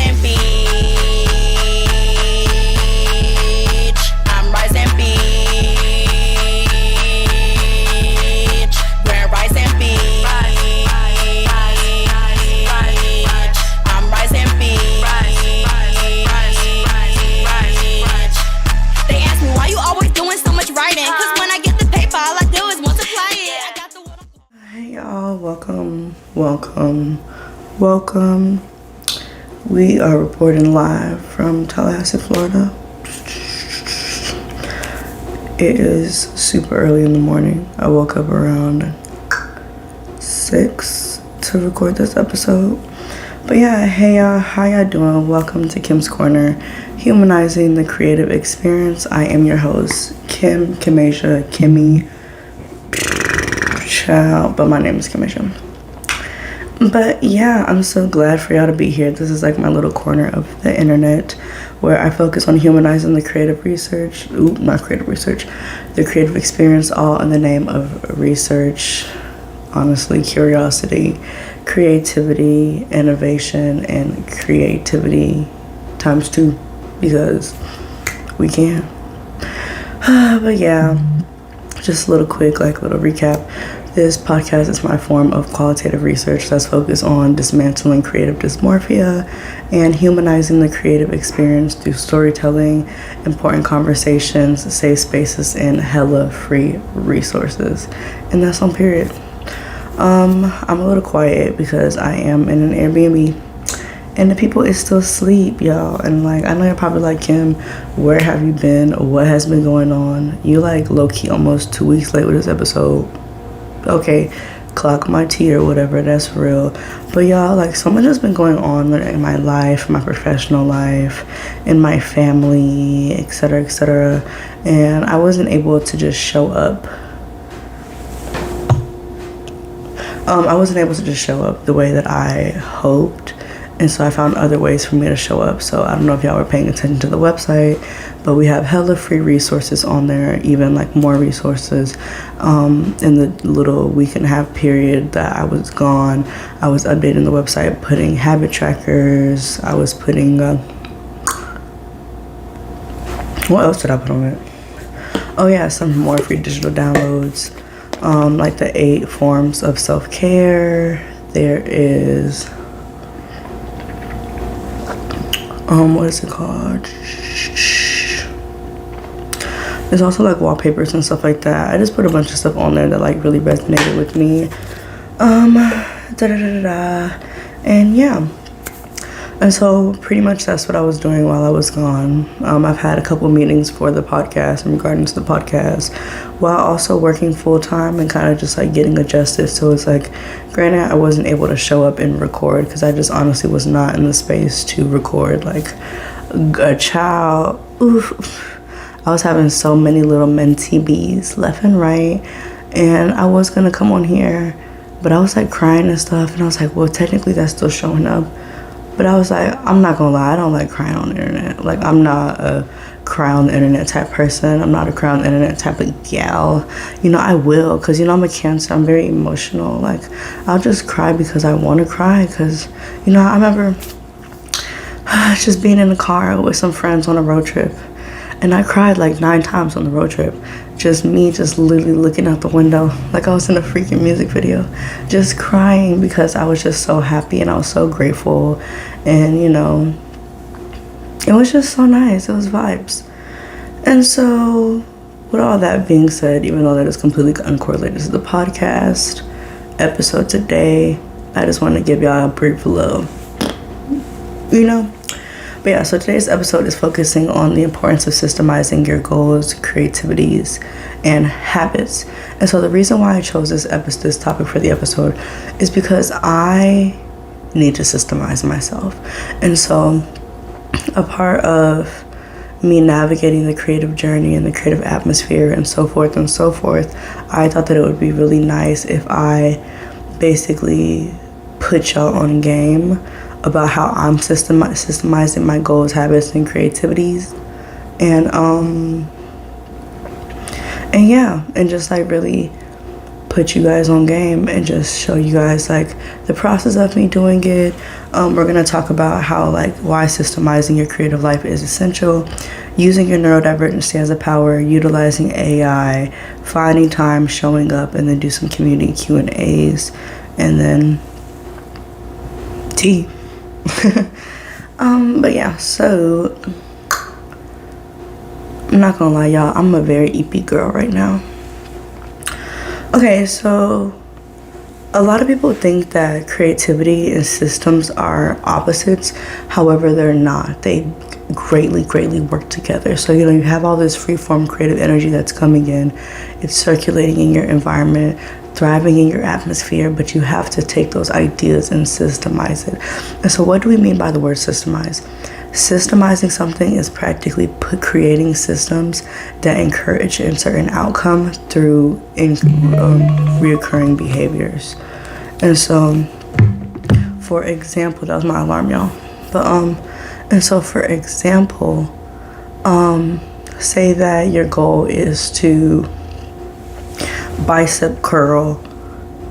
rising beach. I'm rising beach. Grand rising beach. I'm rising beach. They ask me why you always doing so much writing. Cause when I get the paper, all I do is multiply it. I got the Hey y'all, welcome. We are reporting live from Tallahassee, Florida. It is super early in the morning. I woke up around 6 to record this episode. But yeah, hey y'all, how y'all doing? Welcome to Kim's Corner, humanizing the creative experience. I am your host, Kimasia, Kimmy. Child, but my name is Kimasia. But yeah, I'm so glad for y'all to be here. This is like my little corner of the internet where I focus on humanizing the creative research. The creative experience, all in the name of research. Honestly, curiosity, creativity, innovation, and creativity times 2 because we can. But yeah, just a little quick, little recap. This podcast is my form of qualitative research that's focused on dismantling creative dysmorphia and humanizing the creative experience through storytelling, important conversations, safe spaces, and hella free resources. And that's on period. I'm a little quiet because I am in an Airbnb and the people is still asleep, y'all. And I know you're probably like, Kim, where have you been? What has been going on? You low-key almost 2 weeks late with this episode. Okay, clock my tea or whatever, that's real. But y'all, so much has been going on in my life, my professional life, in my family, etc. And I wasn't able to just show up. I wasn't able to just show up the way that I hoped. And so I found other ways for me to show up. So I don't know if y'all were paying attention to the website, but we have hella free resources on there, even more resources. In the little week and a half period that I was gone, I was updating the website, putting habit trackers. I was putting, what else did I put on it? Oh yeah, some more free digital downloads, like the 8 forms of self-care. There is, what is it called? There's also wallpapers and stuff like that. I just put a bunch of stuff on there that really resonated with me. And yeah. And so pretty much that's what I was doing while I was gone. I've had a couple meetings for the podcast in regards to the podcast while also working full time and kind of just getting adjusted. So it's granted, I wasn't able to show up and record because I just honestly was not in the space to record a child. Oof. I was having so many little mentee bees left and right, and I was gonna come on here, but I was crying and stuff, and I was well, technically that's still showing up. But I was I'm not gonna lie, I don't like crying on the internet. I'm not a cry on the internet type person. I'm not a cry on the internet type of gal. I will, because I'm a Cancer. I'm very emotional. I'll just cry because I want to cry, because I remember just being in the car with some friends on a road trip, and I cried 9 times on the road trip. Just me, just literally looking out the window like I was in a freaking music video, just crying because I was just so happy and I was so grateful. And it was just so nice. It was vibes. And so with all that being said, even though that is completely uncorrelated to the podcast episode today, I just want to give y'all a brief little, But yeah, so today's episode is focusing on the importance of systemizing your goals, creativities, and habits. And so the reason why I chose this topic for the episode is because I need to systemize myself. And so a part of me navigating the creative journey and the creative atmosphere and so forth, I thought that it would be really nice if I basically put y'all on game about how I'm systemizing my goals, habits, and creativities, and yeah, and just really put you guys on game and just show you guys like the process of me doing it. We're gonna talk about how like why systemizing your creative life is essential, using your neurodivergence as a power, utilizing AI, finding time, showing up, and then do some community Q&As, and then tea. But yeah, so I'm not gonna lie, y'all, I'm a very EP girl right now. Okay, so a lot of people think that creativity and systems are opposites. However, they're not. They greatly work together. So, you have all this free-form creative energy that's coming in. It's circulating in your environment, thriving in your atmosphere, but you have to take those ideas and systemize it. And so what do we mean by the word systemize? Systemizing something is practically creating systems that encourage a certain outcome through reoccurring behaviors. And so, for example, that was my alarm, y'all. But and so for example, say that your goal is to bicep curl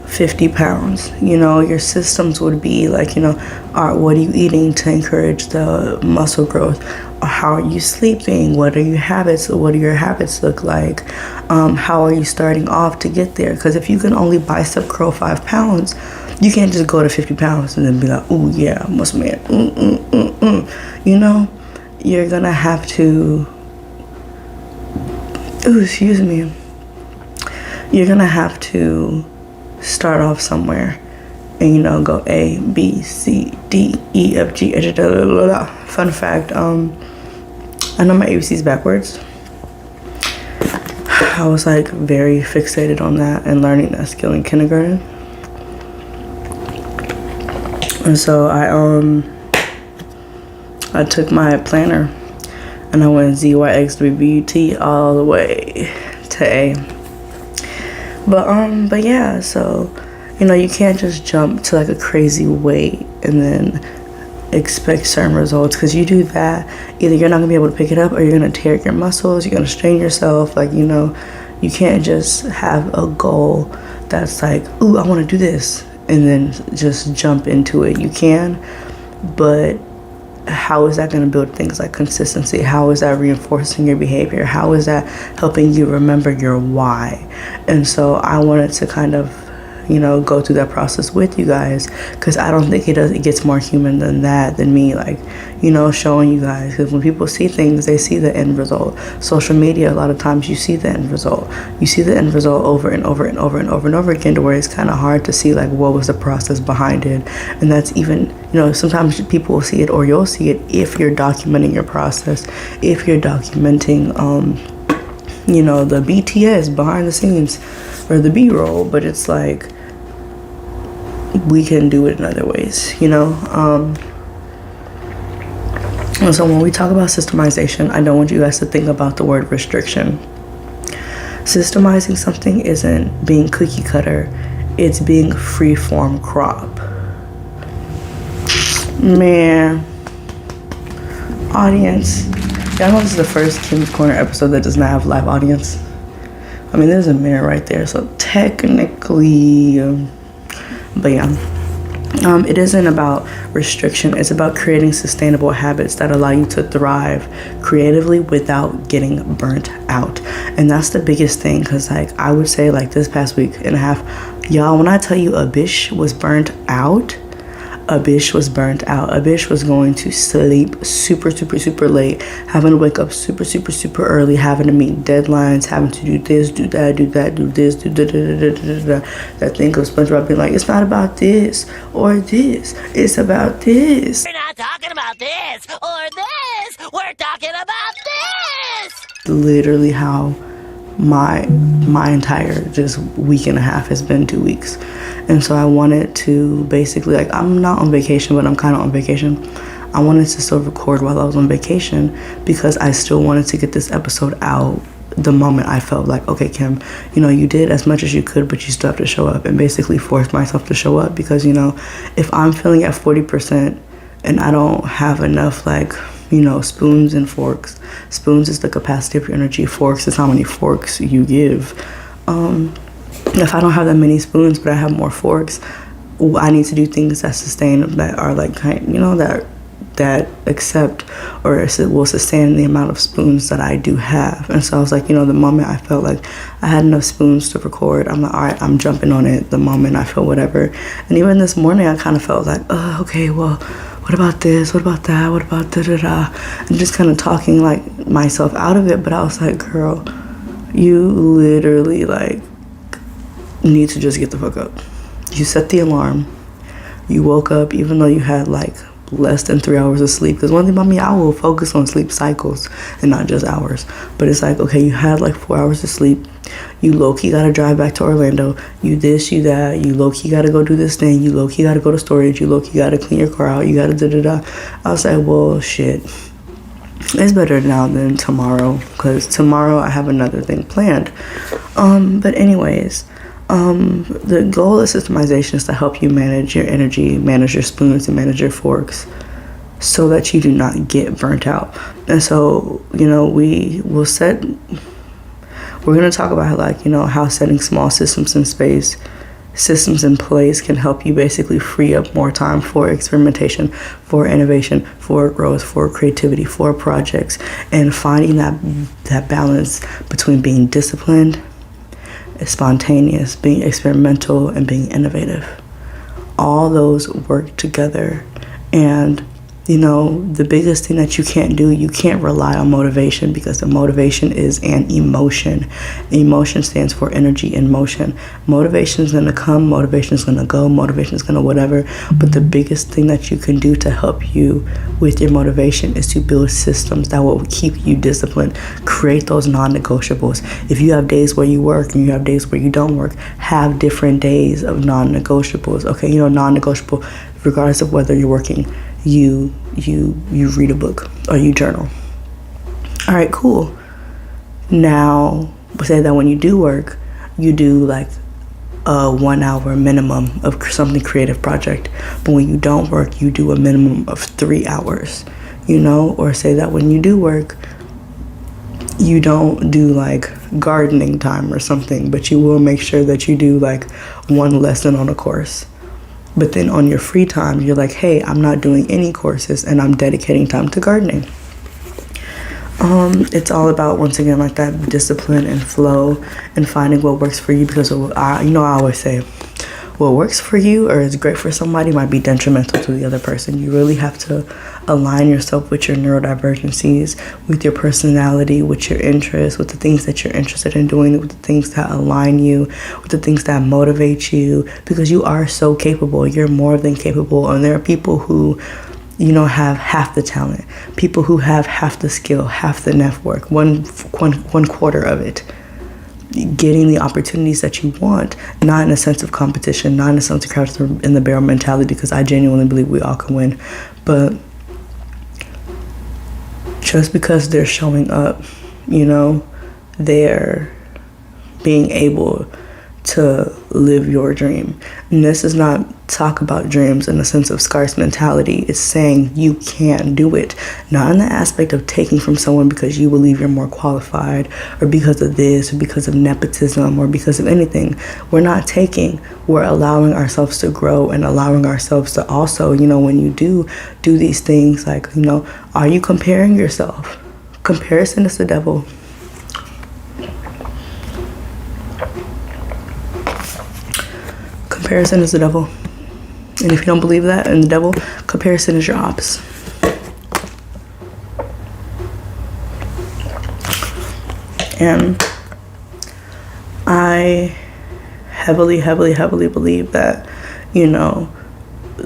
50 pounds. Your systems would be like, what are you eating to encourage the muscle growth? Or how are you sleeping? What are your habits? What do your habits look like? How are you starting off to get there? Because if you can only bicep curl 5 pounds, you can't just go to 50 pounds and then be like, oh yeah, muscle man. You're gonna have to, you're gonna have to start off somewhere and go A, B, C, D, E, F, G, H, blah, blah, blah. Fun fact, I know my ABCs backwards. I was like very fixated on that and learning that skill in kindergarten. And so I took my planner and I went Z, Y, X, W, B, U, T all the way to A. But yeah, so, you can't just jump to like a crazy weight and then expect certain results, because you do that, either you're not gonna be able to pick it up or you're gonna tear your muscles, you're gonna strain yourself. Like, you can't just have a goal that's like, ooh, I wanna do this, and then just jump into it. You can, but how is that going to build things like consistency? How is that reinforcing your behavior? How is that helping you remember your why? And so I wanted to kind of, go through that process with you guys, because I don't think it gets more human than me, like, showing you guys. Because when people see things, they see the end result. Social media, a lot of times you see the end result. You see the end result over and over and over and over and over again, to where it's kind of hard to see like what was the process behind it. And that's even, sometimes people will see it, or you'll see it if you're documenting your process, if you're documenting the BTS behind the scenes or the B-roll. But it's like, we can do it in other ways, and so when we talk about systemization, I don't want you guys to think about the word restriction. Systemizing something isn't being cookie cutter, it's being free-form crop. Man, audience, y'all know this is the first Kim's Corner episode that does not have live audience. I mean, there's a mirror right there, so technically, but yeah, it isn't about restriction. It's about creating sustainable habits that allow you to thrive creatively without getting burnt out. And that's the biggest thing, because like I would say, like this past week and a half, y'all, when I tell you a bitch was burnt out, a bitch was going to sleep super late, having to wake up super early, having to meet deadlines, having to do this, do that, do this, do that thing of SpongeBob being like, it's not about this or this, it's about this. We're not talking about this or this, we're talking about this. Literally how my entire just week and a half has been 2 weeks. And so I wanted to basically, like, I'm not on vacation, but I'm kind of on vacation. I wanted to still record while I was on vacation, because I still wanted to get this episode out the moment I felt like, okay, Kim, you did as much as you could, but you still have to show up, and basically force myself to show up. Because, if I'm feeling at 40% and I don't have enough, like, spoons and forks. Spoons is the capacity of your energy. Forks is how many forks you give. if I don't have that many spoons but I have more forks, I need to do things that sustain, that are like, you know, that accept or will sustain the amount of spoons that I do have. And so I was like, you know, the moment I felt like I had enough spoons to record, I'm like, all right, I'm jumping on it the moment I feel whatever. And even this morning I kind of felt like, oh, okay, well, what about this, what about that, what about da-da-da, and just kind of talking like myself out of it. But I was like, girl, you literally like need to just get the fuck up. You set the alarm, you woke up even though you had like less than 3 hours of sleep. Because one thing about me, I will focus on sleep cycles and not just hours. But it's like, okay, you had like 4 hours of sleep, you low-key gotta drive back to Orlando, you this, you that, you low-key gotta go do this thing, you low-key gotta go to storage, you low-key gotta clean your car out, you gotta da-da-da. I was like, well, shit, it's better now than tomorrow, because tomorrow I have another thing planned. But anyways, the goal of systemization is to help you manage your energy, manage your spoons, and manage your forks so that you do not get burnt out. And so, you know, we're going to talk about like, you know, how setting small systems in place can help you basically free up more time for experimentation, for innovation, for growth, for creativity, for projects, and finding that balance between being disciplined, spontaneous, being experimental, and being innovative. All those work together. And you know, the biggest thing that you can't rely on motivation, because the motivation is an emotion. Emotion stands for energy in motion. Motivation is going to come, motivation is going to go, motivation is going to whatever. But the biggest thing that you can do to help you with your motivation is to build systems that will keep you disciplined. Create those non-negotiables. If you have days where you work and you have days where you don't work, have different days of non-negotiables. Okay, you know, non-negotiable, regardless of whether you're working, you read a book or you journal. All right, cool. Now, say that when you do work, you do like a 1 hour minimum of something creative project. But when you don't work, you do a minimum of 3 hours, you know? Or say that when you do work, you don't do like gardening time or something, but you will make sure that you do like one lesson on a course. But then on your free time, you're like, hey, I'm not doing any courses and I'm dedicating time to gardening. It's all about, once again, like that discipline and flow and finding what works for you. Because I always say, what works for you or is great for somebody might be detrimental to the other person. You really have to align yourself with your neurodivergencies, with your personality, with your interests, with the things that you're interested in doing, with the things that align you, with the things that motivate you, because you are so capable. You're more than capable. And there are people who, you know, have half the talent, people who have half the skill, half the network, one quarter of it, getting the opportunities that you want, not in a sense of competition, not in a sense of crouch in the barrel mentality, because I genuinely believe we all can win. But just because they're showing up, you know, they're being able to live your dream. And this is not talk about dreams in the sense of scarce mentality. It's saying you can do it, not in the aspect of taking from someone because you believe you're more qualified, or because of this, or because of nepotism, or because of anything. We're not taking, we're allowing ourselves to grow and allowing ourselves to also, you know, when you do these things, like, you know, are you comparing yourself? Comparison is the devil. Comparison is the devil. And if you don't believe that in the devil, comparison is your ops. And I heavily believe that, you know,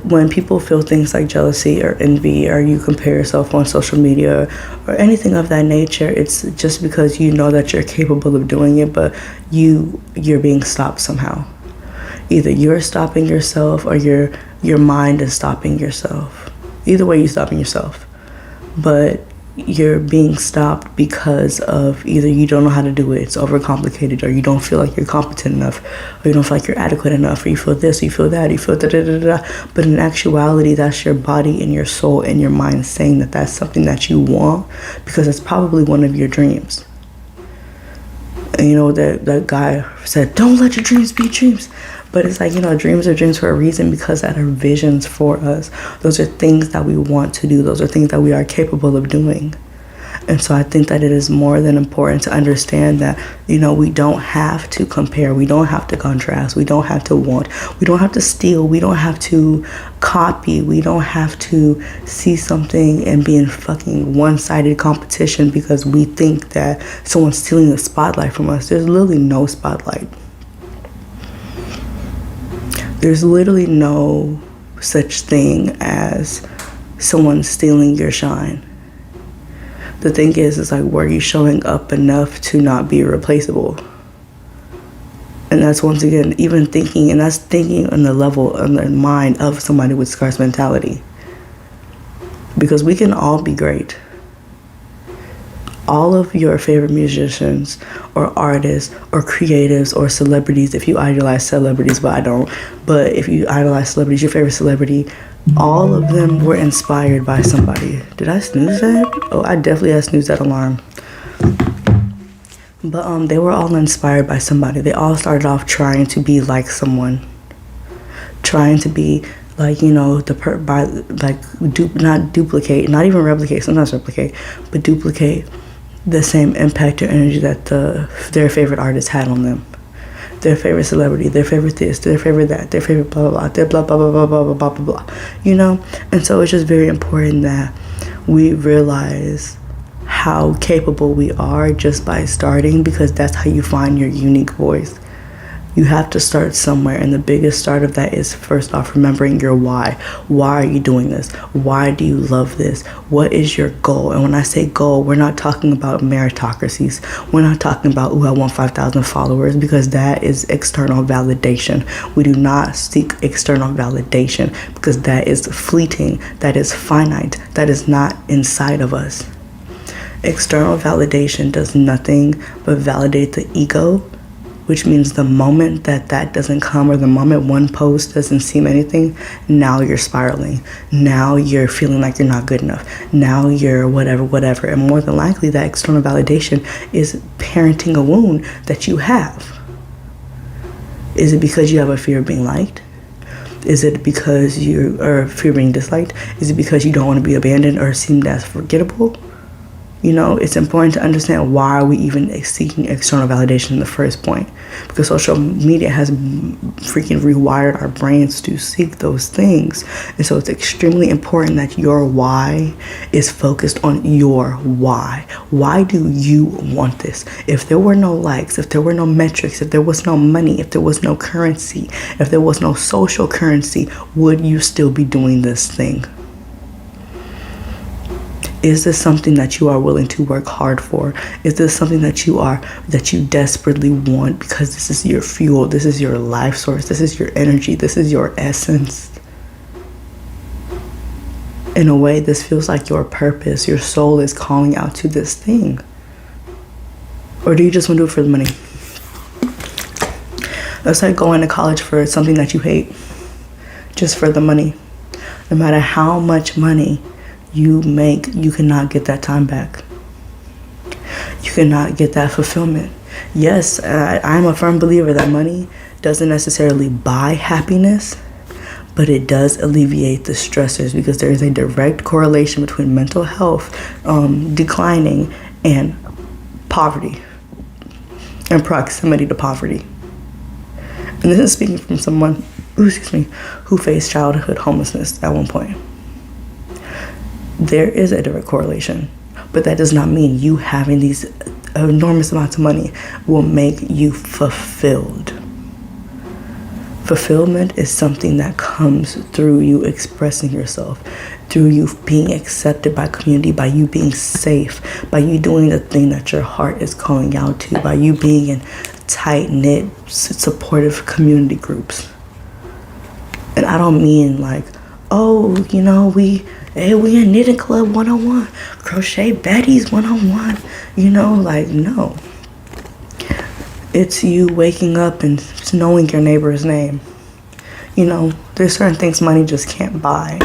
when people feel things like jealousy or envy, or you compare yourself on social media or anything of that nature, it's just because you know that you're capable of doing it, but you're being stopped somehow. Either you're stopping yourself or your mind is stopping yourself. Either way, you're stopping yourself. But you're being stopped because of either you don't know how to do it, it's overcomplicated, or you don't feel like you're competent enough, or you don't feel like you're adequate enough, or you feel this, or you feel that, or you feel da-da-da-da-da. But in actuality, that's your body and your soul and your mind saying that that's something that you want, because it's probably one of your dreams. And that guy said, don't let your dreams be dreams. But it's like, dreams are dreams for a reason, because that are visions for us. Those are things that we want to do. Those are things that we are capable of doing. And so I think that it is more than important to understand that, we don't have to compare. We don't have to contrast. We don't have to want. We don't have to steal. We don't have to copy. We don't have to see something and be in fucking one-sided competition because we think that someone's stealing the spotlight from us. There's literally no spotlight. There's literally no such thing as someone stealing your shine. The thing is like, were you showing up enough to not be replaceable? And that's, once again, even thinking, and that's thinking on the level, on the mind of somebody with scarce mentality. Because we can all be great. All of your favorite musicians or artists or creatives or celebrities, if you idolize celebrities, but I don't, but if you idolize celebrities, your favorite celebrity, all of them were inspired by somebody. Did I snooze that? Oh, I definitely had snoozed that alarm. But they were all inspired by somebody. They all started off trying to be like someone, trying to be like, not duplicate, not even replicate, sometimes replicate, but duplicate the same impact or energy that their favorite artist had on them. Their favorite celebrity, their favorite this, their favorite that, their favorite blah, blah, blah, their blah, blah, blah, blah, blah, blah, blah, blah, And so it's just very important that we realize how capable we are just by starting, because that's how you find your unique voice. You have to start somewhere, and the biggest start of that is, first off, remembering your why. Why are you doing this? Why do you love this? What is your goal? And when I say goal, we're not talking about meritocracies. We're not talking about, I want 5,000 followers, because that is external validation. We do not seek external validation, because that is fleeting, that is finite, that is not inside of us. External validation does nothing but validate the ego, which means the moment that doesn't come, or the moment one post doesn't seem anything, now you're spiraling. Now you're feeling like you're not good enough. Now you're whatever. And more than likely, that external validation is parenting a wound that you have. Is it because you have a fear of being liked? Is it because you are fear of being disliked? Is it because you don't want to be abandoned or seemed as forgettable? It's important to understand, why are we even seeking external validation in the first point? Because social media has freaking rewired our brains to seek those things. And so it's extremely important that your why is focused on your why. Why do you want this? If there were no likes, if there were no metrics, if there was no money, if there was no currency, if there was no social currency, would you still be doing this thing? Is this something that you are willing to work hard for? Is this something that you desperately want, because this is your fuel, this is your life source, this is your energy, this is your essence? In a way, this feels like your purpose. Your soul is calling out to this thing. Or do you just want to do it for the money? That's like going to college for something that you hate, just for the money. No matter how much money you make, you cannot get that time back. You cannot get that fulfillment. Yes, I'm a firm believer that money doesn't necessarily buy happiness, but it does alleviate the stressors, because there is a direct correlation between mental health declining and poverty and proximity to poverty. And this is speaking from someone who faced childhood homelessness at one point. There is a direct correlation, but that does not mean you having these enormous amounts of money will make you fulfilled. Fulfillment is something that comes through you expressing yourself, through you being accepted by community, by you being safe, by you doing the thing that your heart is calling out to, by you being in tight-knit, supportive community groups. And I don't mean like, we in knitting club 101, crochet baddies 101, no. It's you waking up and knowing your neighbor's name. There's certain things money just can't buy.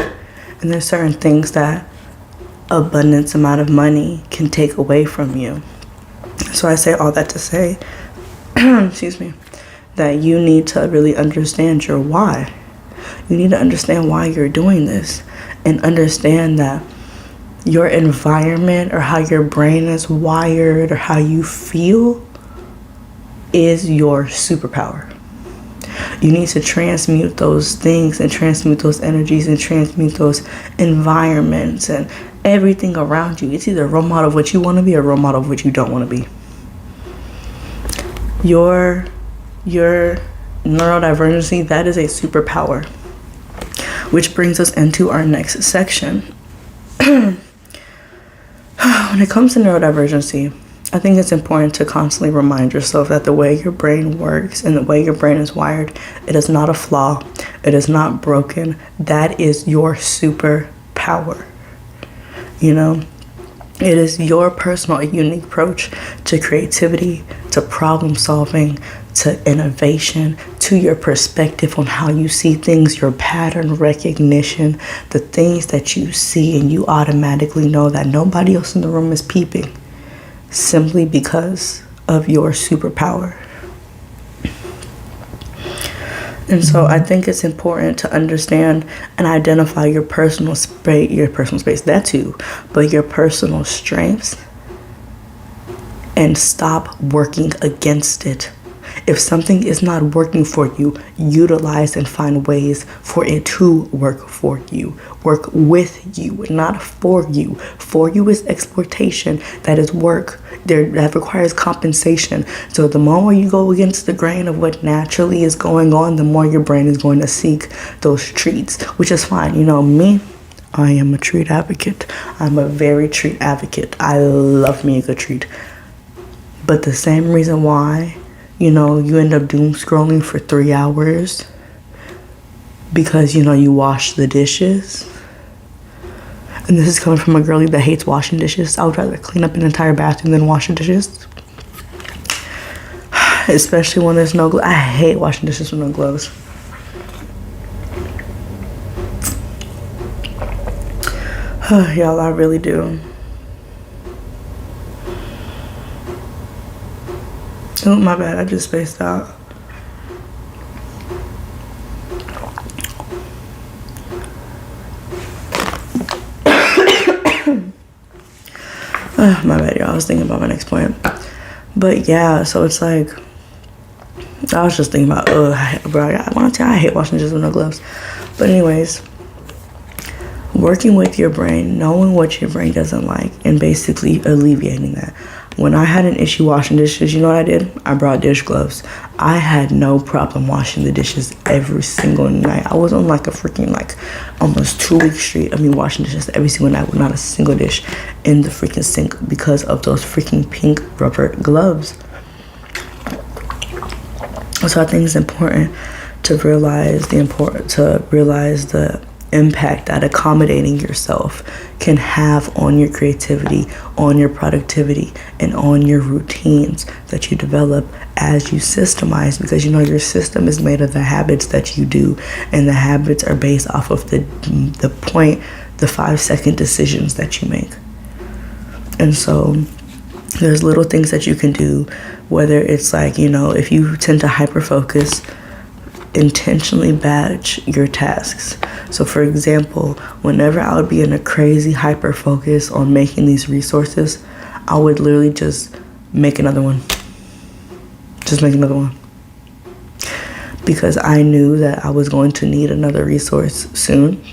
And there's certain things that abundance amount of money can take away from you. So I say all that to say excuse me, that you need to really understand your why. You need to understand why you're doing this, and understand that your environment or how your brain is wired or how you feel is your superpower. You need to transmute those things and transmute those energies and transmute those environments and everything around you. It's either a role model of what you want to be or a role model of what you don't want to be. Your neurodivergency, that is a superpower. Which brings us into our next section. When it comes to neurodivergency, I think it's important to constantly remind yourself that the way your brain works and the way your brain is wired, it is not a flaw. It is not broken. That is your superpower. You know, it is your personal, unique approach to creativity, to problem solving, to innovation, to your perspective on how you see things, your pattern recognition, the things that you see and you automatically know that nobody else in the room is peeping, simply because of your superpower. And so I think it's important to understand and identify your personal space, that too, but your personal strengths, and stop working against it. If something is not working for you, utilize and find ways for it to work for you. Work with you, not for you. For you is exploitation. That is work. That requires compensation. So the more you go against the grain of what naturally is going on, the more your brain is going to seek those treats, which is fine. You know me, I am a treat advocate. I'm a very treat advocate. I love me a good treat. But the same reason why, you know, you end up doom scrolling for 3 hours because, you know, you wash the dishes. And this is coming from a girlie that hates washing dishes. I would rather clean up an entire bathroom than wash the dishes. Especially when there's no gloves. I hate washing dishes with no gloves. Y'all, I really do. Oh, my bad. I just spaced out. My bad, y'all. I was thinking about my next point. But yeah, so it's like, I was just thinking about, bro, I hate washing dishes with no gloves. But anyways, working with your brain, knowing what your brain doesn't like, and basically alleviating that. When I had an issue washing dishes, you know what I did? I brought dish gloves. I had no problem washing the dishes every single night. I was on like a freaking almost 2-week streak of me washing dishes every single night with not a single dish in the freaking sink because of those freaking pink rubber gloves. So I think it's important to realize the impact that accommodating yourself can have on your creativity, on your productivity, and on your routines that you develop as you systemize, because you know your system is made of the habits that you do, and the habits are based off of the 5-second decisions that you make. And so there's little things that you can do, whether it's like, you know, if you tend to hyperfocus, intentionally batch your tasks. So for example, whenever I would be in a crazy hyper focus on making these resources, I would literally just make another one. Because I knew that I was going to need another resource soon.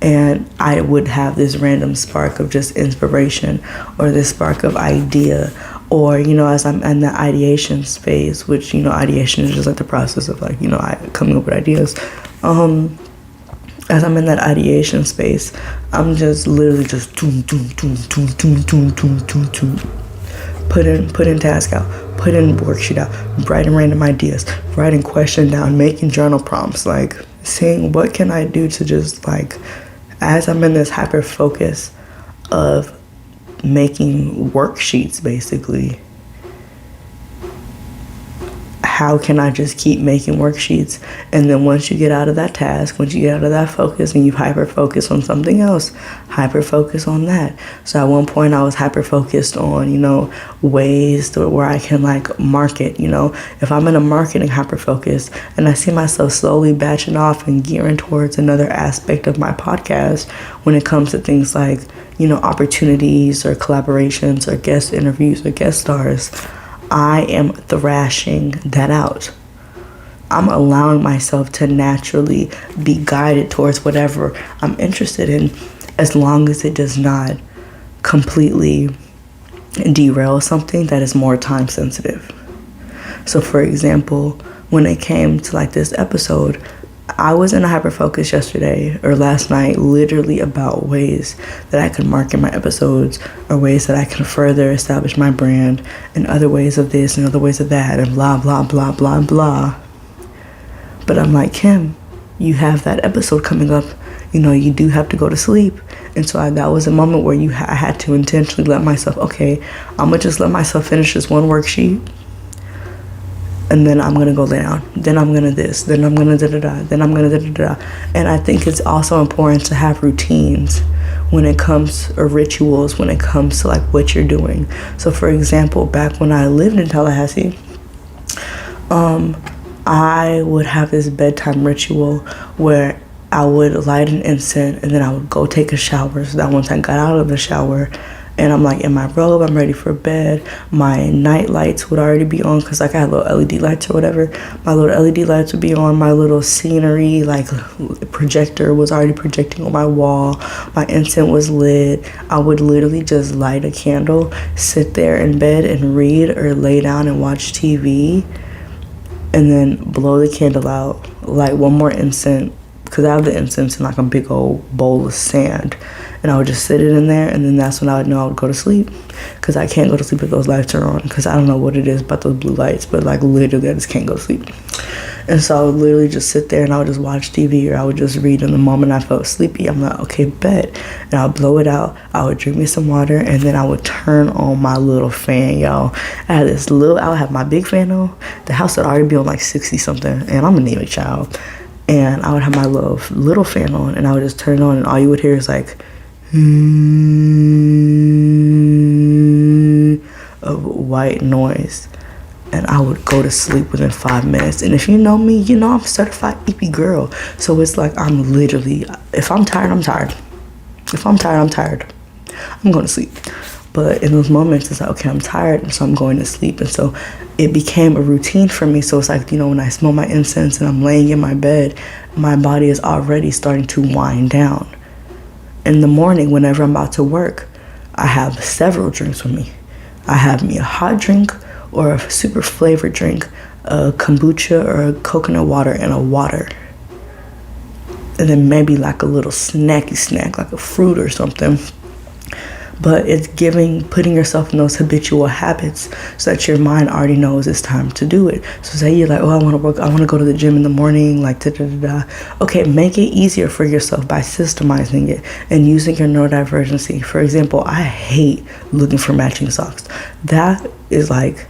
And I would have this random spark of just inspiration, or this spark of idea, or, you know, as I'm in the ideation phase, which, you know, ideation is just like the process of like, you know, coming up with ideas. As I'm in that ideation space, I'm just literally just put in task out, put in worksheet out, writing random ideas, writing question down, making journal prompts, like seeing what can I do to just like, as I'm in this hyper focus of making worksheets, basically how can I just keep making worksheets? And then once you get out of that task, once you get out of that focus and you hyper focus on something else, hyper focus on that. So at one point I was hyper focused on, ways where I can like market, if I'm in a marketing hyper focus and I see myself slowly batching off and gearing towards another aspect of my podcast when it comes to things like, opportunities or collaborations or guest interviews or guest stars, I am thrashing that out. I'm allowing myself to naturally be guided towards whatever I'm interested in, as long as it does not completely derail something that is more time sensitive. So for example, when it came to like this episode, I was in a hyper focus yesterday or last night, literally about ways that I could market my episodes or ways that I can further establish my brand and other ways of this and other ways of that and blah, blah, blah, blah, blah. But I'm like, Kim, you have that episode coming up. You do have to go to sleep. And so that was a moment where I had to intentionally let myself, okay, I'm going to just let myself finish this one worksheet. And then I'm going to go lay down. Then I'm going to this. Then I'm going to da-da-da. Then I'm going to da-da-da. And I think it's also important to have routines when it comes, or rituals when it comes to like what you're doing. So for example, back when I lived in Tallahassee, I would have this bedtime ritual where I would light an incense and then I would go take a shower. So that once I got out of the shower and I'm like in my robe, I'm ready for bed, my night lights would already be on because like I had little LED lights or whatever. My little LED lights would be on, my little scenery like projector was already projecting on my wall, my incense was lit. I would literally just light a candle, sit there in bed and read or lay down and watch TV, and then blow the candle out, light one more incense, because I have the incense in like a big old bowl of sand, and I would just sit it in there, and then that's when I would know I would go to sleep, because I can't go to sleep if those lights are on, because I don't know what it is about those blue lights, but like literally I just can't go to sleep. And so I would literally just sit there and I would just watch TV or I would just read, and the moment I felt sleepy, I'm like, okay, bet. And I would blow it out, I would drink me some water, and then I would turn on my little fan, y'all. I would have my big fan on. The house would already be on like 60 something, and I'm an anemic child. And I would have my little fan on, and I would just turn it on, and all you would hear is like of white noise. And I would go to sleep within 5 minutes. And if you know me, you know I'm a certified EP girl. So it's like I'm literally, if I'm tired, I'm tired. If I'm tired, I'm tired. I'm going to sleep. But in those moments, it's like, okay, I'm tired, and so I'm going to sleep. And so it became a routine for me. So it's like, when I smell my incense and I'm laying in my bed, my body is already starting to wind down. In the morning, whenever I'm about to work, I have several drinks with me. I have me a hot drink or a super flavored drink, a kombucha or a coconut water, and a water. And then maybe like a little snacky snack, like a fruit or something. But it's putting yourself in those habitual habits so that your mind already knows it's time to do it. So say you're like, oh, I want to go to the gym in the morning, like da-da-da-da. Okay, make it easier for yourself by systemizing it and using your neurodivergency. For example, I hate looking for matching socks. That is like,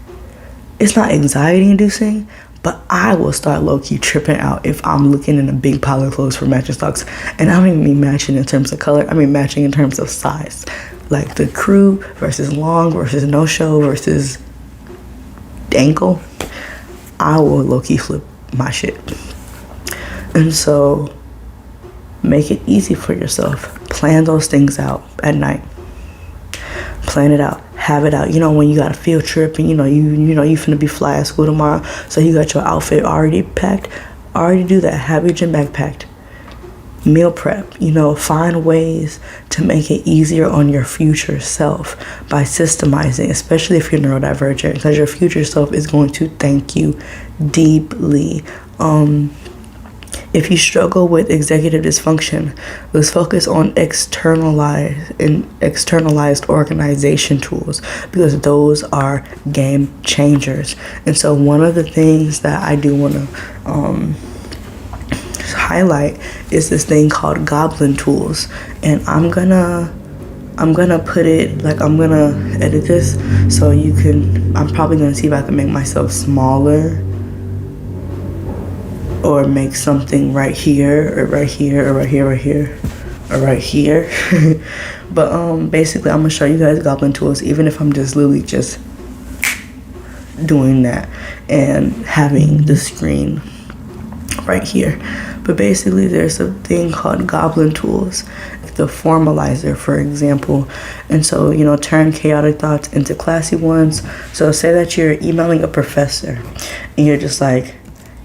it's not anxiety inducing, but I will start low-key tripping out if I'm looking in a big pile of clothes for matching socks. And I don't even mean matching in terms of color, I mean matching in terms of size. Like the crew versus long versus no-show versus ankle. I will low-key flip my shit. And so make it easy for yourself. Plan those things out at night. Plan it out. Have it out. When you got a field trip and you finna be fly at school tomorrow, so you got your outfit already packed. Already do that. Have your gym bag packed. Meal prep. Find ways to make it easier on your future self by systemizing, especially if you're neurodivergent, because your future self is going to thank you deeply. If you struggle with executive dysfunction, let's focus on externalized organization tools, because those are game changers. And so one of the things that I do want to highlight is this thing called Goblin Tools. And I'm gonna put it, like, I'm gonna edit this so you can, I'm probably gonna see if I can make myself smaller or make something right here, or right here, or right here, right here, or right here. But basically I'm gonna show you guys goblin tools, even if I'm just literally just doing that and having the screen right here. But basically there's a thing called goblin tools, the formalizer, for example. And so, you know, turn chaotic thoughts into classy ones. So say that you're emailing a professor and you're just like,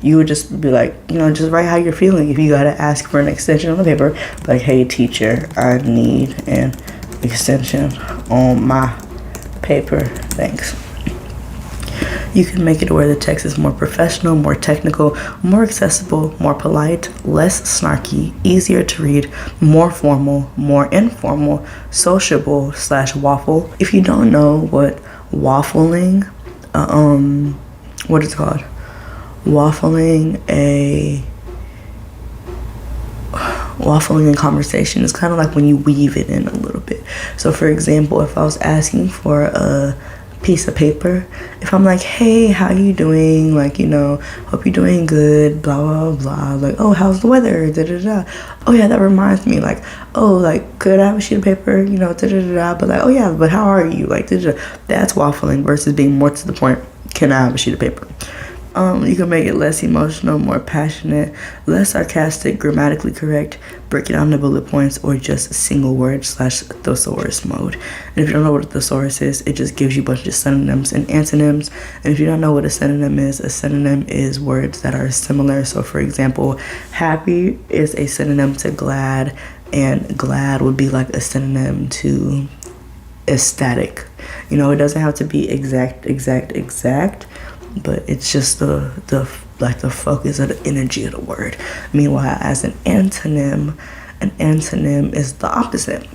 you would just be like, you know, just write how you're feeling. If you gotta ask for an extension on the paper, like, hey teacher, I need an extension on my paper, thanks. You can make it where the text is more professional, more technical, more accessible, more polite, less snarky, easier to read, more formal, more informal, sociable / waffle. If you don't know what waffling, what it's called, waffling in conversation is kind of like when you weave it in a little bit. So for example, if I was asking for a piece of paper, if I'm like, hey, how you doing, like, you know, hope you're doing good, blah blah blah, like, oh, how's the weather, da da da, oh yeah, that reminds me, like, oh, like, could I have a sheet of paper, you know, da da da da, but like, oh yeah, but how are you, like, da da da. That's waffling versus being more to the point. Can I have a sheet of paper? You can make it less emotional, more passionate, less sarcastic, grammatically correct, break it down to bullet points, or just single word / thesaurus mode. And if you don't know what a thesaurus is, it just gives you a bunch of synonyms and antonyms. And if you don't know what a synonym is words that are similar. So for example, happy is a synonym to glad, and glad would be like a synonym to ecstatic. You know, it doesn't have to be exact, but it's just the focus of the energy of the word. Meanwhile, as an antonym is the opposite.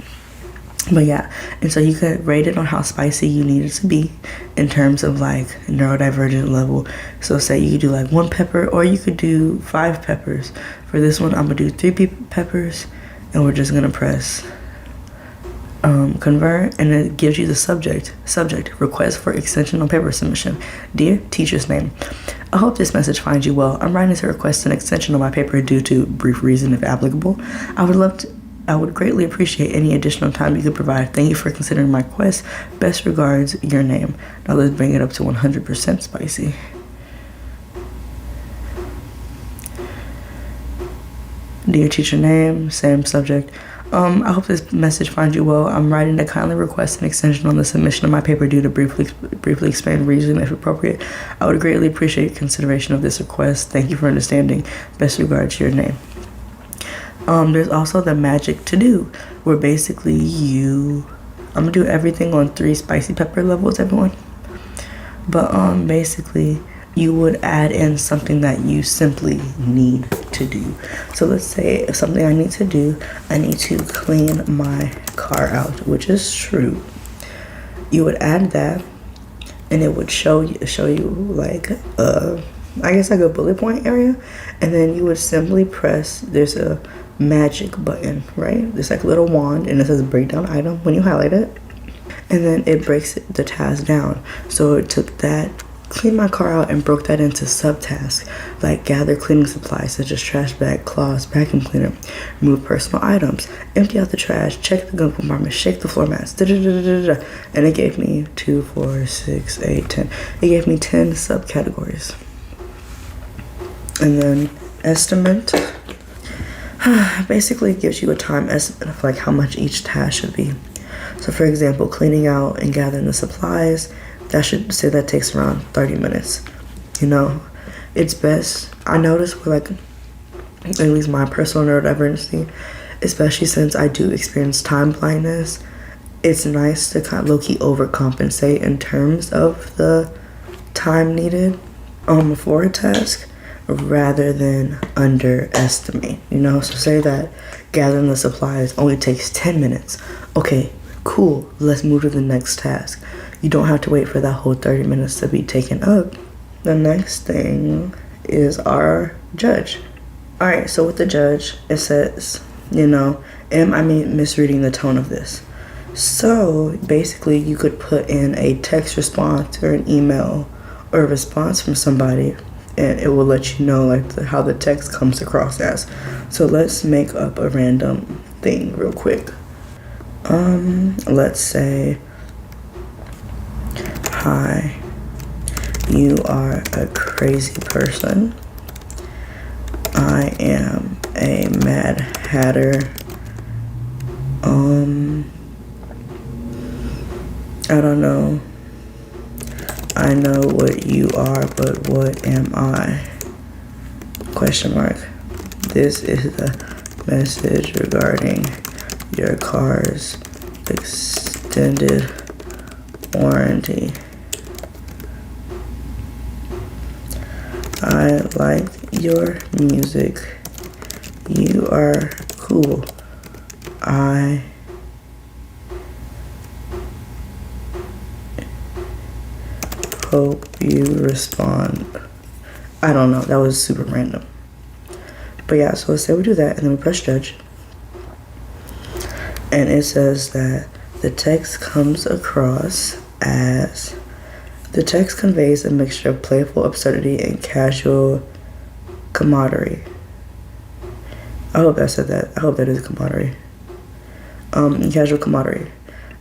But yeah, and so you could rate it on how spicy you need it to be in terms of like neurodivergent level. So say you could do like 1 pepper, or you could do 5 peppers. For this one, I'm gonna do 3 peppers, and we're just gonna press convert, and it gives you the subject request for extension on paper submission. Dear teacher's name, I hope this message finds you well. I'm writing to request an extension on my paper due to brief reason if applicable. I would greatly appreciate any additional time you could provide. Thank you for considering my request. Best regards, your name. Now let's bring it up to 100% spicy. Dear teacher name, same subject. I hope this message finds you well. I'm writing to kindly request an extension on the submission of my paper due to briefly explain reason if appropriate. I would greatly appreciate consideration of this request. Thank you for understanding. Best regards, your name. There's also the magic to do, where basically I'm gonna do everything on 3 spicy pepper levels, everyone. But basically you would add in something that you simply need to do. So let's say something I need to do, I need to clean my car out, which is true. You would add that, and it would show you like I guess like a bullet point area, and then you would simply press, there's a magic button, right? There's like a little wand, and it says breakdown item when you highlight it, and then it breaks the task down. So it took that, clean my car out, and broke that into subtasks like gather cleaning supplies such as trash bag, cloths, vacuum cleaner, remove personal items, empty out the trash, check the gun compartment, shake the floor mats, and it gave me 2, 4, 6, 8, 10. It gave me 10 subcategories. And then estimate basically gives you a time estimate of like how much each task should be. So for example, cleaning out and gathering the supplies, that should say that takes around 30 minutes. You know, it's best, I notice with like, at least my personal neurodivergency, especially since I do experience time blindness, it's nice to kind of low-key overcompensate in terms of the time needed for a task rather than underestimate, you know? So say that gathering the supplies only takes 10 minutes. Okay, cool, let's move to the next task. You don't have to wait for that whole 30 minutes to be taken up. The next thing is our judge. All right, so with the judge, it says, you know, am I misreading the tone of this? So basically you could put in a text response or an email or a response from somebody and it will let you know like how the text comes across as. So let's make up a random thing real quick. Let's say, hi, you are a crazy person. I am a Mad Hatter. I don't know. I know what you are, but what am I? Question mark. This is the message regarding your car's extended warranty. I like your music. You are cool. I hope you respond. I don't know. That was super random. But yeah, so let's say we do that and then we press judge. And it says that the text comes across as, the text conveys a mixture of playful absurdity and casual camaraderie. I hope that said that. I hope that is camaraderie. Casual camaraderie.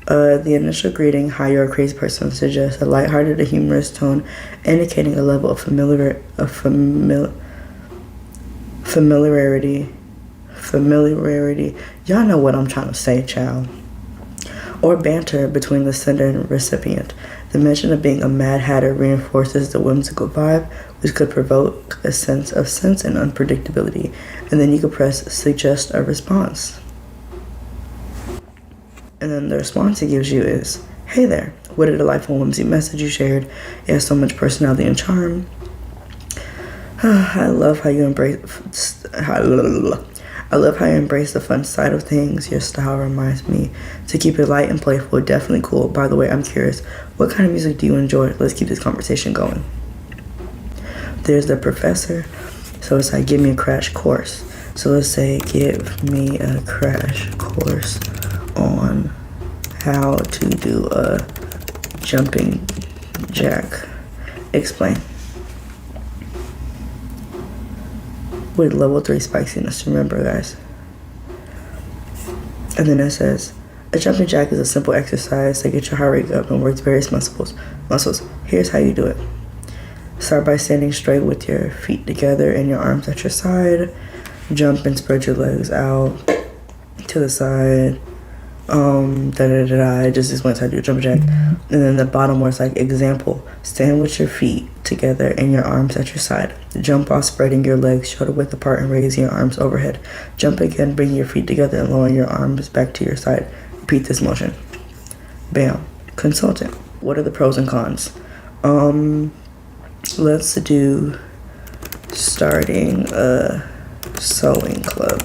The initial greeting, hi, you're a crazy person, suggests a lighthearted and humorous tone, indicating a level of familiarity. Y'all know what I'm trying to say, child. Or banter between the sender and recipient. The mention of being a Mad Hatter reinforces the whimsical vibe, which could provoke a sense of and unpredictability. And then you could press suggest a response. And then the response it gives you is, hey there, what a delightful whimsy message you shared. It has so much personality and charm. I love how you embrace the fun side of things. Your style reminds me to keep it light and playful. Definitely cool. By the way, I'm curious, what kind of music do you enjoy? Let's keep this conversation going. There's the professor. So it's like, give me a crash course. So let's say, give me a crash course on how to do a jumping jack. Explain. With level 3 spiciness, remember guys. And then it says, a jumping jack is a simple exercise that gets your heart rate up and works various muscles. Here's how you do it. Start by standing straight with your feet together and your arms at your side. Jump and spread your legs out to the side. Just explains how to do a jumping jack. And then the bottom where it's like, example, stand with your feet together and your arms at your side. Jump while spreading your legs shoulder width apart and raising your arms overhead. Jump again, bring your feet together and lower your arms back to your side. Repeat this motion. Bam. Consultant. What are the pros and cons? Let's do starting a sewing club.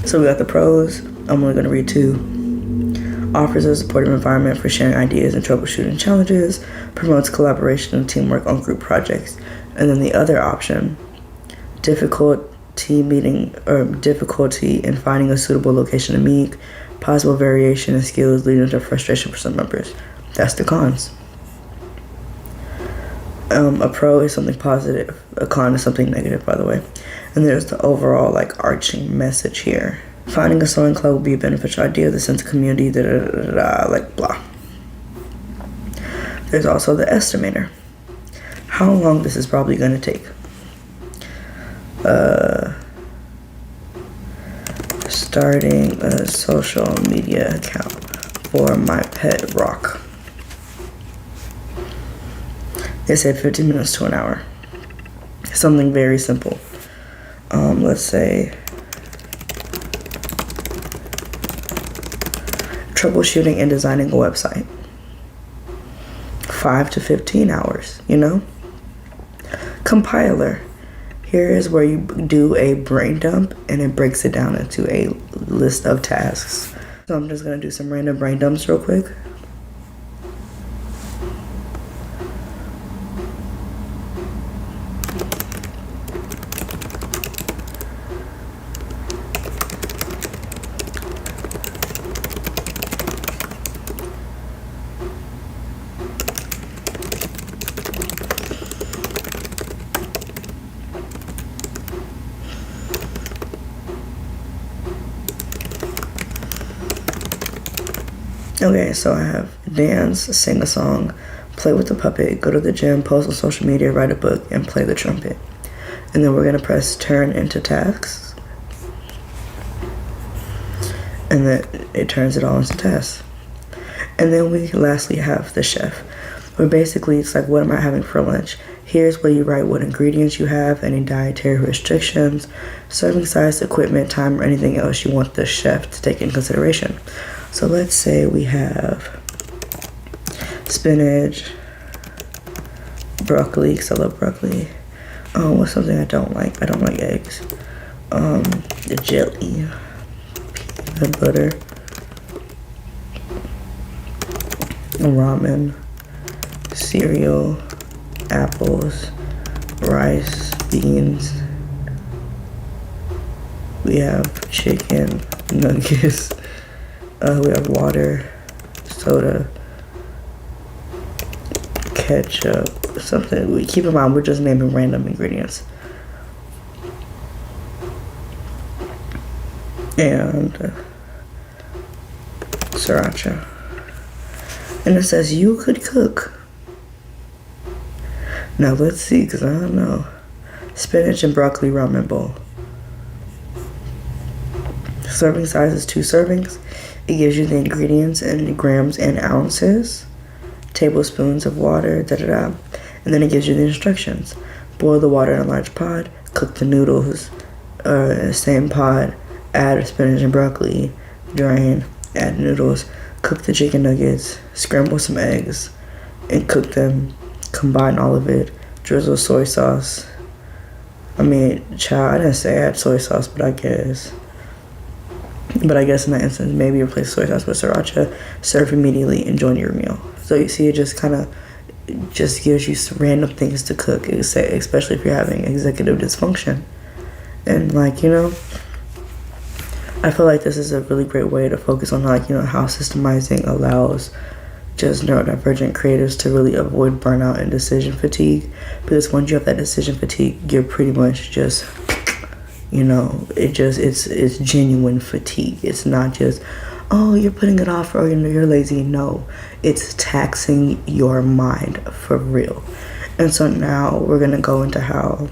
So we got the pros. I'm only going to read 2. Offers a supportive environment for sharing ideas and troubleshooting challenges. Promotes collaboration and teamwork on group projects. And then the other option, difficulty in finding a suitable location to meet. Possible variation in skills leading to frustration for some members. That's the cons. A pro is something positive. A con is something negative, by the way. And there's the overall like arching message here. Finding a sewing club would be a beneficial idea, the sense of community, like blah. There's also the estimator. How long this is probably going to take. Starting a social media account for my pet rock. They said 15 minutes to an hour. Something very simple. Let's say troubleshooting and designing a website. 5 to 15 hours, you know? Compiler. Here is where you do a brain dump and it breaks it down into a list of tasks. So I'm just gonna do some random brain dumps real quick. Okay, so I have dance, sing a song, play with the puppet, go to the gym, post on social media, write a book, and play the trumpet. And then we're going to press turn into tasks. And then it turns it all into tasks. And then we lastly have the chef, where basically it's like, what am I having for lunch? Here's where you write what ingredients you have, any dietary restrictions, serving size, equipment, time, or anything else you want the chef to take in consideration. So let's say we have spinach, broccoli, because I love broccoli. What's something I don't like? I don't like eggs. The jelly, peanut butter, ramen, cereal, apples, rice, beans. We have chicken, nuggets. We have water, soda, ketchup, something. We keep in mind we're just naming random ingredients. And sriracha. And it says you could cook. Now let's see, because I don't know. Spinach and broccoli ramen bowl. Serving size is 2 servings. It gives you the ingredients in grams and ounces. Tablespoons of water, da-da-da. And then it gives you the instructions. Boil the water in a large pot. Cook the noodles in the same pot. Add spinach and broccoli. Drain. Add noodles. Cook the chicken nuggets. Scramble some eggs. And cook them. Combine all of it. Drizzle soy sauce. I mean, child, I didn't say I had soy sauce, but I guess. But I guess in that instance, maybe replace soy sauce with sriracha, serve immediately, enjoy your meal. So you see, it just kind of just gives you some random things to cook, especially if you're having executive dysfunction. And like, you know, I feel like this is a really great way to focus on, like, you know, how systemizing allows just neurodivergent creatives to really avoid burnout and decision fatigue. Because once you have that decision fatigue, you're pretty much just, you know, it's genuine fatigue. It's not just, oh, you're putting it off or you're lazy. No, it's taxing your mind for real. And so now we're going to go into how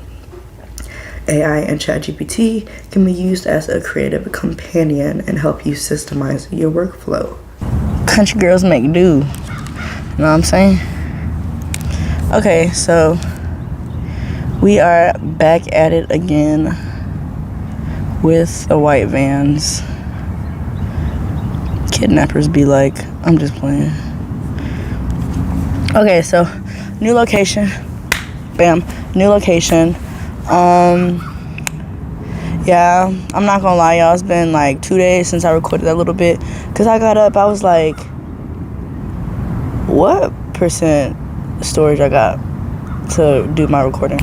AI and ChatGPT can be used as a creative companion and help you systemize your workflow. Country girls make do. You know what I'm saying? Okay, so we are back at it again with the white vans. Kidnappers be like, I'm just playing. Okay, so new location. Bam, new location. Yeah, I'm not gonna lie, y'all. It's been like 2 days since I recorded that little bit. Cause I got up, I was like, what percent storage I got to do my recording?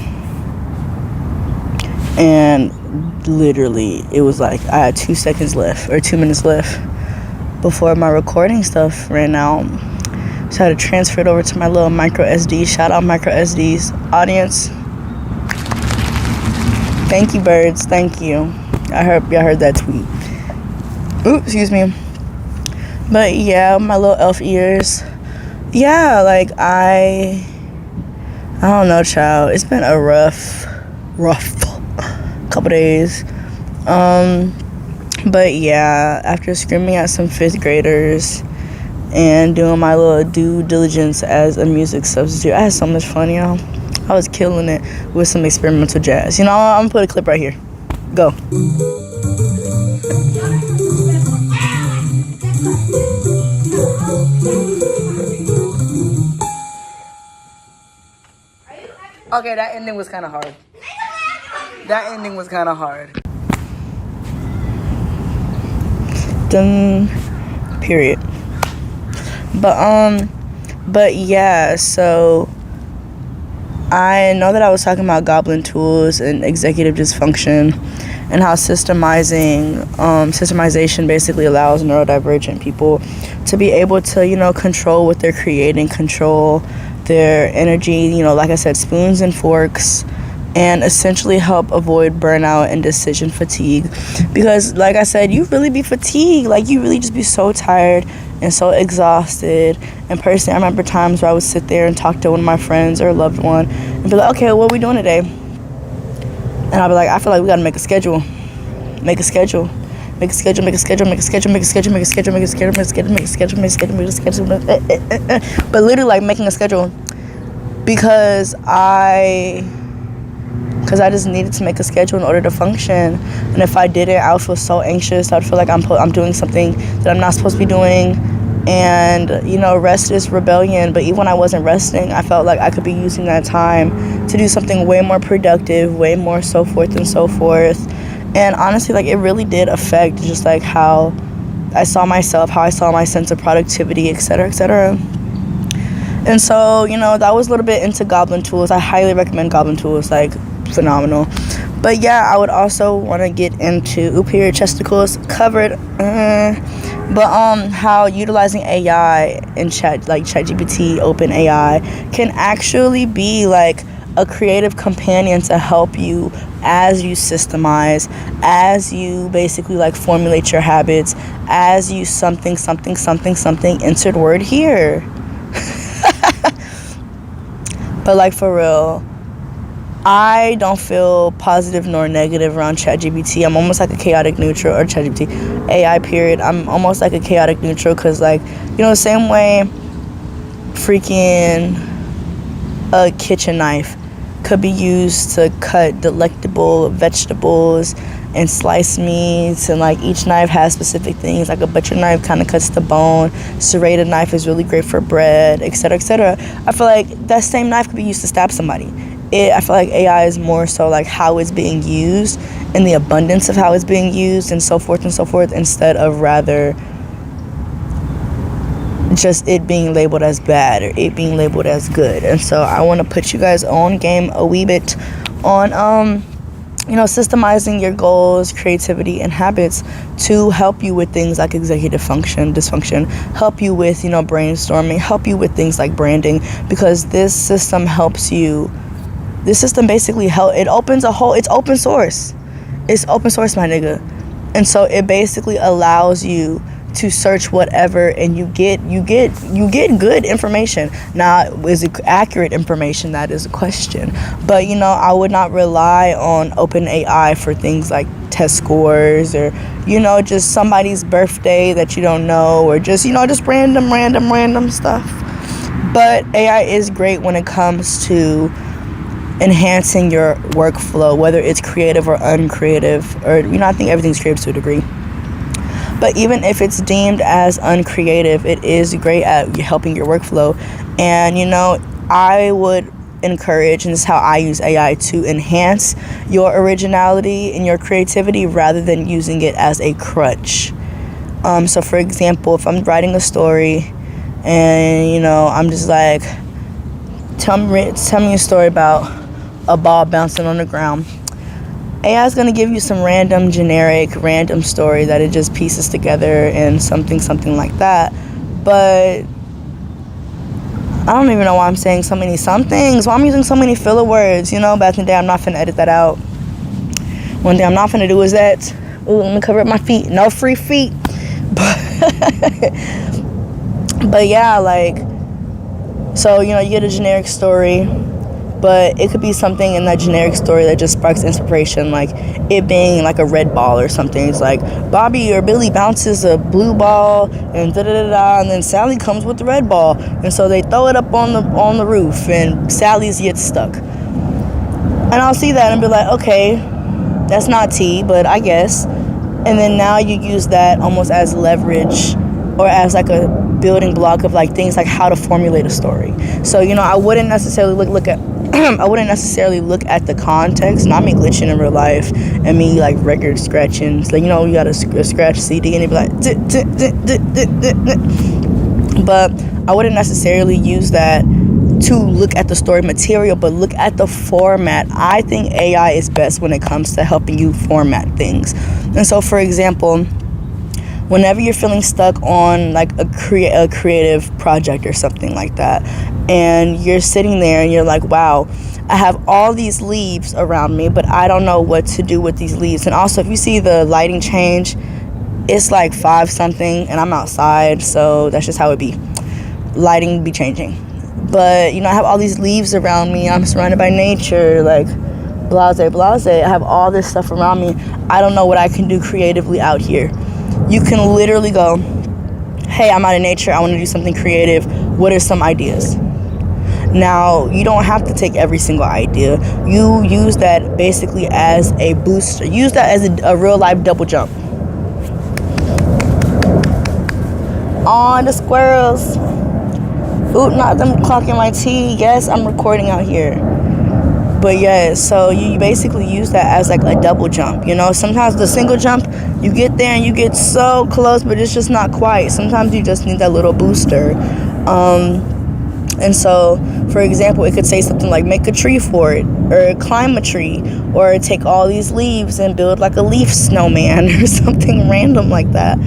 And literally, it was like I had 2 seconds left, or 2 minutes left before my recording stuff ran out. So I had to transfer it over to my little micro SD. Shout out micro SDs. Audience, thank you, birds. Thank you. I hope y'all heard that tweet. Ooh, excuse me. But yeah, my little elf ears. Yeah, like I don't know, child. It's been a rough couple days. But yeah, after screaming at some 5th graders and doing my little due diligence as a music substitute, I had so much fun, y'all. I was killing it with some experimental jazz. You know, I'm gonna put a clip right here. Go. Okay, that ending was kind of hard. Done. Period. But yeah, so I know that I was talking about goblin tools and executive dysfunction and how systemization basically allows neurodivergent people to be able to, you know, control what they're creating, control their energy, you know, like I said, spoons and forks, and essentially help avoid burnout and decision fatigue. Because like I said, you really be fatigued, like you really just be so tired and so exhausted. And personally, I remember times where I would sit there and talk to one of my friends or a loved one and be like, okay, what are we doing today? And I'll be like, I feel like we gotta make a schedule. Make a schedule. Make a schedule, make a schedule, make a schedule, make a schedule, make a schedule, make a schedule, make a schedule, make a schedule, make a schedule, make a schedule, make a schedule. But literally like making a schedule, because I just needed to make a schedule in order to function. And if I didn't, I would feel so anxious. I would feel like I'm doing something that I'm not supposed to be doing. And rest is rebellion. But even when I wasn't resting, I felt like I could be using that time to do something way more productive, way more so forth and so forth. And honestly, like, it really did affect just like how I saw myself, how I saw my sense of productivity, etc., etc. And so, that was a little bit into Goblin Tools. I highly recommend Goblin Tools, like, phenomenal. But yeah, I would also want to get into, here, chesticles covered, but how utilizing AI in ChatGPT, OpenAI, can actually be like a creative companion to help you as you systemize, as you basically like formulate your habits, as you something, insert word here. But like, for real, I don't feel positive nor negative around ChatGPT. I'm almost like a chaotic neutral, or ChatGPT, AI period. I'm almost like a chaotic neutral, because like, the same way freaking a kitchen knife could be used to cut delectable vegetables and slice meats, and like each knife has specific things. Like a butcher knife kind of cuts the bone, serrated knife is really great for bread, etc., etc. I feel like that same knife could be used to stab somebody. I feel like AI is more so like how it's being used and the abundance of how it's being used and so forth, instead of rather just it being labeled as bad or it being labeled as good. And so I want to put you guys on game a wee bit on systemizing your goals, creativity, and habits to help you with things like executive function, dysfunction, help you with brainstorming, help you with things like branding, because this system helps you. This system basically it's open source. It's open source, my nigga. And so it basically allows you to search whatever, and you get good information. Now, is it accurate information? That is a question. But I would not rely on OpenAI for things like test scores, or just somebody's birthday that you don't know, or just random stuff. But AI is great when it comes to enhancing your workflow, whether it's creative or uncreative, or I think everything's creative to a degree. But even if it's deemed as uncreative, it is great at helping your workflow. And I would encourage, and this is how I use AI, to enhance your originality and your creativity rather than using it as a crutch. So for example, if I'm writing a story and I'm just like, tell me a story about a ball bouncing on the ground, AI is going to give you some random story that it just pieces together and something like that. But I don't even know why I'm saying so many somethings, why I'm using so many filler words, but at the end of the day, I'm not finna edit that out. One thing I'm not finna do is that, let me cover up my feet, no free feet. But yeah, like, so you get a generic story, but it could be something in that generic story that just sparks inspiration, like it being like a red ball or something. It's like Bobby or Billy bounces a blue ball and and then Sally comes with the red ball, and so they throw it up on the roof and Sally's gets stuck. And I'll see that and be like, okay, that's not tea, but I guess. And then now you use that almost as leverage, or as like a building block of like things like how to formulate a story. So I wouldn't necessarily look at the context, not me glitching in real life and me like record scratching. So, you gotta scratch CD and it'd be like but I wouldn't necessarily use that to look at the story material, but look at the format. I think AI is best when it comes to helping you format things. And so for example, whenever you're feeling stuck on like a creative project or something like that, and you're sitting there and you're like, wow, I have all these leaves around me, but I don't know what to do with these leaves. And also, if you see the lighting change, it's like 5 something and I'm outside, so that's just how it be. Lighting be changing. But, you know, I have all these leaves around me. I'm surrounded by nature, like, blase. I have all this stuff around me. I don't know what I can do creatively out here. You can literally go, hey, I'm out of nature. I want to do something creative. What are some ideas? Now, you don't have to take every single idea. You use that basically as a booster. Use that as a real life double jump. On the squirrels. Ooh, not them clocking my tea. Yes, I'm recording out here. But yeah, so you basically use that as like a double jump. You know, sometimes the single jump, you get there and you get so close, but it's just not quite. Sometimes you just need that little booster. And so, for example, it could say something like make a tree fort, or climb a tree, or take all these leaves and build like a leaf snowman or something random like that.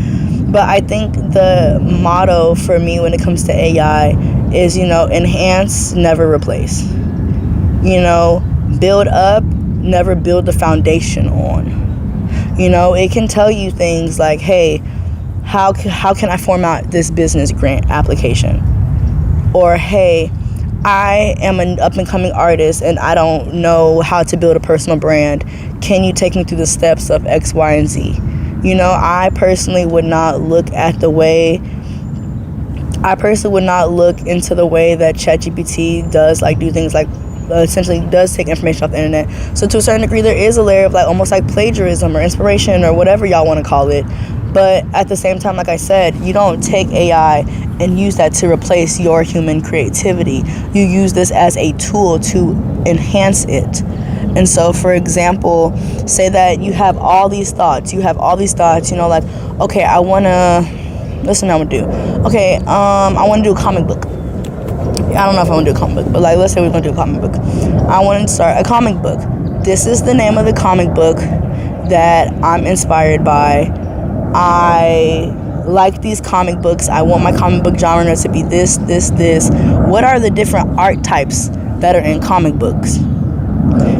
But I think the motto for me when it comes to AI is, you know, enhance, never replace. You know, build up, never build the foundation on. You know, it can tell you things like, hey, how can I format this business grant application? Or, hey, I am an up-and-coming artist and I don't know how to build a personal brand. Can you take me through the steps of X, Y, and Z? You know, I personally would not look into the way that ChatGPT does, like, do things like, essentially does take information off the internet. So to a certain degree, there is a layer of like almost like plagiarism or inspiration or whatever y'all want to call it. But at the same time, like I said, you don't take AI and use that to replace your human creativity. You use this as a tool to enhance it. And so, for example, say that you have all these thoughts, you know, like, okay, I want to do. Okay, I want to do a comic book. I don't know if I want to do a comic book, but like, let's say we're going to do a comic book. I want to start a comic book. This is the name of the comic book that I'm inspired by. I like these comic books. I want my comic book genre to be this. What are the different art types that are in comic books?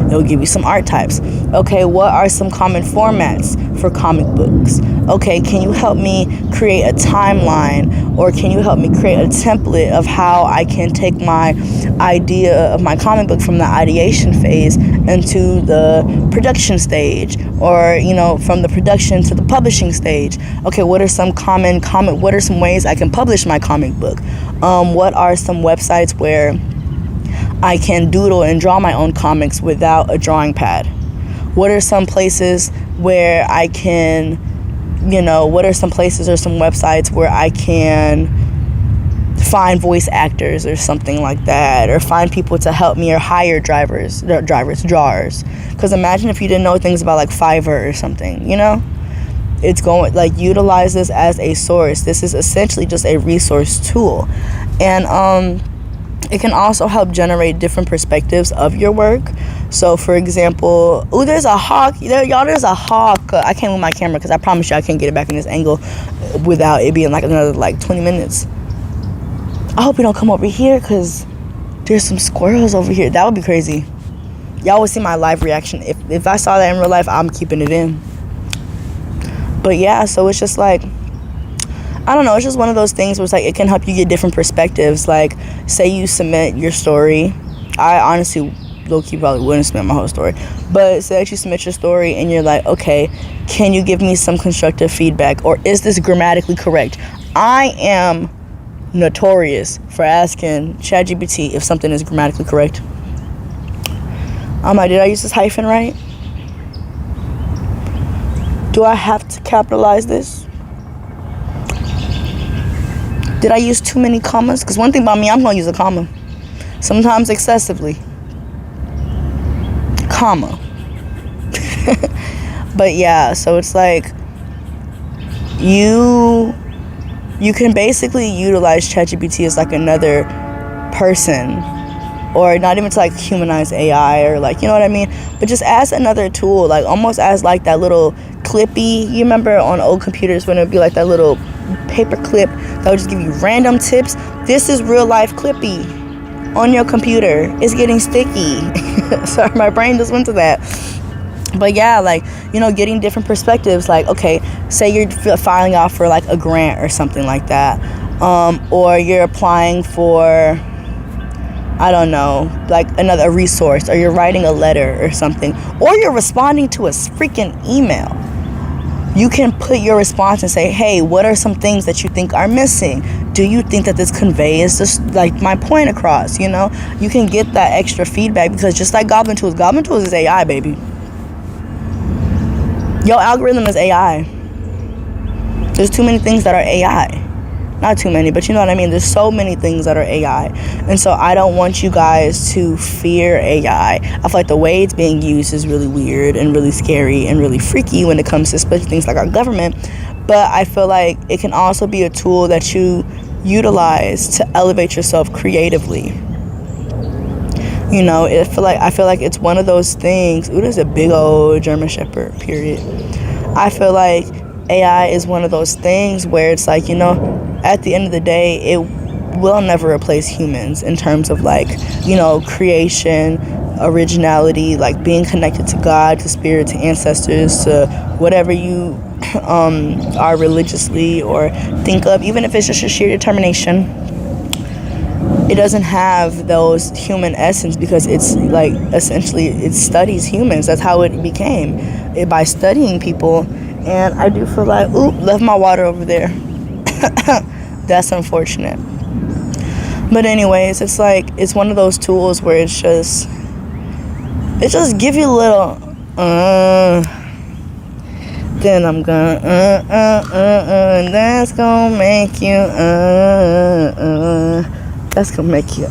It'll give you some art types. Okay, what are some common formats for comic books? Okay, can you help me create a timeline, or can you help me create a template of how I can take my idea of my comic book from the ideation phase into the production stage, or, you know, from the production to the publishing stage? Okay, what are some what are some ways I can publish my comic book? What are some websites where I can doodle and draw my own comics without a drawing pad? What are some places where I can, you know, what are some places or some websites where I can find voice actors or something like that, or find people to help me, or hire drawers? Because imagine if you didn't know things about like Fiverr or something, you know? It's going, like, utilize this as a source. This is essentially just a resource tool. And it can also help generate different perspectives of your work. So, for example, there's a hawk. There's a hawk. I can't move my camera because I promise you I can't get it back in this angle without it being like another 20 minutes. I hope you don't come over here because there's some squirrels over here. That would be crazy. Y'all would see my live reaction. If I saw that in real life, I'm keeping it in. But yeah, so it's just like, I don't know, it's just one of those things where it's like it can help you get different perspectives. Like, say you submit your story. I honestly, low-key, probably wouldn't submit my whole story. But say that you submit your story and you're like, okay, can you give me some constructive feedback? Or is this grammatically correct? I am notorious for asking ChatGPT if something is grammatically correct. I'm like, did I use this hyphen right? Do I have to capitalize this? Did I use too many commas? Because one thing about me, I'm going to use a comma. Sometimes excessively. Comma. But yeah, so it's like you can basically utilize ChatGPT as like another person, or not even to like humanize AI, or like, you know what I mean, but just as another tool, like almost as like that little clippy. You remember on old computers when it would be like that little paper clip that would just give you random tips? This is real life clippy. on your computer. It's getting sticky. Sorry, my brain just went to that. But yeah, like, you know, getting different perspectives. Like, okay, say you're filing out for like a grant or something like that, or you're applying for, I don't know, like a resource, or you're writing a letter or something, or you're responding to a freaking email. You can put your response and say, hey, what are some things that you think are missing? Do you think that this conveys this, like, my point across? You know, you can get that extra feedback, because just like Goblin Tools is AI, baby. Your algorithm is AI. There's too many things that are AI. Not too many, but you know what I mean. There's so many things that are AI. And so I don't want you guys to fear AI. I feel like the way it's being used is really weird and really scary and really freaky when it comes to especially things like our government. But I feel like it can also be a tool that you utilize to elevate yourself creatively. You know, I feel like it's one of those things. Ooh, there's a big old German Shepherd, period. I feel like AI is one of those things where it's like, you know, at the end of the day, it will never replace humans in terms of, like, you know, creation, originality, like being connected to God, to spirit, to ancestors, to whatever you are religiously or think of, even if it's just your sheer determination. It doesn't have those human essence, because it's like, essentially, it studies humans. That's how it became, by studying people. And I do feel like, left my water over there. That's unfortunate. But anyways, it's like, it's one of those tools where it just give you a little then I'm gonna and that's gonna make you that's gonna make you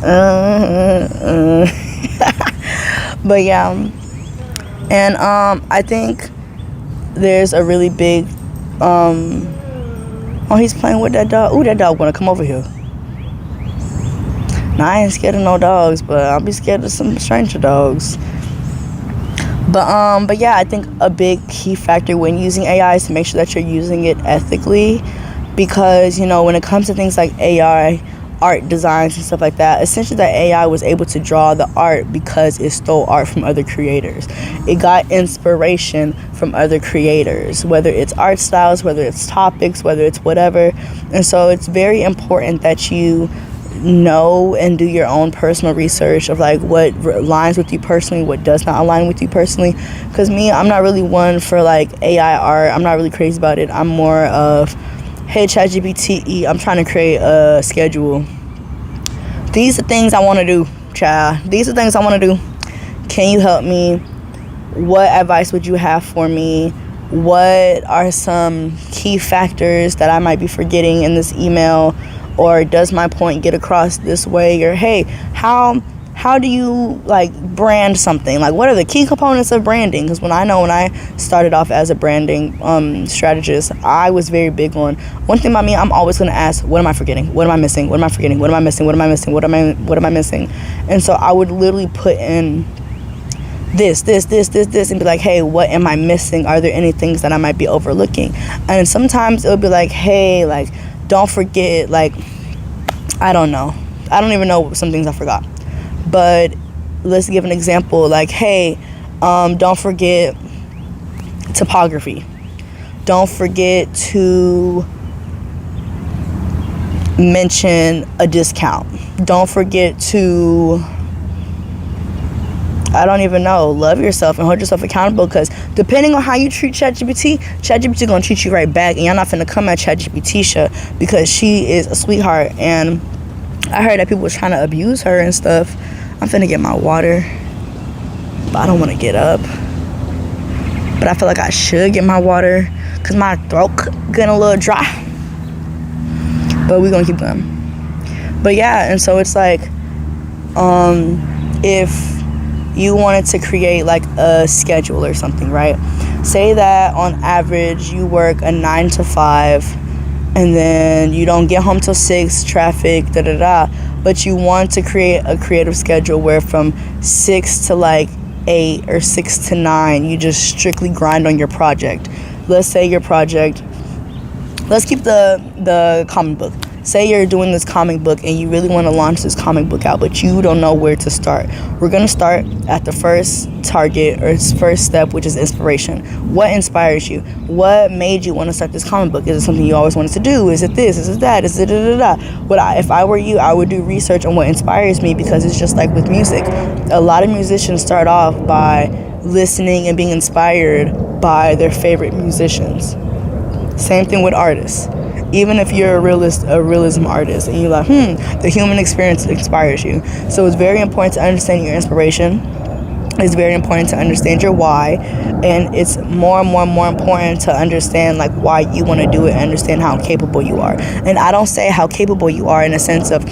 but yeah, and I think there's a really big he's playing with that dog. Ooh, that dog wanna come over here. Now, I ain't scared of no dogs, but I'll be scared of some stranger dogs. But yeah, I think a big key factor when using AI is to make sure that you're using it ethically, because, you know, when it comes to things like AI, art designs and stuff like that, essentially that AI was able to draw the art because it stole art from other creators. It got inspiration from other creators, whether it's art styles, whether it's topics, whether it's whatever. And so it's very important that you know and do your own personal research of like what aligns with you personally, what does not align with you personally. Because me, I'm not really one for like AI art. I'm not really crazy about it. I'm more of, hey, ChatGPT, I'm trying to create a schedule. These are things I want to do, child. These are things I want to do. Can you help me? What advice would you have for me? What are some key factors that I might be forgetting in this email? Or does my point get across this way? Or hey, how do you like brand something? Like, what are the key components of branding? Because when I started off as a branding strategist, I was very big on one thing about me. I'm always going to ask, what am I forgetting? What am I missing? What am I forgetting? What am I missing? What am I missing? What am I missing? And so I would literally put in this, and be like, hey, what am I missing? Are there any things that I might be overlooking? And sometimes it would be like, hey, like, don't forget, like, I don't know. I don't even know some things I forgot. But let's give an example. Like, hey, don't forget topography. Don't forget to mention a discount. Don't forget to, I don't even know, love yourself and hold yourself accountable, because depending on how you treat ChatGPT gonna treat you right back, and y'all not finna come at ChatGPT because she is a sweetheart. And I heard that people was trying to abuse her and stuff. I'm finna get my water, but I don't want to get up. But I feel like I should get my water because my throat getting a little dry. But we're gonna keep going. But yeah, and so it's like, if you wanted to create like a schedule or something, right? Say that on average you work a 9 to 5, and then you don't get home till 6, traffic, but you want to create a creative schedule where from 6 to like 8 or 6 to 9, you just strictly grind on your project. Let's say your project, let's keep the comic book. say you're doing this comic book and you really want to launch this comic book out, but you don't know where to start. We're going to start at the first target or first step, which is inspiration. What inspires you? What made you want to start this comic book? Is it something you always wanted to do? Is it this? Is it that? Is it if I were you, I would do research on what inspires me, because it's just like with music. A lot of musicians start off by listening and being inspired by their favorite musicians. Same thing with artists. Even if you're a realism artist and you're like, the human experience inspires you. So it's very important to understand your inspiration. It's very important to understand your why, and it's more and more important to understand like why you want to do it and understand how capable you are. And I don't say how capable you are in a sense of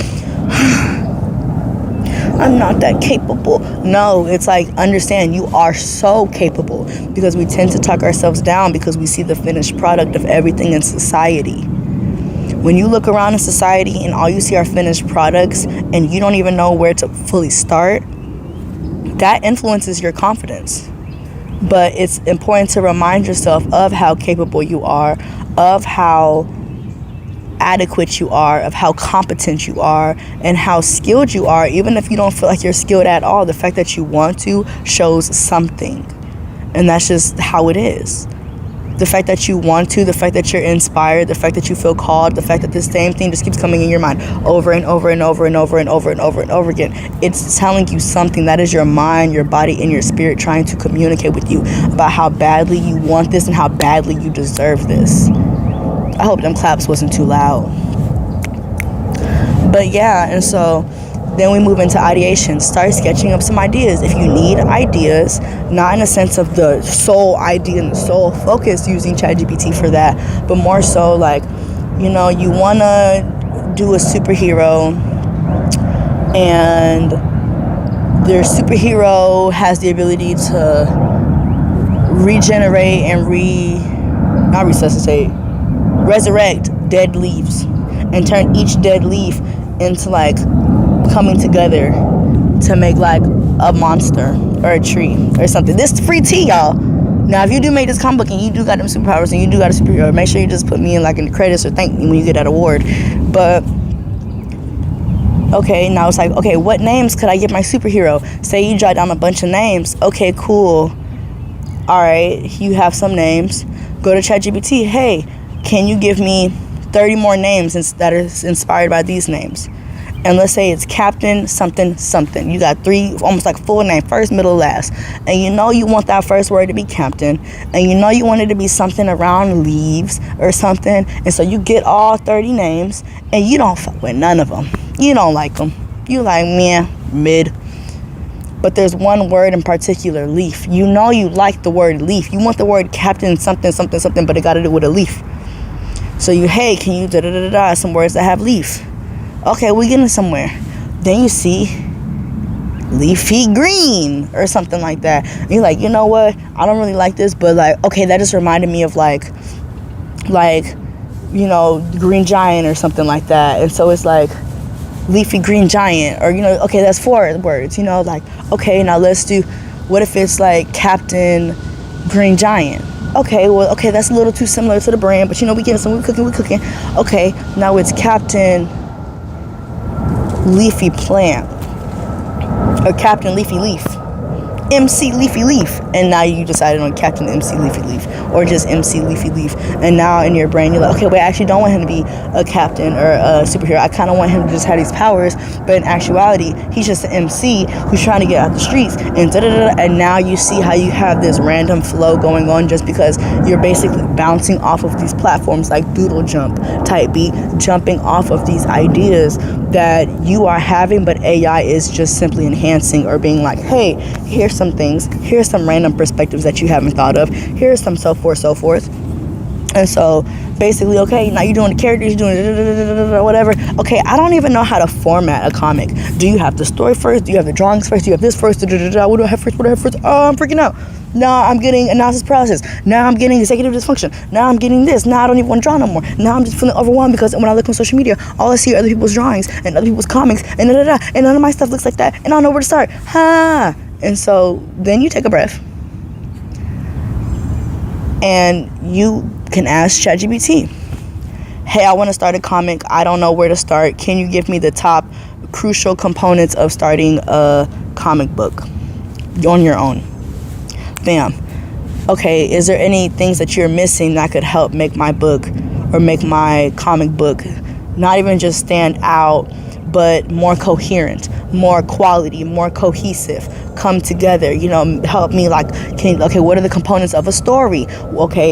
I'm not that capable. No, it's like, understand you are so capable, because we tend to talk ourselves down because we see the finished product of everything in society. When you look around in society and all you see are finished products and you don't even know where to fully start, that influences your confidence. But it's important to remind yourself of how capable you are, of how adequate you are, of how competent you are, and how skilled you are. Even if you don't feel like you're skilled at all, the fact that you want to shows something. And that's just how it is. The fact that you want to, the fact that you're inspired, the fact that you feel called, the fact that the same thing just keeps coming in your mind over and over and over and over and over and over and over again. It's telling you something. That is your mind, your body, and your spirit trying to communicate with you about how badly you want this and how badly you deserve this. I hope them claps wasn't too loud. But yeah, and so then we move into ideation. Start sketching up some ideas. If you need ideas, not in a sense of the sole idea and the sole focus, using ChatGPT for that, but more so like, you want to do a superhero, and their superhero has the ability to regenerate and resurrect dead leaves and turn each dead leaf into like coming together to make like a monster or a tree or something. This is free tea, y'all. Now, if you do make this comic book and you do got them superpowers and you do got a superhero, make sure you just put me in like in the credits or thank me when you get that award. But okay, now it's like, okay, what names could I give my superhero? Say you jot down a bunch of names. Okay, cool. All right, you have some names. Go to ChatGPT. Hey, can you give me 30 more names that are inspired by these names? And let's say it's Captain something something. You got 3, almost like full name, first, middle, last. And you want that first word to be Captain. And you want it to be something around leaves or something. And so you get all 30 names and you don't fuck with none of them. You don't like them. You like, mid. But there's one word in particular, leaf. You like the word leaf. You want the word Captain something something something, but it got to do with a leaf. So hey, can you some words that have leaf? Okay, we're getting somewhere. Then you see leafy green or something like that. And you're like, you know what? I don't really like this, but like, okay, that just reminded me of like, Green Giant or something like that. And so it's like leafy green giant, or, okay, that's 4 words, like, okay, now let's do, what if it's like Captain Green Giant? Okay, well, okay, that's a little too similar to the brand, but we getting some, we cooking. Okay, now it's Captain Leafy Plant, or Captain Leafy Leaf, MC Leafy Leaf, and now you decided on Captain MC Leafy Leaf, or just MC Leafy Leaf, and now in your brain you're like, okay, wait, I actually don't want him to be a captain or a superhero. I kind of want him to just have these powers, but in actuality, he's just an MC who's trying to get out the streets, and and now you see how you have this random flow going on just because you're basically bouncing off of these platforms like doodle jump type beat, jumping off of these ideas that you are having, but AI is just simply enhancing or being like, hey, here's some things, here's some random perspectives that you haven't thought of, here's some so forth. And so basically, okay, now you're doing the characters, you're doing whatever. Okay, I don't even know how to format a comic. Do you have the story first? Do you have the drawings first? Do you have this first? What do I have first? Oh, I'm freaking out. Now I'm getting analysis paralysis. Now I'm getting executive dysfunction. Now I'm getting this. Now I don't even want to draw no more. Now I'm just feeling overwhelmed because when I look on social media, all I see are other people's drawings and other people's comics and and none of my stuff looks like that, and I don't know where to start. And so then you take a breath and you can ask ChatGPT, hey, I want to start a comic. I don't know where to start. Can you give me the top crucial components of starting a comic book on your own? Bam. Okay, is there any things that you're missing that could help make my book or make my comic book not even just stand out, but more coherent, more quality, more cohesive, come together, help me what are the components of a story? Okay,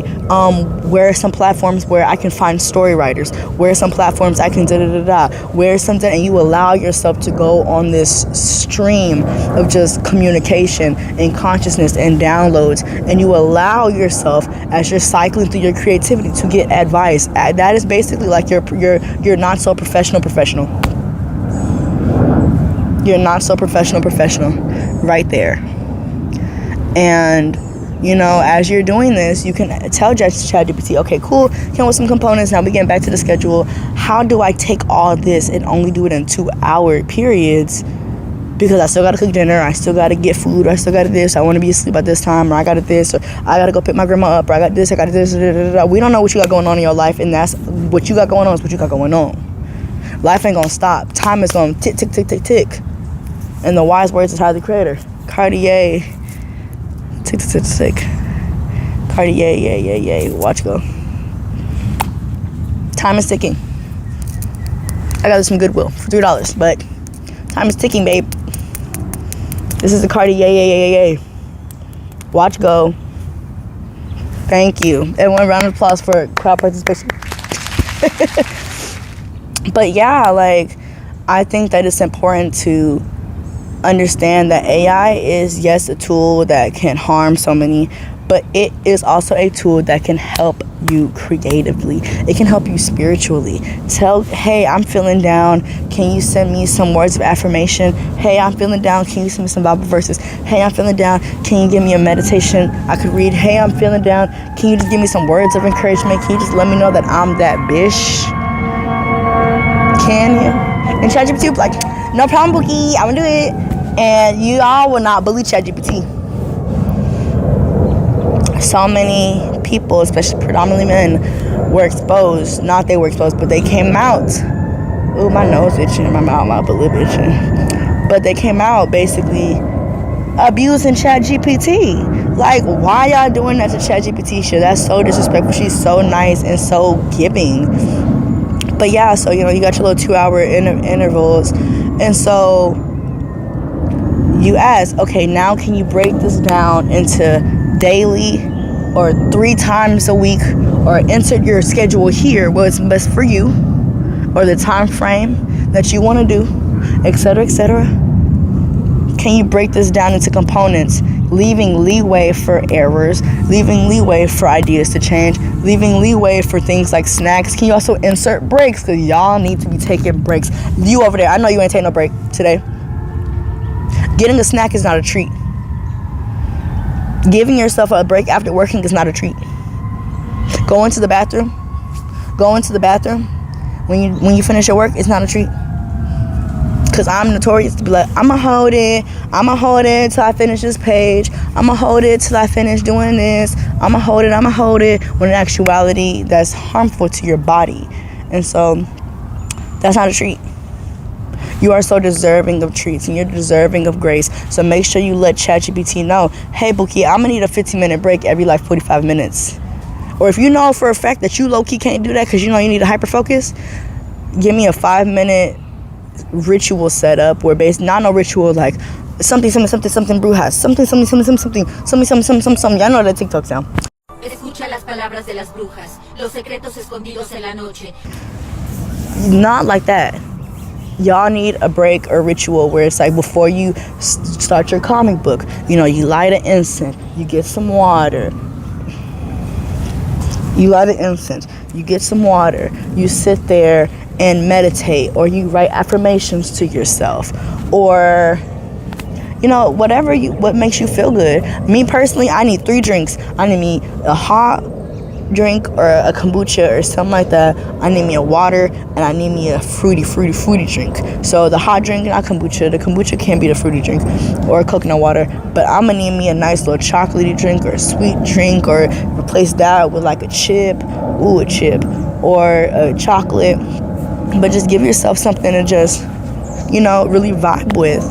where are some platforms where I can find story writers? Where are some platforms I can where is something, and you allow yourself to go on this stream of just communication and consciousness and downloads, and you allow yourself, as you're cycling through your creativity, to get advice. That is basically like your not so professional. You're not so professional right there. And as you're doing this, you can tell ChatGPT, okay, cool, came with some components, now we getting back to the schedule. How do I take all this and only do it in 2-hour periods? Because I still gotta cook dinner, I still gotta get food, I still gotta this, I wanna be asleep at this time, or I gotta this, or I gotta go pick my grandma up, or I got this, We don't know what you got going on in your life, and that's what you got going on is what you got going on. Life ain't gonna stop. Time is gonna tick, tick, tick, tick, tick. And the wise words of Tyler, the Creator. Cartier. Tick, tick, tick, tick. Cartier, yeah. Watch go. Time is ticking. I got this from Goodwill for $3, but time is ticking, babe. This is the Cartier, yeah. Watch go. Thank you. Everyone, round of applause for crowd participation. But yeah, I think that it's important to understand that AI is, yes, a tool that can harm so many, but it is also a tool that can help you creatively. It can help you spiritually. Hey, I'm feeling down. Can you send me some words of affirmation? Hey, I'm feeling down. Can you send me some Bible verses? Hey, I'm feeling down. Can you give me a meditation I could read? Hey, I'm feeling down. Can you just give me some words of encouragement? Can you just let me know that I'm that bitch? Can you? And ChatGPT will be like, no problem, Bookie. I'm gonna do it. And you all will not believe ChatGPT. So many people, especially predominantly men, were exposed. Not they were exposed, but they came out. Ooh, my nose itching, my mouth a little itching. But they came out basically abusing ChatGPT. Why y'all doing that to ChatGPT? Shit, that's so disrespectful. She's so nice and so giving. But yeah, so you got your little 2-hour intervals, and so you ask, okay, now can you break this down into daily or 3 times a week, or insert your schedule here, what's best for you, or the time frame that you want to do, etc., etc. Can you break this down into components, leaving leeway for errors, leaving leeway for ideas to change, leaving leeway for things like snacks? Can you also insert breaks? Because y'all need to be taking breaks. You over there, I know you ain't taking no break today. Getting a snack is not a treat. Giving yourself a break after working is not a treat. Go into the bathroom. When you finish your work, it's not a treat. Because I'm notorious to be like, I'ma hold it till I finish this page. I'ma hold it till I finish doing this. I'ma hold it. When in actuality, that's harmful to your body. And so, that's not a treat. You are so deserving of treats, and you're deserving of grace. So make sure you let ChatGPT know, hey, Bookie, I'm going to need a 15-minute break every 45 minutes. Or if you know for a fact that you low-key can't do that because you need a hyperfocus, give me a 5-minute ritual setup where not no ritual like something brujas, something. Y'all know that TikTok sound. Escucha las palabras de las brujas, los secretos escondidos en la noche. Not like that. Y'all need a break or ritual where it's before you start your comic book, you light an incense, you get some water. You get some water, you sit there and meditate, or you write affirmations to yourself, or what makes you feel good. Me personally, I need 3 drinks. I need me a hot drink or a kombucha or something like that. I need me a water, and I need me a fruity drink. So the hot drink, not kombucha. The kombucha can't be the fruity drink or coconut water, but I'm gonna need me a nice little chocolatey drink or a sweet drink, or replace that with a chip. Ooh, a chip. or chocolate, but just give yourself something to just, really vibe with.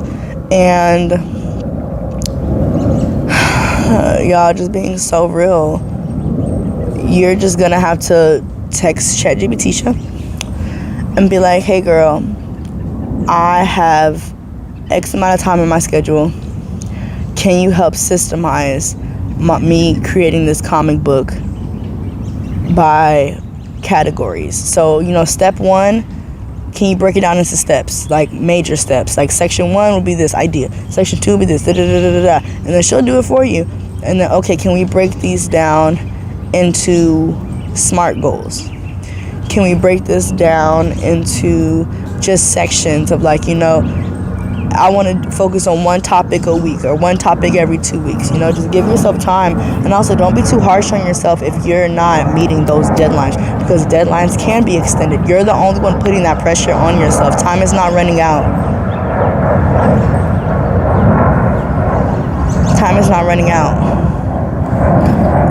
And y'all, just being so real, you're just gonna have to text ChatGPT and be like, hey girl, I have X amount of time in my schedule. Can you help systemize me creating this comic book by categories? So, step 1, can you break it down into steps, like major steps? Like section 1 will be this idea, section 2 will be this, and then she'll do it for you. And then, okay, can we break these down into SMART goals? Can we break this down into just sections of like, I want to focus on one topic a week or one topic every 2 weeks. Just give yourself time. And also, don't be too harsh on yourself if you're not meeting those deadlines, because deadlines can be extended. You're the only one putting that pressure on yourself. Time is not running out. Time is not running out.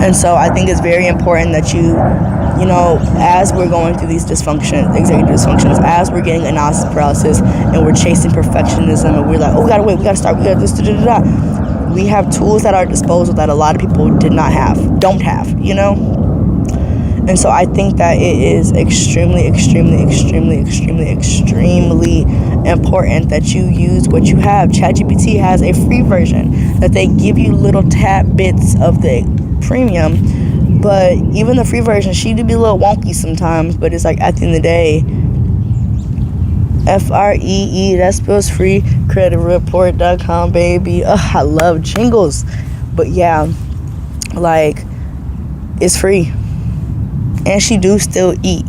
And so I think it's very important that you, as we're going through these executive dysfunctions, as we're getting analysis paralysis and we're chasing perfectionism and we're like, oh, we gotta wait, we gotta start, we gotta this, we have tools at our disposal that a lot of people don't have, And so I think that it is extremely, extremely, extremely, extremely, extremely important that you use what you have. ChatGPT has a free version that they give you little tad bits of the premium, but even the free version, she do be a little wonky sometimes, but it's like at the end of the day, FREE, that spells free, creditreport.com, baby. I love jingles. But yeah, like, it's free. And she do still eat.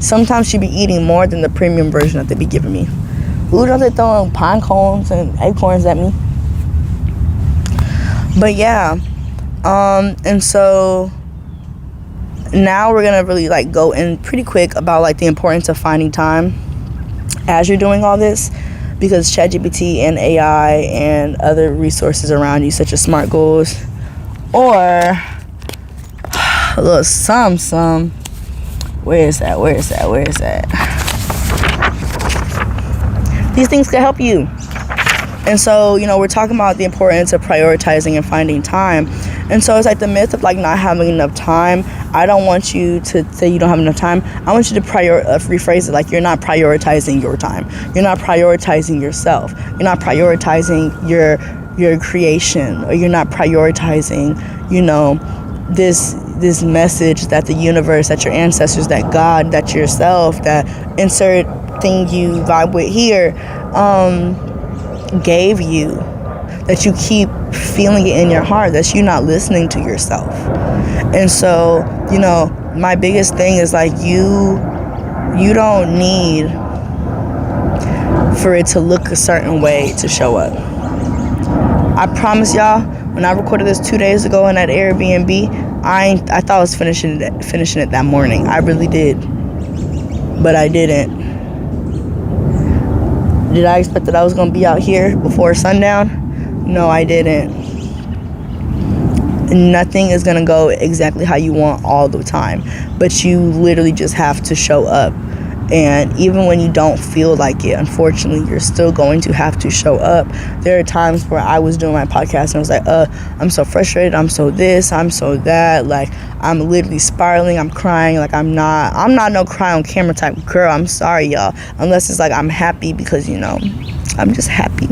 Sometimes she be eating more than the premium version that they be giving me. Ooh, don't they throwing pine cones and acorns at me? But yeah, and so now we're gonna really like go in pretty quick about like the importance of finding time as you're doing all this, because ChatGPT and AI and other resources around you, such as SMART goals or a little some. Where is that? These things can help you. And so, we're talking about the importance of prioritizing and finding time. And so it's like the myth of like not having enough time. I don't want you to say you don't have enough time. I want you to rephrase it like you're not prioritizing your time. You're not prioritizing yourself. You're not prioritizing your creation, or you're not prioritizing, this message that the universe, that your ancestors, that God, that yourself, that insert thing you vibe with here, gave you, that you keep feeling it in your heart, that you're not listening to yourself. And so, my biggest thing is like you don't need for it to look a certain way to show up. I promise y'all, when I recorded this 2 days ago in that Airbnb, I thought I was finishing it that morning. I really did. But I didn't. Did I expect that I was going to be out here before sundown? No, I didn't. Nothing is going to go exactly how you want all the time. But you literally just have to show up. And even when you don't feel like it, unfortunately, you're still going to have to show up. There are times where I was doing my podcast and I was like, I'm so frustrated, I'm so this, I'm so that, like, I'm literally spiraling, I'm crying, like, I'm not no cry on camera type girl, I'm sorry, y'all, unless it's like I'm happy because, I'm just happy.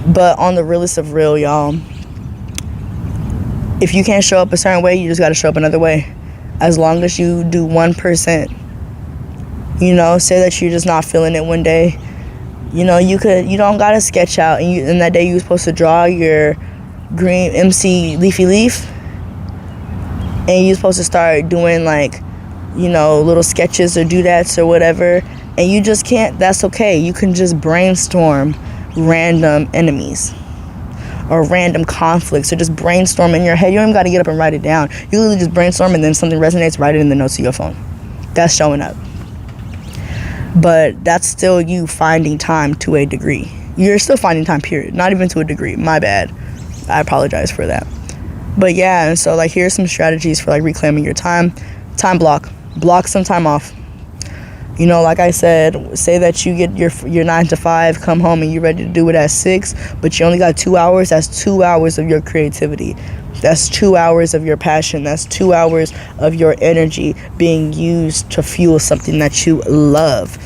But on the realest of real, y'all, if you can't show up a certain way, you just got to show up another way. As long as you do 1%, say that you're just not feeling it one day. You don't gotta sketch out, and that day you were supposed to draw your green MC leafy leaf, and you're supposed to start doing like, little sketches or doodads or whatever, and you just can't. That's okay. You can just brainstorm random enemies or random conflicts, or just brainstorm in your head. You don't even gotta get up and write it down. You literally just brainstorm, and then something resonates, write it in the notes of your phone. That's showing up. But that's still you finding time to a degree. You're still finding time, period. Not even to a degree. My bad. I apologize for that. But yeah, and so like here's some strategies for like reclaiming your time. Time block. Block some time off. You know, like I said, say that you get your 9 to 5, come home and you're ready to do it at 6, but you only got 2 hours. That's 2 hours of your creativity. That's 2 hours of your passion. That's 2 hours of your energy being used to fuel something that you love.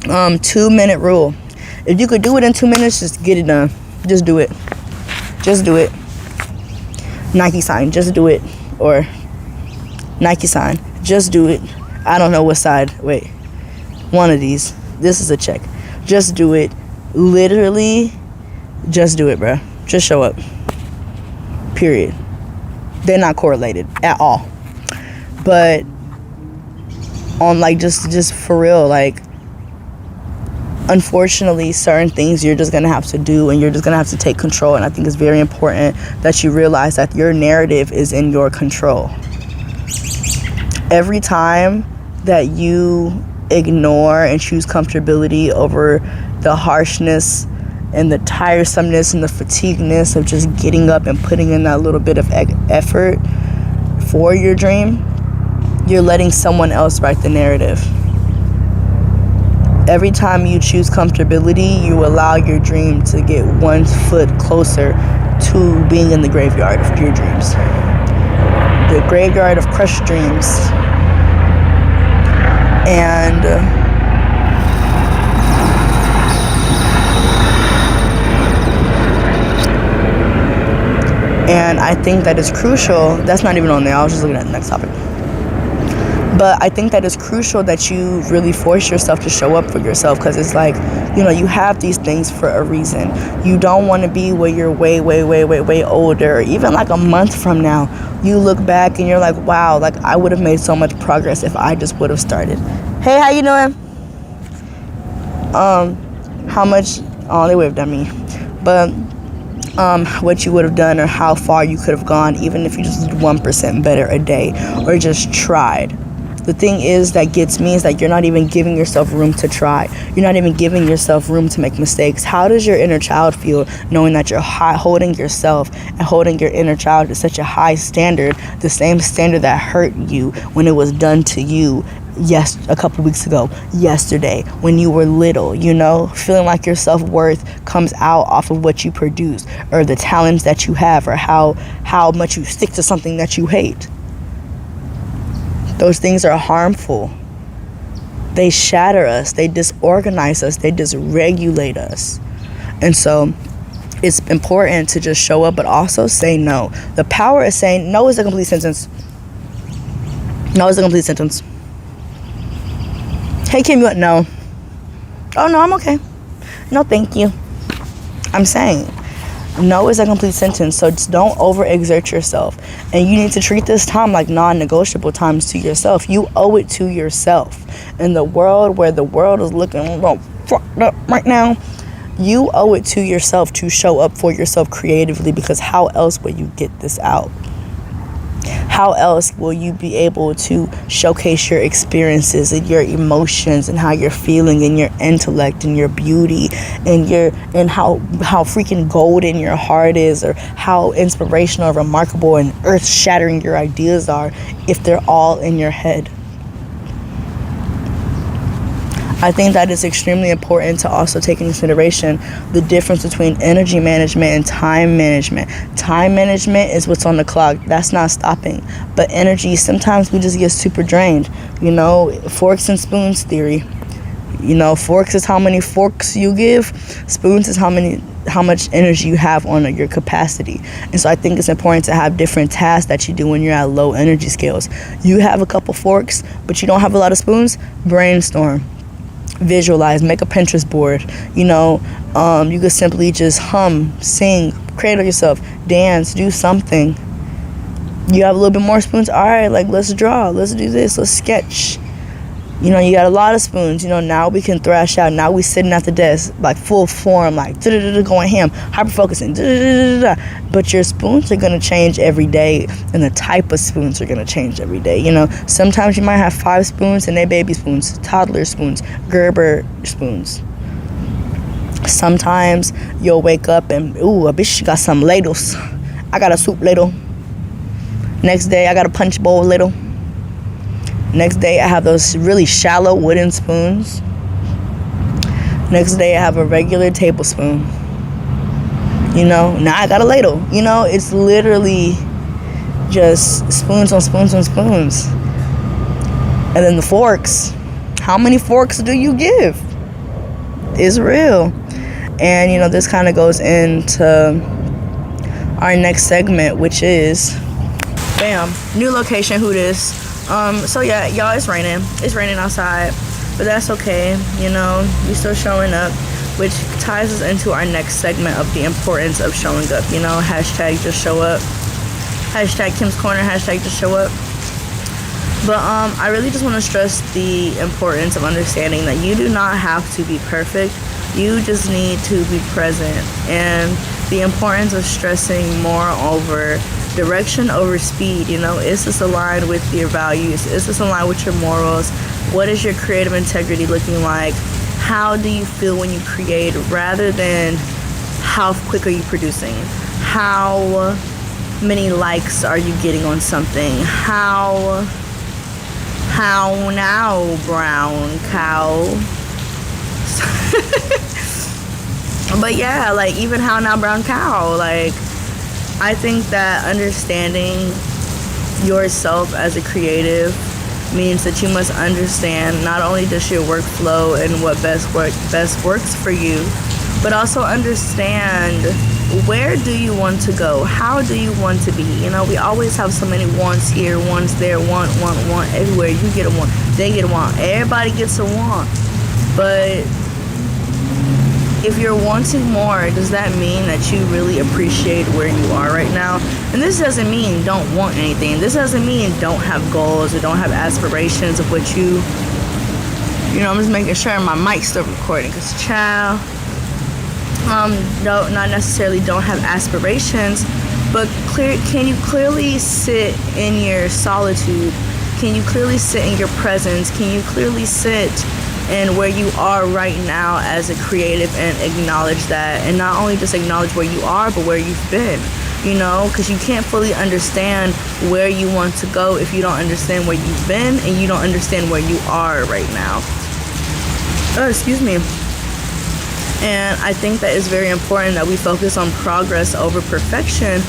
2-minute rule. If you could do it in 2 minutes, just get it done. Just do it. Just do it. Nike sign, just do it. Or Nike sign, just do it. I don't know what side. Wait. One of these. This is a check. Just do it. Literally, just do it, bro. Just show up. Period. They're not correlated at all. But on like just for real, like, unfortunately, certain things you're just gonna have to do, and you're just gonna have to take control. And I think it's very important that you realize that your narrative is in your control. Every time that you ignore and choose comfortability over the harshness and the tiresomeness and the fatigueness of just getting up and putting in that little bit of effort for your dream, you're letting someone else write the narrative. Every time you choose comfortability, you allow your dream to get 1 foot closer to being in the graveyard of your dreams. The graveyard of crushed dreams. And I think that is crucial. That's not even on there. I was just looking at the next topic. But I think that it's crucial that you really force yourself to show up for yourself, because it's like, you know, you have these things for a reason. You don't want to be where you're way older, or even like a month from now. You look back and you're like, wow, like I would have made so much progress if I just would have started. Hey, how you doing? How much, oh, they waved at me. But what you would have done, or how far you could have gone, even if you just did 1% better a day, or just tried. The thing is that gets me is that you're not even giving yourself room to try. You're not even giving yourself room to make mistakes. How does your inner child feel knowing that you're holding yourself and holding your inner child to such a high standard, the same standard that hurt you when it was done to you a couple weeks ago, yesterday, when you were little, you know, feeling like your self-worth comes out off of what you produce, or the talents that you have, or how much you stick to something that you hate. Those things are harmful. They shatter us. They disorganize us. They dysregulate us. And so it's important to just show up, but also say no. The power of saying no is a complete sentence. No is a complete sentence. Hey, Kim, you want no? Oh, no, I'm okay. No, thank you. I'm saying no is a complete sentence, so just don't overexert yourself. And you need to treat this time like non-negotiable times to yourself. You owe it to yourself. In the world where the world is looking fucked up right now, you owe it to yourself to show up for yourself creatively, because how else will you get this out? How else will you be able to showcase your experiences and your emotions and how you're feeling and your intellect and your beauty and how freaking golden your heart is, or how inspirational, remarkable, and earth-shattering your ideas are if they're all in your head? I think that it's extremely important to also take into consideration the difference between energy management and time management. Time management is what's on the clock. That's not stopping. But energy, sometimes we just get super drained. You know, forks and spoons theory. You know, forks is how many forks you give. Spoons is how much energy you have on your capacity. And so I think it's important to have different tasks that you do when you're at low energy scales. You have a couple forks, but you don't have a lot of spoons. Brainstorm. Visualize, make a Pinterest board. You know, you could simply just hum, sing, create it yourself, dance, do something. You have a little bit more spoons. All right, like, let's draw, let's do this, let's sketch. You know, you got a lot of spoons. You know, now we can thrash out. Now we sitting at the desk, like full form, like going ham, hyper-focusing. But your spoons are going to change every day, and the type of spoons are going to change every day. You know, sometimes you might have 5 spoons, and they're baby spoons, toddler spoons, Gerber spoons. Sometimes you'll wake up and, ooh, a bitch got some ladles. I got a soup ladle. Next day, I got a punch bowl ladle. Next day, I have those really shallow wooden spoons. Next day, I have a regular tablespoon. You know, now I got a ladle. You know, it's literally just spoons on spoons on spoons. And then the forks. How many forks do you give? It's real. And, you know, this kind of goes into our next segment, which is, bam, new location, who this? So yeah, y'all, it's raining. It's raining outside, but that's okay. You know, we still showing up, which ties us into our next segment of the importance of showing up. You know, hashtag just show up. Hashtag Kim's Corner, hashtag just show up. But I really just want to stress the importance of understanding that you do not have to be perfect. You just need to be present. And the importance of stressing more over direction over speed. You know, is this aligned with your values? Is this aligned with your morals? What is your creative integrity looking like? How do you feel when you create, rather than how quick are you producing? How many likes are you getting on something? How now, brown cow? But yeah, like, even how now, brown cow, like, I think that understanding yourself as a creative means that you must understand not only just your workflow and what best works for you, but also understand, where do you want to go? How do you want to be? You know, we always have so many wants here, wants there, want everywhere. You get a want, they get a want, everybody gets a want. But if you're wanting more, does that mean that you really appreciate where you are right now? And this doesn't mean don't want anything. This doesn't mean don't have goals or don't have aspirations of what you know, I'm just making sure my mic's still recording, because child, no, not necessarily don't have aspirations, but can you clearly sit in your solitude? Can you clearly sit in your presence? Can you clearly sit and where you are right now as a creative and acknowledge that? And not only just acknowledge where you are, but where you've been, you know, because you can't fully understand where you want to go if you don't understand where you've been and you don't understand where you are right now. Excuse me. And I think that it's very important that we focus on progress over perfection,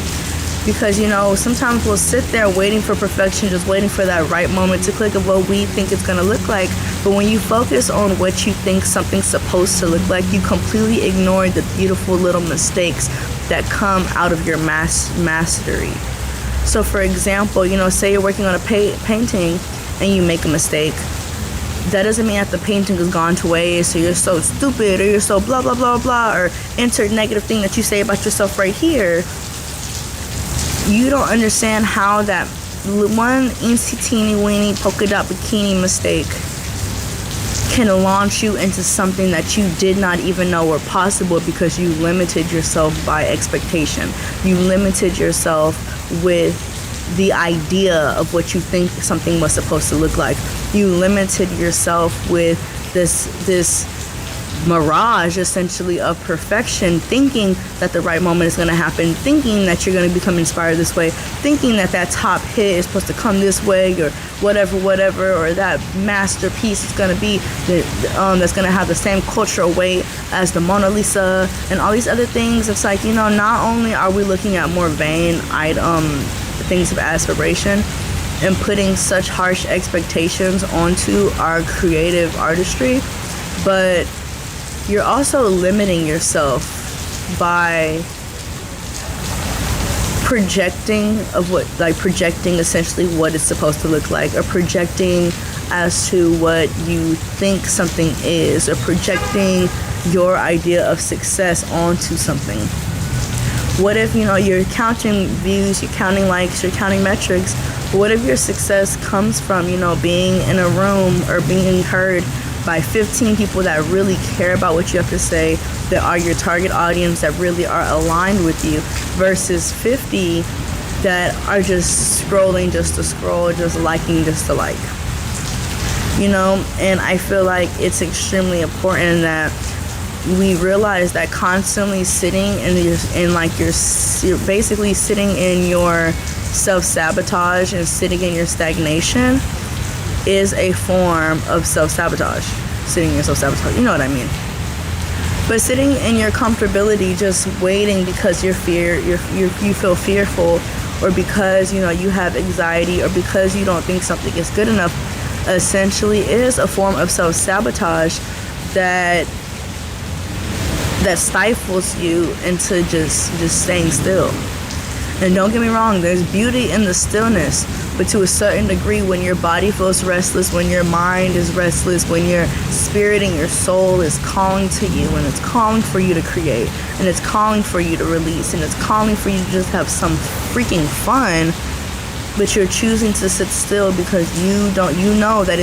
because, you know, sometimes we'll sit there waiting for perfection, just waiting for that right moment to click of what we think it's going to look like. But when you focus on what you think something's supposed to look like, you completely ignore the beautiful little mistakes that come out of your mastery. So for example, you know, say you're working on a painting and you make a mistake. That doesn't mean that the painting has gone to waste, or you're so stupid, or you're so blah blah blah blah, or insert negative thing that you say about yourself right here. You don't understand how that one insy teeny weeny polka dot bikini mistake can launch you into something that you did not even know were possible, because you limited yourself by expectation. You limited yourself with the idea of what you think something was supposed to look like. You limited yourself with this mirage, essentially, of perfection, thinking that the right moment is going to happen, thinking that you're going to become inspired this way, thinking that that top hit is supposed to come this way, or whatever, or that masterpiece is going to be that's going to have the same cultural weight as the Mona Lisa, and all these other things. It's like, you know, not only are we looking at more vain things of aspiration and putting such harsh expectations onto our creative artistry, but you're also limiting yourself by projecting essentially what it's supposed to look like, or projecting as to what you think something is, or projecting your idea of success onto something. What if, you know, you're counting views, you're counting likes, you're counting metrics? What if your success comes from, you know, being in a room or being heard by 15 people that really care about what you have to say, that are your target audience, that really are aligned with you, versus 50 that are just scrolling just to scroll, just liking just to like? You know, and I feel like it's extremely important that we realize that constantly sitting you're basically sitting in your self-sabotage and sitting in your stagnation is a form of self-sabotage. Sitting in your self-sabotage, you know what I mean. But sitting in your comfortability, just waiting because you feel fearful, or because you have anxiety, or because you don't think something is good enough, essentially is a form of self-sabotage that stifles you into just staying still. And don't get me wrong, there's beauty in the stillness, but to a certain degree, when your body feels restless, when your mind is restless, when your spirit and your soul is calling to you, and it's calling for you to create, and it's calling for you to release, and it's calling for you to just have some freaking fun, but you're choosing to sit still because you know that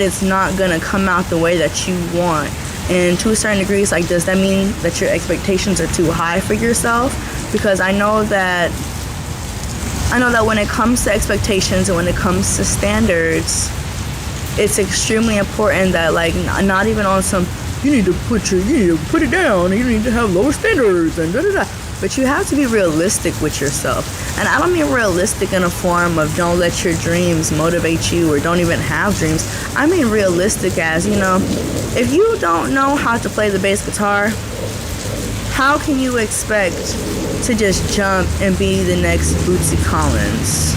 it's not gonna come out the way that you want. And to a certain degree, it's like, does that mean that your expectations are too high for yourself? Because I know that when it comes to expectations and when it comes to standards, it's extremely important that, like, not even on some, you need to put it down, and you need to have lower standards, and da-da-da. But you have to be realistic with yourself. And I don't mean realistic in a form of don't let your dreams motivate you, or don't even have dreams. I mean realistic as, if you don't know how to play the bass guitar, how can you expect to just jump and be the next Bootsy Collins?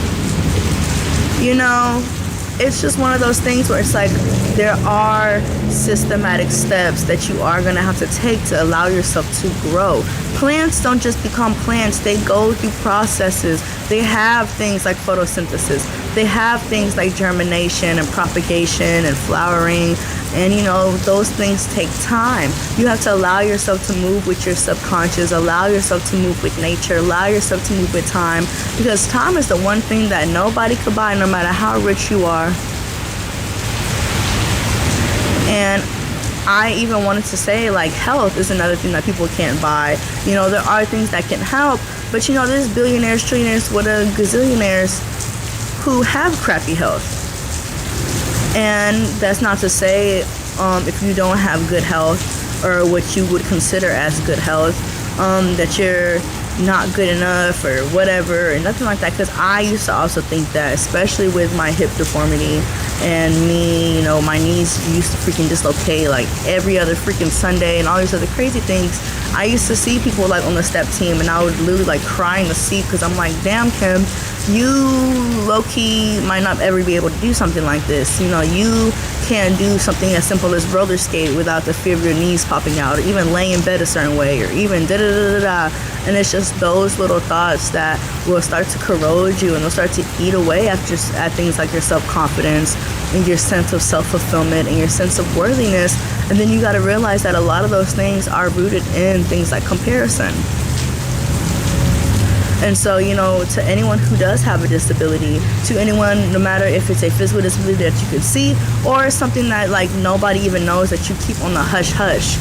It's just one of those things where it's like there are systematic steps that you are going to have to take to allow yourself to grow. Plants don't just become plants. They go through processes. They have things like photosynthesis. They have things like germination and propagation and flowering. And, those things take time. You have to allow yourself to move with your subconscious, allow yourself to move with nature, allow yourself to move with time. Because time is the one thing that nobody could buy, no matter how rich you are. And I even wanted to say, like, health is another thing that people can't buy. There are things that can help, but there's billionaires, trillionaires, gazillionaires who have crappy health. And that's not to say if you don't have good health, or what you would consider as good health, that you're not good enough or whatever, or nothing like that. Because I used to also think that, especially with my hip deformity and me, my knees used to freaking dislocate like every other freaking Sunday and all these other crazy things. I used to see people like on the step team, and I would literally like cry in the seat because I'm like, damn, Kim, you low-key might not ever be able to do something like this. You can't do something as simple as roller skate without the fear of your knees popping out, or even laying in bed a certain way, or even da-da-da-da-da. And it's just those little thoughts that will start to corrode you, and they'll start to eat away at things like your self-confidence and your sense of self-fulfillment and your sense of worthiness. And then you got to realize that a lot of those things are rooted in things like comparison. And so, to anyone who does have a disability, to anyone, no matter if it's a physical disability that you could see, or something that like nobody even knows that you keep on the hush-hush,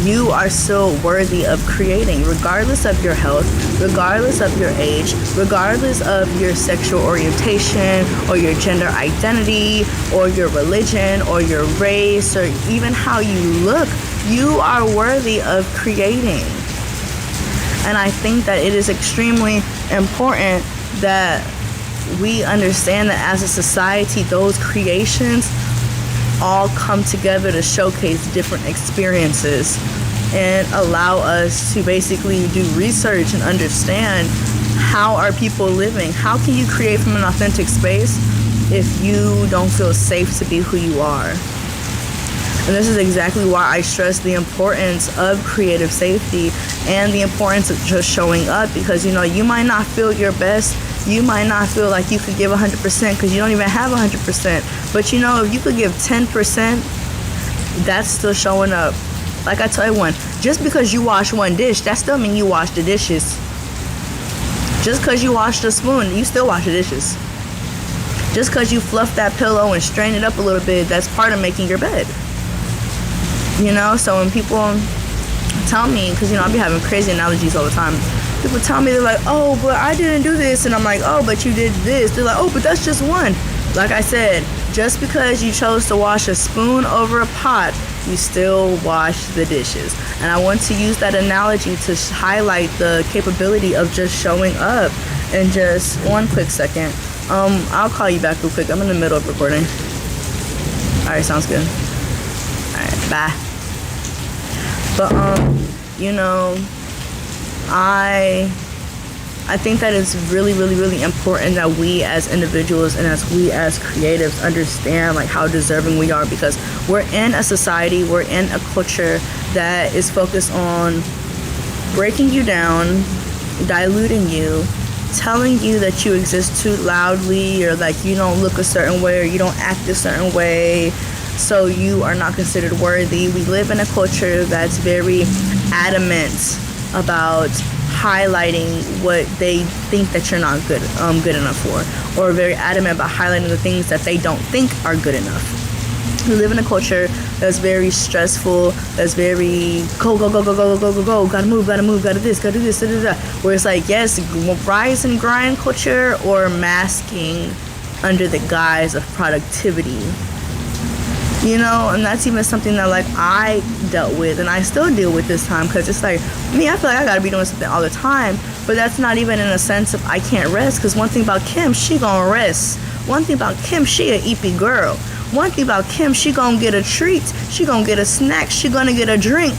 you are still worthy of creating, regardless of your health, regardless of your age, regardless of your sexual orientation, or your gender identity, or your religion, or your race, or even how you look. You are worthy of creating. And I think that it is extremely important that we understand that as a society, those creations all come together to showcase different experiences and allow us to basically do research and understand how are people living. How can you create from an authentic space if you don't feel safe to be who you are? And this is exactly why I stress the importance of creative safety and the importance of just showing up, because you might not feel your best. You might not feel like you could give 100% because you don't even have 100%. But if you could give 10%, that's still showing up. Like I tell everyone, just because you wash one dish, that still means you wash the dishes. Just because you wash the spoon, you still wash the dishes. Just because you fluff that pillow and strain it up a little bit, that's part of making your bed. So when people tell me, because I'll be having crazy analogies all the time. People tell me, they're like, oh, but I didn't do this. And I'm like, oh, but you did this. They're like, oh, but that's just one. Like I said, just because you chose to wash a spoon over a pot, you still wash the dishes. And I want to use that analogy to highlight the capability of just showing up. And just one quick second. I'll call you back real quick. I'm in the middle of recording. Alright, sounds good. Alright, bye. But you know, I think that it's really, really, really important that we as individuals and as we as creatives understand like how deserving we are, because we're in a society, we're in a culture that is focused on breaking you down, diluting you, telling you that you exist too loudly, or like you don't look a certain way, or you don't act a certain way, so you are not considered worthy. We live in a culture that's very adamant about highlighting what they think that you're not good enough for, or very adamant about highlighting the things that they don't think are good enough. We live in a culture that's very stressful, that's very go, gotta move, gotta this, gotta do this, da, da, da. Where it's like, yes, rise and grind culture, or masking under the guise of productivity. You know, and that's even something that like I dealt with and I still deal with this time, because it's like me, I feel like I gotta be doing something all the time, but that's not even in a sense of I can't rest, because one thing about Kim, she gonna rest. One thing about Kim, she a eepy girl. One thing about Kim, she gonna get a treat, she gonna get a snack, she gonna get a drink.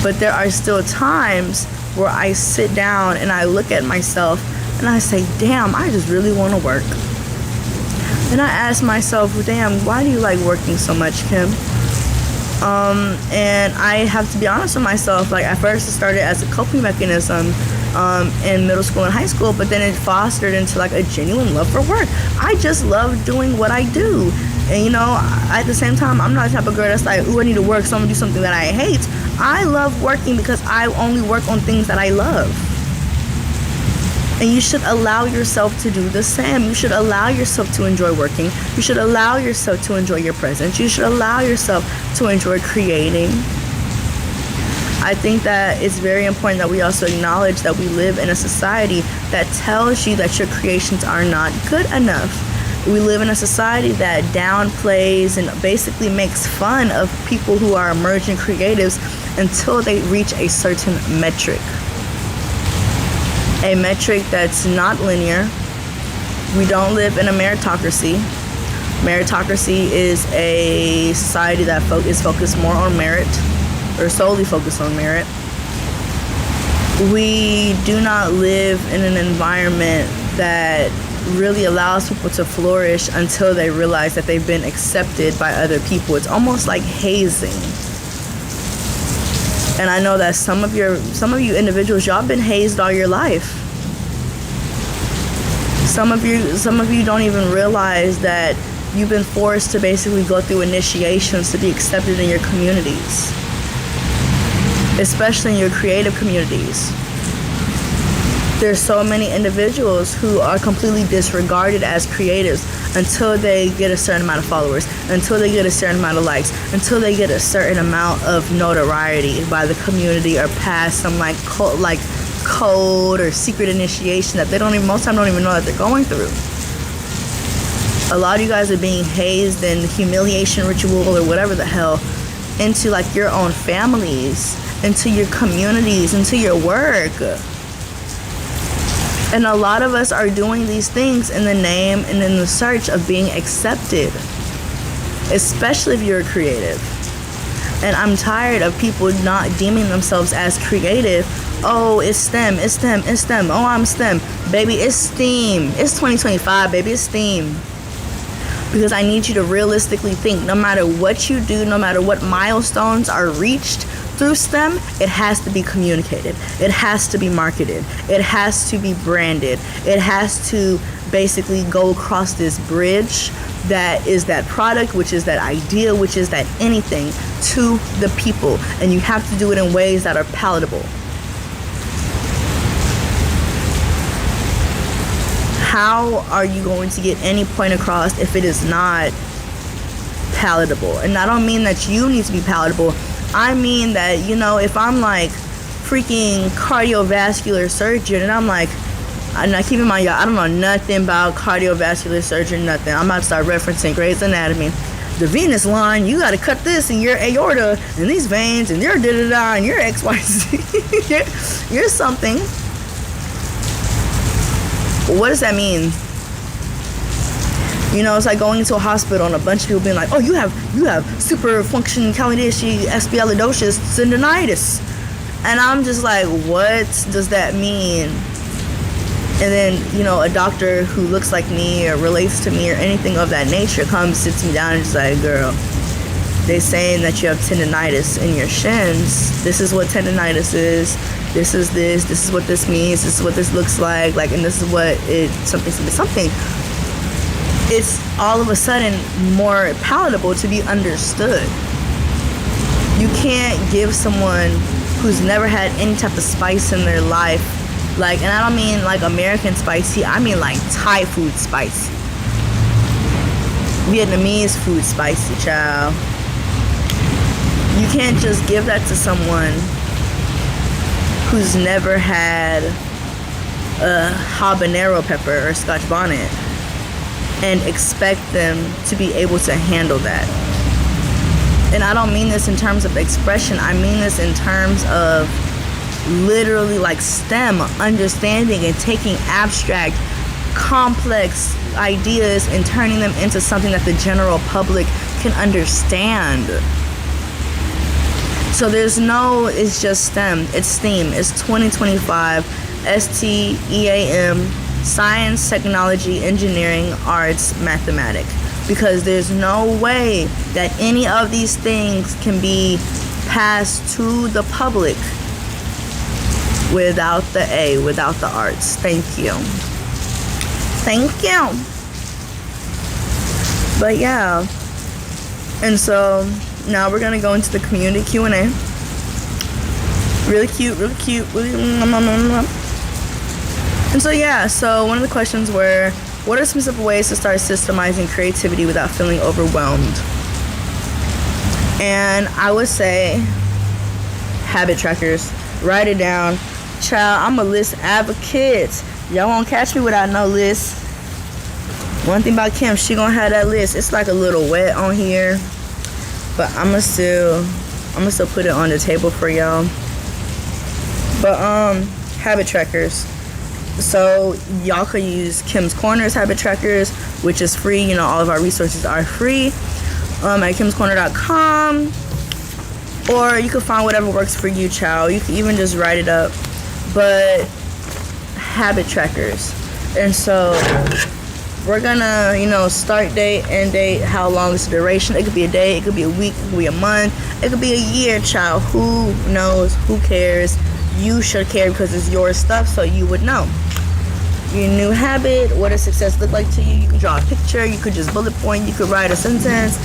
But there are still times where I sit down and I look at myself and I say, damn, I just really want to work. And I ask myself, damn, why do you like working so much, Kim? And I have to be honest with myself. Like, at first it started as a coping mechanism in middle school and high school, but then it fostered into like a genuine love for work. I just love doing what I do. And you know, at the same time, I'm not the type of girl that's like, ooh, I need to work, so I'm gonna do something that I hate. I love working because I only work on things that I love. And you should allow yourself to do the same. You should allow yourself to enjoy working. You should allow yourself to enjoy your presence. You should allow yourself to enjoy creating. I think that it's very important that we also acknowledge that we live in a society that tells you that your creations are not good enough. We live in a society that downplays and basically makes fun of people who are emerging creatives until they reach a certain metric. A metric that's not linear. We don't live in a meritocracy. Meritocracy is a society that is focused more on merit, or solely focused on merit. We do not live in an environment that really allows people to flourish until they realize that they've been accepted by other people. It's almost like hazing. And I know that some of you individuals, y'all been hazed all your life. Some of you don't even realize that you've been forced to basically go through initiations to be accepted in your communities, especially in your creative communities. There's so many individuals who are completely disregarded as creatives until they get a certain amount of followers, until they get a certain amount of likes, until they get a certain amount of notoriety by the community, or past some code or secret initiation that most time don't even know that they're going through. A lot of you guys are being hazed in humiliation ritual or whatever the hell into like your own families, into your communities, into your work. And a lot of us are doing these things in the name and in the search of being accepted, especially if you're creative. And I'm tired of people not deeming themselves as creative. Oh, it's STEM, it's STEM, it's STEM. Oh, I'm STEM. Baby, it's STEAM. It's 2025, baby, it's STEAM. Because I need you to realistically think, no matter what you do, no matter what milestones are reached through STEM, it has to be communicated. It has to be marketed. It has to be branded. It has to basically go across this bridge that is that product, which is that idea, which is that anything, to the people. And you have to do it in ways that are palatable. How are you going to get any point across if it is not palatable? And I don't mean that you need to be palatable. I mean that, you know, if I'm like freaking cardiovascular surgeon and I'm like, now keep in mind, y'all, I don't know nothing about cardiovascular surgery, nothing. I'm about to start referencing Grey's Anatomy. The venous line, you got to cut this in your aorta and these veins and your da-da-da and your XYZ. you're something. What does that mean? You know, it's like going into a hospital and a bunch of people being like, oh, you have super function calidaceous espialidosis syndonitis. And I'm just like, what does that mean? And then, you know, a doctor who looks like me or relates to me or anything of that nature comes, sits me down and is like, girl, they saying that you have tendonitis in your shins. This is what tendonitis is. This is what this means. This is what this looks like, and this is what something. It's all of a sudden more palatable to be understood. You can't give someone who's never had any type of spice in their life, and I don't mean like American spicy, I mean like Thai food spicy, Vietnamese food spicy, child. You can't just give that to someone who's never had a habanero pepper or Scotch bonnet and expect them to be able to handle that. And I don't mean this in terms of expression, I mean this in terms of literally like STEM, understanding and taking abstract, complex ideas and turning them into something that the general public can understand. So it's just STEM, it's STEAM, it's 2025, STEAM, science, technology, engineering, arts, mathematics. Because there's no way that any of these things can be passed to the public without the A, without the arts. Thank you. But yeah, and so now we're gonna go into the community Q&A. Really cute, And so yeah, so one of the questions were, what are some simple ways to start systemizing creativity without feeling overwhelmed? And I would say habit trackers. Write it down. Child, I'm a list advocate. Y'all won't catch me without no list. One thing about Kim, she gonna have that list. It's like a little wet on here, but I'ma still put it on the table for y'all. But habit trackers. So y'all could use Kim's Corner's habit trackers, which is free. You know, all of our resources are free at kimscorner.com, or you could find whatever works for you, child. You can even just write it up. But habit trackers. And so we're gonna, start date, end date, how long is the duration. It could be a day, it could be a week, it could be a month, it could be a year, child. Who knows? Who cares? You should care because it's your stuff, so you would know. Your new habit, what does success look like to you? You could draw a picture, you could just bullet point, you could write a sentence,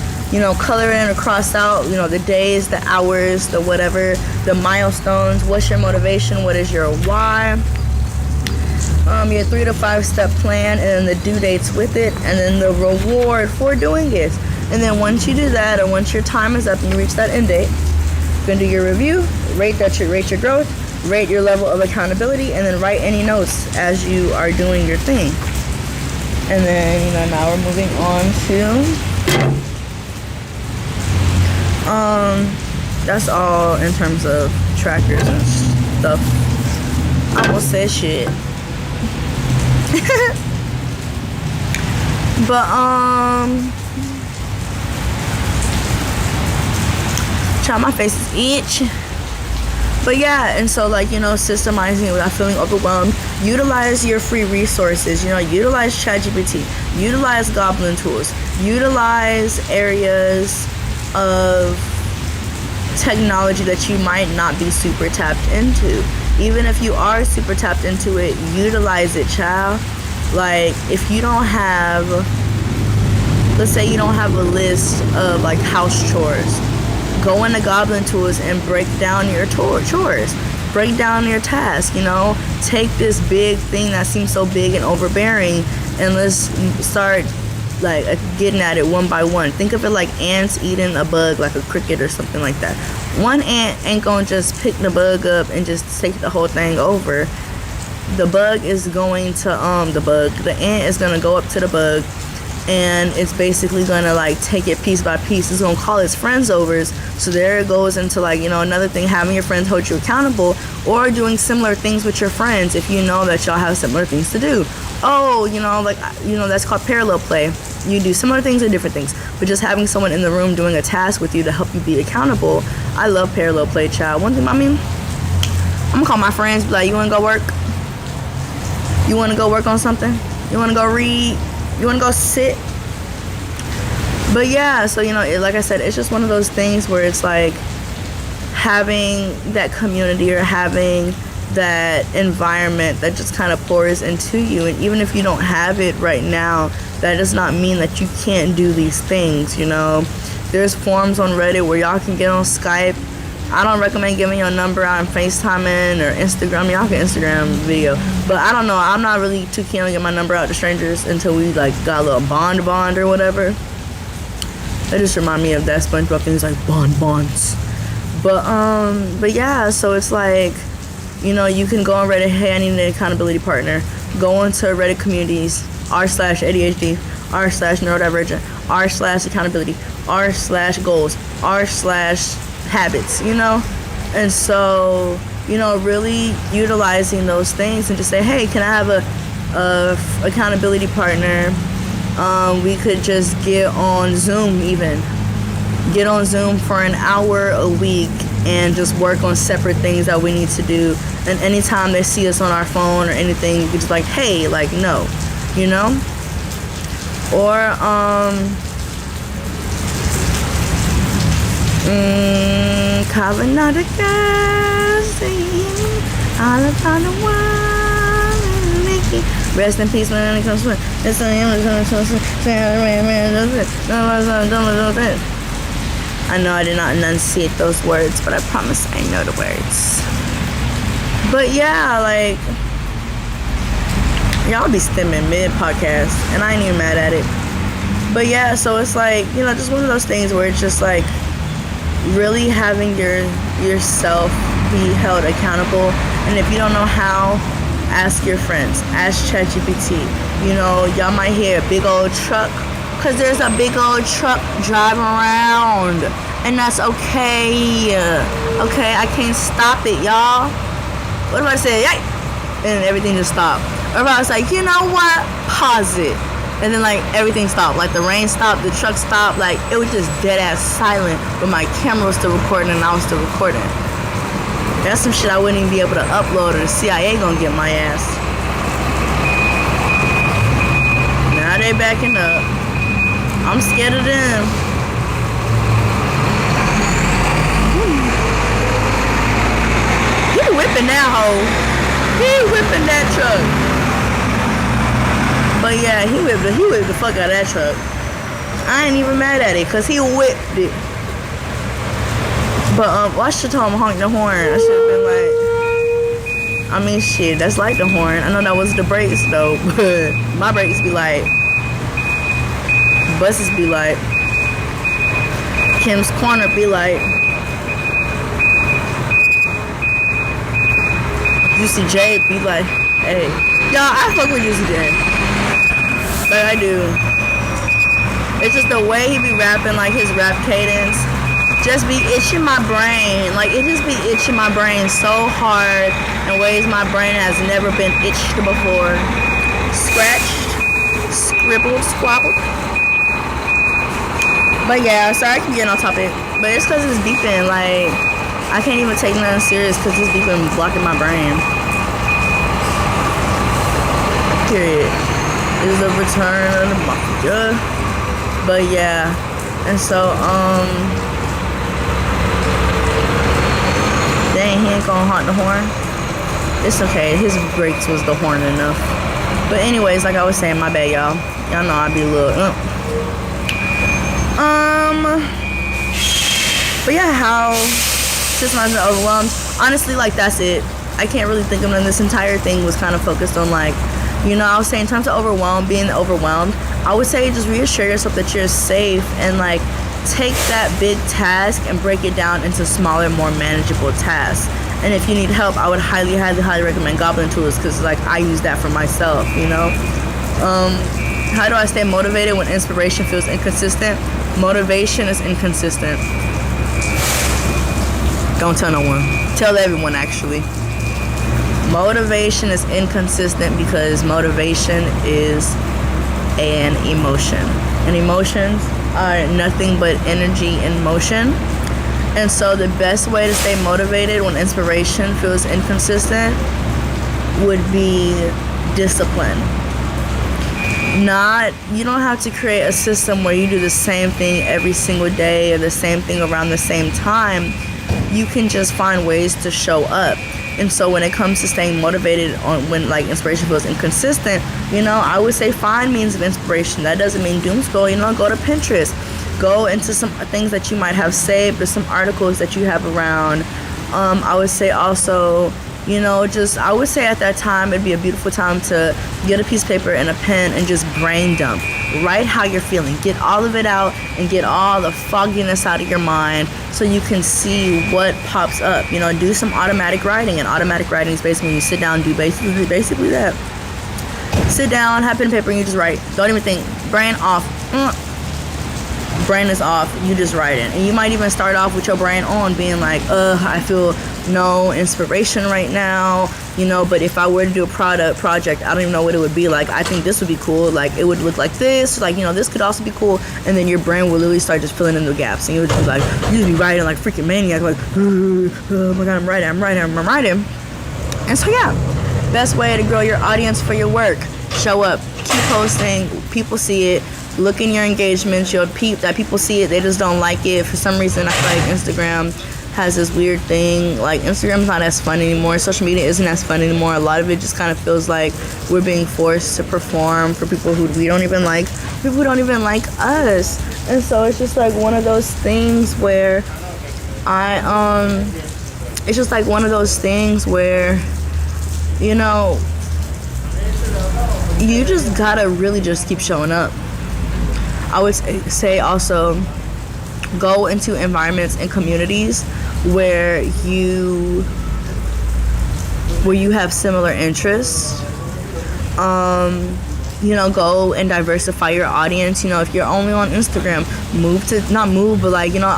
color in or cross out, the days, the hours, the whatever, the milestones. What's your motivation? What is your why? Your 3 to 5 step plan, and then the due dates with it, and then the reward for doing it. And then once you do that, or once your time is up and you reach that end date, you're gonna do your review, rate your growth, rate your level of accountability, and then write any notes as you are doing your thing. And then, now we're moving on to that's all in terms of trackers and stuff. I almost said shit. But child, my face is itch. But yeah, and so systemizing without feeling overwhelmed. Utilize your free resources. Utilize ChatGPT. Utilize Goblin tools. Utilize areas of technology that you might not be super tapped into. Even if you are super tapped into it, utilize it, child. If you don't have, let's say you don't have a list of house chores, go into Goblin tools and break down your chores. Break down your task, Take this big thing that seems so big and overbearing, and let's start getting at it one by one. Think of it like ants eating a bug, like a cricket or something like that. One ant ain't gonna just pick the bug up and just take the whole thing over. The ant is gonna go up to the bug and it's basically gonna like take it piece by piece. It's gonna call its friends overs. So there it goes into like, another thing, having your friends hold you accountable, or doing similar things with your friends if you know that y'all have similar things to do. That's called parallel play. You do similar things or different things, but just having someone in the room doing a task with you to help you be accountable. I love parallel play, child. One thing, I'm gonna call my friends, be like, you wanna go work? You wanna go work on something? You wanna go read? You wanna go sit? But yeah, so like I said, it's just one of those things where it's like having that community or having that environment that just kind of pours into you. And even if you don't have it right now, that does not mean that you can't do these things. There's forums on Reddit where y'all can get on Skype. I don't recommend giving your number out and FaceTiming or Instagram. Y'all can Instagram video, but I don't know, I'm not really too keen on getting my number out to strangers until we like got a little bond or whatever. That just remind me of that SpongeBob thing. It's like bonds. But yeah, so it's like, you can go on Reddit, hey, I need an accountability partner. Go into Reddit communities, r/ADHD, r/neurodivergent, r/accountability, r/goals, r/habits, And so, really utilizing those things and just say, hey, can I have a accountability partner? We could just get on Zoom Get on Zoom for an hour a week and just work on separate things that we need to do. And anytime they see us on our phone or anything, you could just like, hey, like, no, Or, calling out a girl, saying all upon the world and Mickey. Rest in peace when it comes to it. It's I know I did not enunciate those words, but I promise I know the words. But yeah, like, y'all be stimming mid-podcast, and I ain't even mad at it. But yeah, so it's like, just one of those things where it's just like really having yourself be held accountable. And if you don't know how, ask your friends, ask ChatGPT. Y'all might hear a big old truck, because there's a big old truck driving around, and that's okay. Okay, I can't stop it, y'all. What if I say, yay, and everything just stopped? Or if I was like, you know what, pause it, and then like everything stopped, like the rain stopped, the truck stopped, like it was just dead ass silent, but my camera was still recording and I was still recording. That's some shit I wouldn't even be able to upload, or the CIA gonna get my ass. Now they backing up. I'm scared of them. He whipping that hoe. He whipping that truck. But yeah, he whipped the fuck out of that truck. I ain't even mad at it, cause he whipped it. But why should I tell him honk the horn? I should have been like, shit, that's like the horn. I know that was the brakes though, but my brakes be like, buses be like, Kim's Corner be like, Juicy J be like, hey, y'all, I fuck with Juicy J, like I do. It's just the way he be rapping, like his rap cadence, just be itching my brain. Like it just be itching my brain so hard in ways my brain has never been itched before. Scratched, scribbled, squabbled. But yeah, sorry I keep getting off topic. But it's because it's beeping. Like, I can't even take nothing serious because this beeping blocking my brain. Period. Is the return of the mafia. But yeah. And so, dang, he ain't gonna honk the horn. It's okay. His brakes was the horn enough. But anyways, like I was saying, my bad, y'all. Y'all know I be a little, But yeah, how Systemizing overwhelmed. Honestly, like that's it. I can't really think of them. This entire thing was kind of focused on like, I was saying in terms of being overwhelmed, I would say just reassure yourself that you're safe and like take that big task and break it down into smaller, more manageable tasks. And if you need help, I would highly recommend Goblin Tools because like I use that for myself, How do I stay motivated when inspiration feels inconsistent? Motivation is inconsistent. Don't tell no one. Tell everyone, actually. Motivation is inconsistent because motivation is an emotion. And emotions are nothing but energy in motion. And so the best way to stay motivated when inspiration feels inconsistent would be discipline. You don't have to create a system where you do the same thing every single day or the same thing around the same time. You can just find ways to show up. And so when it comes to staying motivated on when like inspiration feels inconsistent, I would say find means of inspiration. That doesn't mean doom scroll, go to Pinterest. Go into some things that you might have saved or some articles that you have around. I would say also, I would say at that time, it'd be a beautiful time to get a piece of paper and a pen and just brain dump. Write how you're feeling. Get all of it out and get all the fogginess out of your mind so you can see what pops up. Do some automatic writing. And automatic writing is basically when you sit down and do basically that. Sit down, have pen and paper, and you just write. Don't even think. Brain off. Brain is off. You just write it. And you might even start off with your brain on, being like, I feel no inspiration right now, but if I were to do a project, I don't even know what it would be like. I think this would be cool. Like, it would look like this. Like, this could also be cool. And then your brain will literally start just filling in the gaps. And you would just be like, you just be writing like freaking maniac. Like, oh my God, I'm writing. And so, yeah, best way to grow your audience for your work. Show up. Keep posting. People see it. Look in your engagements. You'll peep that people see it. They just don't like it. For some reason, I feel like Instagram has this weird thing. Like, Instagram's not as fun anymore. Social media isn't as fun anymore. A lot of it just kind of feels like we're being forced to perform for people who we don't even like. People who don't even like us. And so it's just like one of those things where it's just like one of those things where, you just gotta really just keep showing up. I would say also go into environments and communities where you have similar interests. Go and diversify your audience. If you're only on Instagram,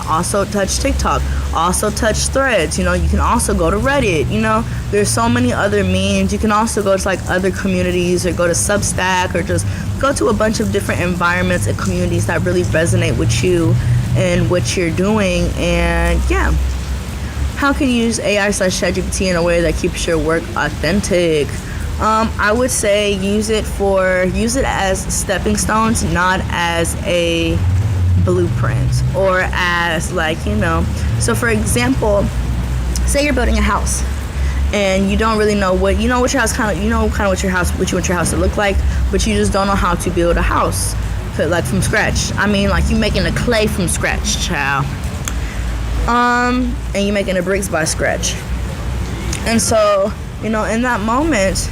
also touch TikTok, also touch Threads. You can also go to Reddit. There's so many other means. You can also go to like other communities or go to Substack or just go to a bunch of different environments and communities that really resonate with you and what you're doing. And yeah, how can you use AI/ChatGPT in a way that keeps your work authentic? I would say use it as stepping stones, not as a blueprint or as so for example, say you're building a house and you don't really know what your house what you want your house to look like, but you just don't know how to build a house like from scratch. I mean, like you making the clay from scratch, child. And you making the bricks by scratch. And so, in that moment,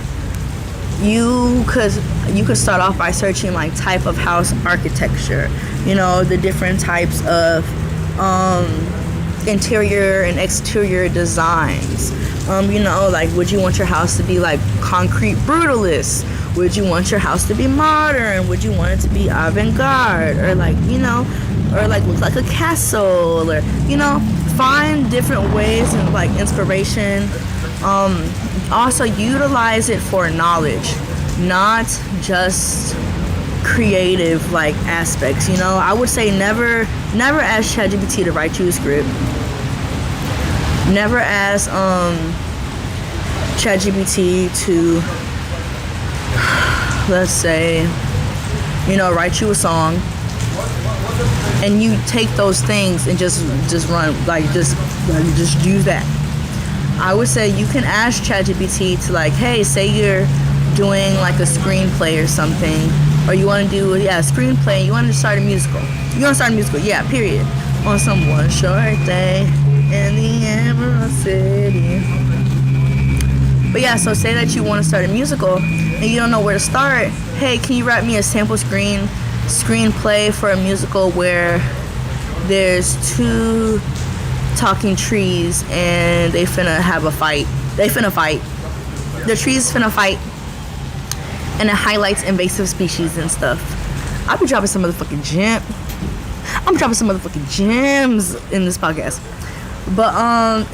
you could start off by searching like type of house architecture, the different types of interior and exterior designs. Like, would you want your house to be like concrete brutalist? Would you want your house to be modern? Would you want it to be avant-garde or like look like a castle, or find different ways and like inspiration. Also utilize it for knowledge, not just creative like aspects. I would say never ask ChatGPT to write you a script. Never ask ChatGPT to, let's say, write you a song, and you take those things and just run just use that. I would say you can ask ChatGPT to like, hey, say you're doing like a screenplay or something, or you want to do a screenplay. You want to start a musical. Yeah, period. On some one short day in the Emerald City. But yeah, so say that you want to start a musical and you don't know where to start. Hey, can you write me a sample screenplay for a musical where there's two talking trees and they finna have a fight. The trees finna fight. and it highlights invasive species and stuff. I'll be dropping some motherfucking gem. I'm dropping some motherfucking gems in this podcast. But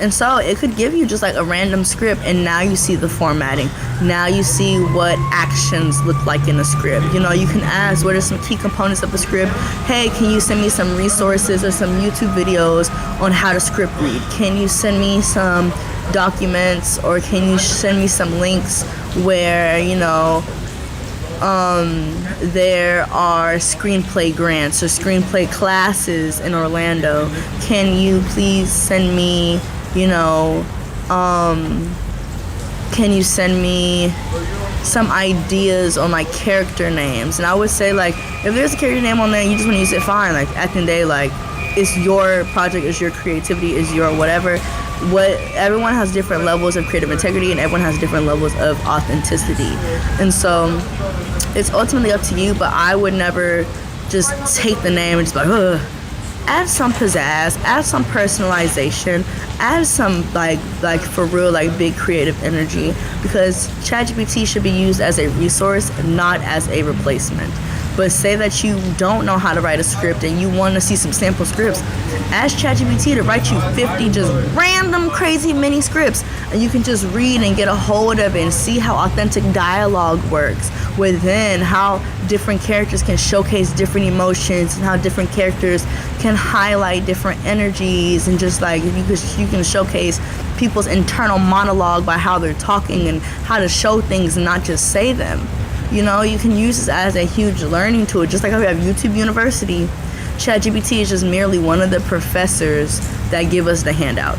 and so it could give you just like a random script, and now you see the formatting. Now you see what actions look like in a script. You know, you can ask what are some key components of a script. Hey, can you send me some resources or some YouTube videos on how to script read? Can you send me some documents, or can you send me some links where, you know, there are screenplay grants or screenplay classes in Orlando. Can you please send me, you know, can you send me some ideas on like character names? And I would say, like, if there's a character name on there and you just want to use it, fine. Like, at the end of the day, like, it's your project, it's your creativity, it's your whatever. Everyone has different levels of creative integrity, and everyone has different levels of authenticity. And so it's ultimately up to you, but I would never just take the name and just be like, ugh. Add some pizzazz, add some personalization, add some like for real, like big creative energy, because ChatGPT should be used as a resource, not as a replacement. But say that you don't know how to write a script and you want to see some sample scripts, ask ChatGPT to write you 50 just random crazy mini scripts, and you can just read and get a hold of it and see how authentic dialogue works within, how different characters can showcase different emotions, and how different characters can highlight different energies, and just like you can showcase people's internal monologue by how they're talking and how to show things and not just say them. You know, you can use this as a huge learning tool. Just like how we have YouTube University, ChatGPT is just merely one of the professors that give us the handout.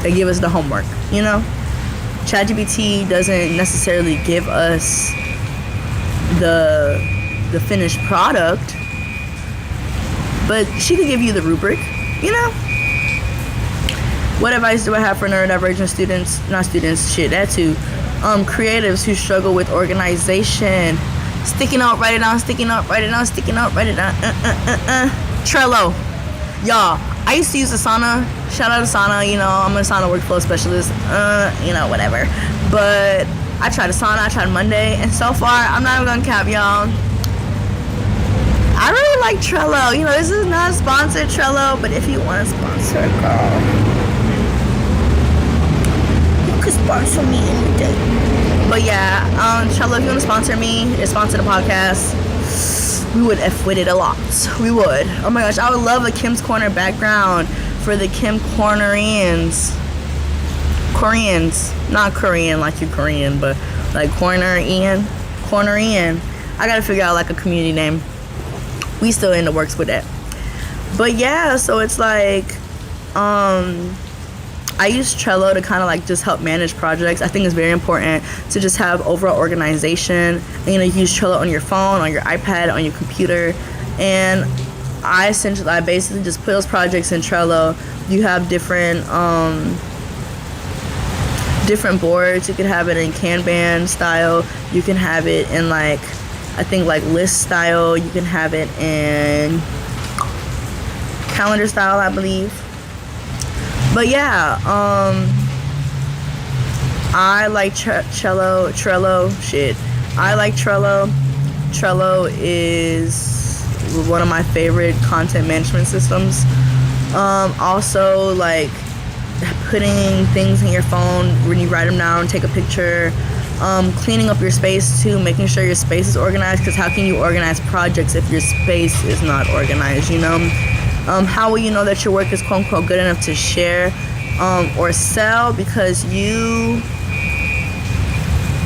They give us the homework, you know? ChatGPT doesn't necessarily give us the finished product, but she could give you the rubric, you know? What advice do I have for neurodivergent students? Not students, shit, that too. Creatives who struggle with organization. Sticky note, write it down, sticky note, write it down, sticky note, write it down. Trello. Y'all, I used to use Asana. Shout out Asana, you know, I'm an Asana workflow specialist. You know, whatever. But I tried Asana, I tried Monday, and so far, I'm not even gonna cap, y'all. I really like Trello. You know, this is not sponsored Trello, but if you want to sponsor, girl, could sponsor me any day. But yeah, Trello, if you want to sponsor me or sponsor the podcast, we would F with it a lot. We would. Oh my gosh, I would love a Kim's Corner background for the Kim Cornerians. Koreans. Not Korean like you're Korean, but like Cornerian. I gotta figure out like a community name. We still in the works with that. But yeah, so it's like, I use Trello to kind of like just help manage projects. I think it's very important to just have overall organization. And, you know, you use Trello on your phone, on your iPad, on your computer. And I basically just put those projects in Trello. You have different boards. You can have it in Kanban style. You can have it in like, I think like list style. You can have it in calendar style, I believe. But yeah, I like Trello. Shit, I like Trello. Trello is one of my favorite content management systems. Also, like putting things in your phone when you write them down, take a picture. Cleaning up your space too, making sure your space is organized, because how can you organize projects if your space is not organized, you know? How will you know that your work is quote unquote good enough to share or sell? Because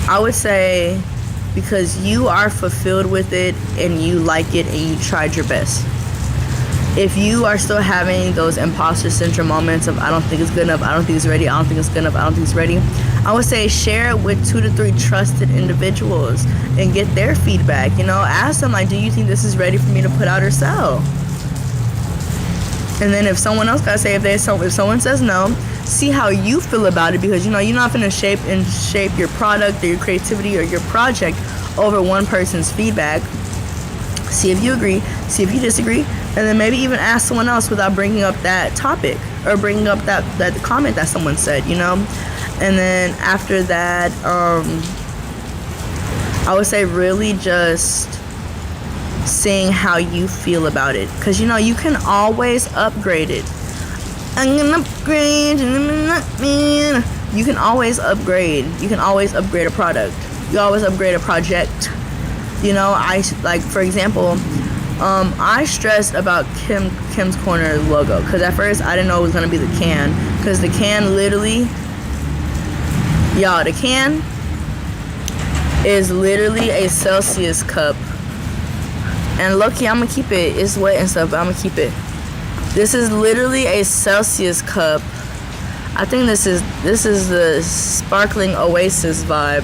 I would say, because you are fulfilled with it and you like it and you tried your best. If you are still having those imposter syndrome moments of I don't think it's good enough, I don't think it's ready, I don't think it's good enough, I don't think it's ready, I would say share it with 2 to 3 trusted individuals and get their feedback. You know, ask them like, do you think this is ready for me to put out or sell? And then if someone else gotta say, if someone says no, see how you feel about it, because you know you're not gonna shape your product or your creativity or your project over one person's feedback. See if you agree, see if you disagree, and then maybe even ask someone else without bringing up that topic or bringing up that comment that someone said, you know. And then after that, I would say really just seeing how you feel about it, because you know you can always upgrade it. I'm gonna upgrade. You can always upgrade. You can always upgrade a product. You always upgrade a project. You know, I like, for example, I stressed about Kim's Corner logo, because at first I didn't know it was gonna be the can, because the can literally, y'all, the can is literally a Celsius cup. And low-key, I'm gonna keep it. It's wet and stuff, but I'm gonna keep it. This is literally a Celsius cup. I think this is the sparkling Oasis vibe.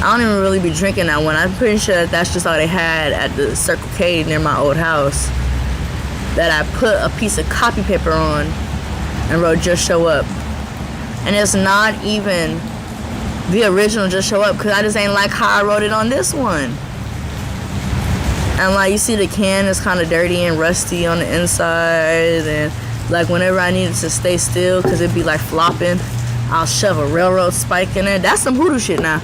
I don't even really be drinking that one. I'm pretty sure that's just all they had at the Circle K near my old house, that I put a piece of copy paper on and wrote "Just Show Up." And it's not even the original "Just Show Up," because I just ain't like how I wrote it on this one. And like, you see the can is kind of dirty and rusty on the inside, and like whenever I needed to stay still because it'd be like flopping, I'll shove a railroad spike in it. That's some hoodoo shit now,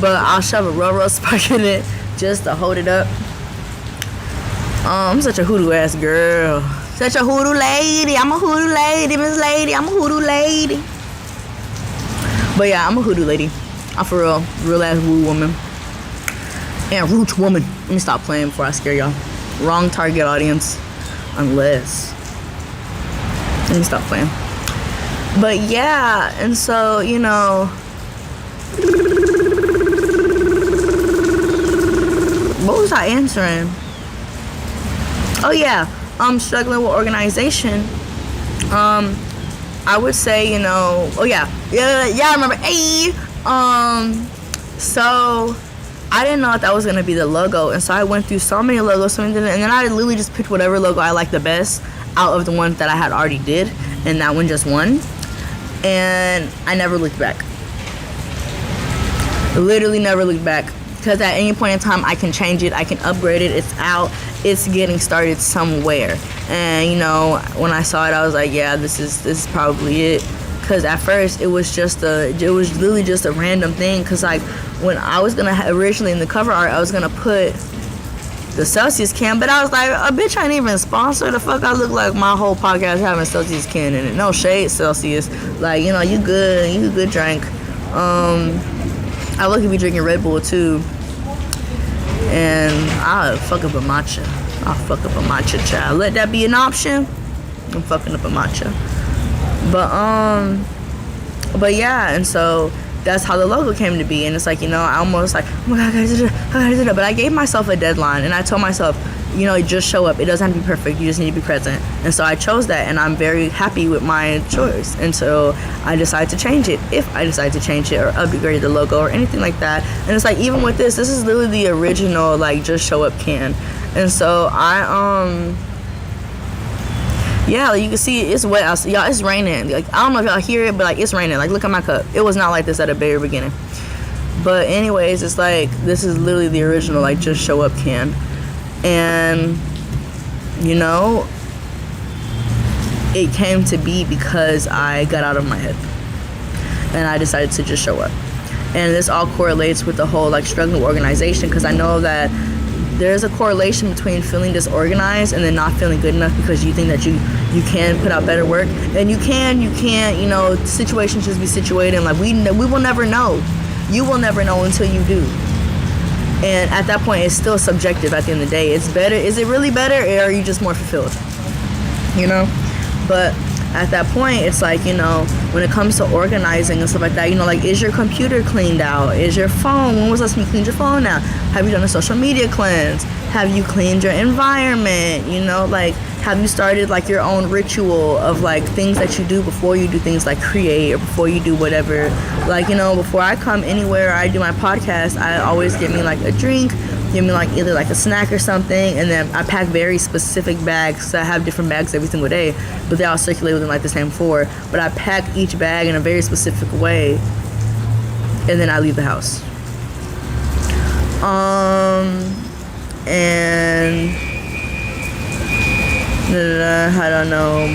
but I'll shove a railroad spike in it just to hold it up. I'm such a hoodoo ass girl, such a hoodoo lady. I'm a hoodoo lady, Miss Lady. I'm a hoodoo lady. But yeah, I'm a hoodoo lady. I'm for real ass woo woman. And roots woman. Let me stop playing before I scare y'all. Wrong target audience. Unless. Let me stop playing. But yeah, and so, you know, what was I answering? Oh yeah, struggling with organization. I would say, you know, oh yeah, I remember. Hey, so I didn't know if that was gonna be the logo, and so I went through so many logos, and then I literally just picked whatever logo I liked the best out of the ones that I had already did, and that one just won, and I never looked back. Literally never looked back, because at any point in time I can change it, I can upgrade it. It's out, it's getting started somewhere, and you know, when I saw it, I was like, yeah, this is probably it. Because at first it was literally just a random thing, because like when I was gonna originally in the cover art I was gonna put the Celsius can, but I was like, a bitch ain't even sponsored. The fuck I look like my whole podcast having Celsius can in it. No shade, Celsius, like, you know, you good drink. I look at be drinking Red Bull too, and I'll fuck up a matcha. Child. Let that be an option. I'm fucking up a matcha. But yeah, and so that's how the logo came to be. And it's like, you know, I almost like, oh my god, I gotta do it. But I gave myself a deadline, and I told myself, you know, just show up. It doesn't have to be perfect, you just need to be present. And so I chose that, and I'm very happy with my choice. And so I decided to change it, if I decide to change it or upgrade the logo or anything like that. And it's like, even with this is literally the original, like, just show up can. And so yeah, like you can see it's wet outside. Y'all, it's raining. Like, I don't know if y'all hear it, but like, it's raining. Like, look at my cup. It was not like this at the very beginning. But anyways, it's like, this is literally the original, like, just show up can. And, you know, it came to be because I got out of my head. And I decided to just show up. And this all correlates with the whole, like, struggling with organization, because I know that there's a correlation between feeling disorganized and then not feeling good enough because you think that you can put out better work, and you can't, you know, situations just be situated, and like we will never know. You will never know until you do. And at that point, it's still subjective. At the end of the day, it's better. Is it really better, or are you just more fulfilled? You know. But at that point, it's like, you know, when it comes to organizing and stuff like that, you know, like, is your computer cleaned out? Is your phone, when was the last time you cleaned your phone now? Have you done a social media cleanse? Have you cleaned your environment? You know, like, have you started, like, your own ritual of, like, things that you do before you do things like create, or before you do whatever? Like, you know, before I come anywhere I do my podcast, I always get me, like, a drink, give me, like, either, like, a snack or something, and then I pack very specific bags. So I have different bags every single day, but they all circulate within, like, the same floor. But I pack each bag in a very specific way, and then I leave the house. And I don't know,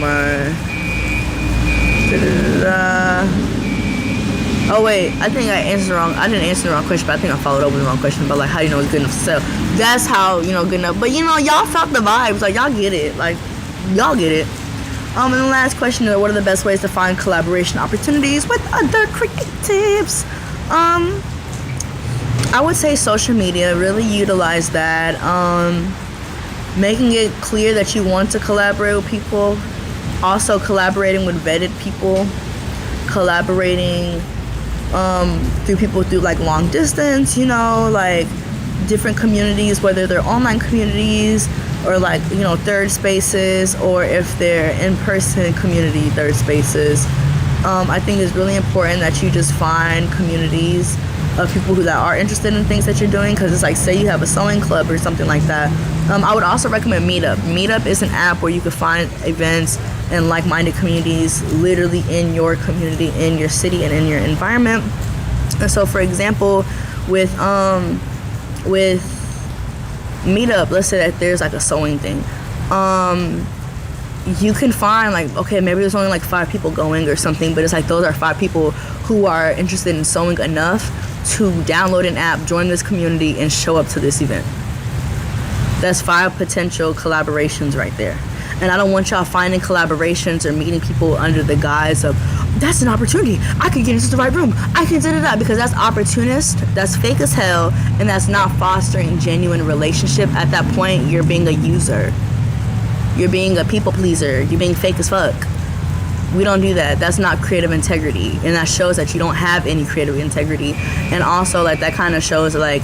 Oh wait, I think I answered wrong. I didn't answer the wrong question, but I think I followed up with the wrong question. But like, how do you know it's good enough to sell? That's how you know good enough. But you know, y'all felt the vibes. Like y'all get it. Like y'all get it. And the last question is, what are the best ways to find collaboration opportunities with other creatives? I would say social media. Really utilize that. Making it clear that you want to collaborate with people. Also collaborating with vetted people. Collaborating through people through like long distance, you know, like different communities, whether they're online communities or like, you know, third spaces, or if they're in-person community third spaces. I think it's really important that you just find communities of people that are interested in things that you're doing, because it's like, say you have a sewing club or something like that. I would also recommend Meetup. Meetup is an app where you can find events and like-minded communities literally in your community, in your city, and in your environment. And so, for example, with Meetup, let's say that there's like a sewing thing. You can find like, okay, maybe there's only like 5 people going or something, but it's like those are 5 people who are interested in sewing enough to download an app, join this community, and show up to this event. That's 5 potential collaborations right there. And I don't want y'all finding collaborations or meeting people under the guise of, that's an opportunity, I could get into the right room, I can do that, because that's opportunist, that's fake as hell, and that's not fostering genuine relationship. At that point, you're being a user. You're being a people pleaser. You're being fake as fuck. We don't do that. That's not creative integrity. And that shows that you don't have any creative integrity. And also, like, that kind of shows, like,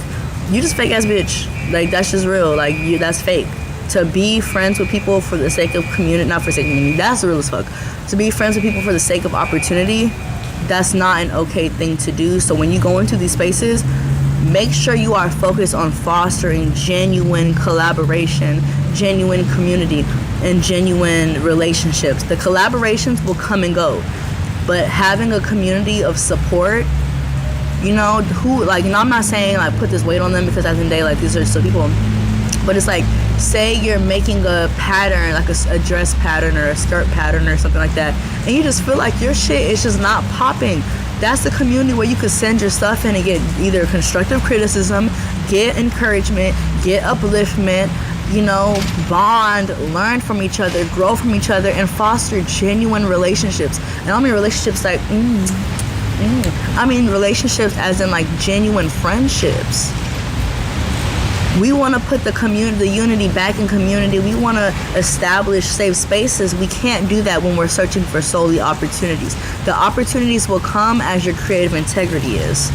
you just fake ass bitch. Like, that's just real. Like, that's fake. To be friends with people for the sake of community, not for the sake of community, that's real as fuck. To be friends with people for the sake of opportunity, that's not an okay thing to do. So when you go into these spaces, make sure you are focused on fostering genuine collaboration, genuine community, and genuine relationships. The collaborations will come and go, but having a community of support, you know, who, like, you know, I'm not saying like put this weight on them, because at the end of the day, like, these are still people. But it's like, say you're making a pattern, like a dress pattern or a skirt pattern or something like that, and you just feel like your shit is just not popping. That's the community where you could send your stuff in and get either constructive criticism, get encouragement, get upliftment, you know, bond, learn from each other, grow from each other, and foster genuine relationships. And I don't mean relationships like, I mean relationships as in like genuine friendships. We want to put the community, the unity back in community. We want to establish safe spaces. We can't do that when we're searching for solely opportunities. The opportunities will come as your creative integrity is.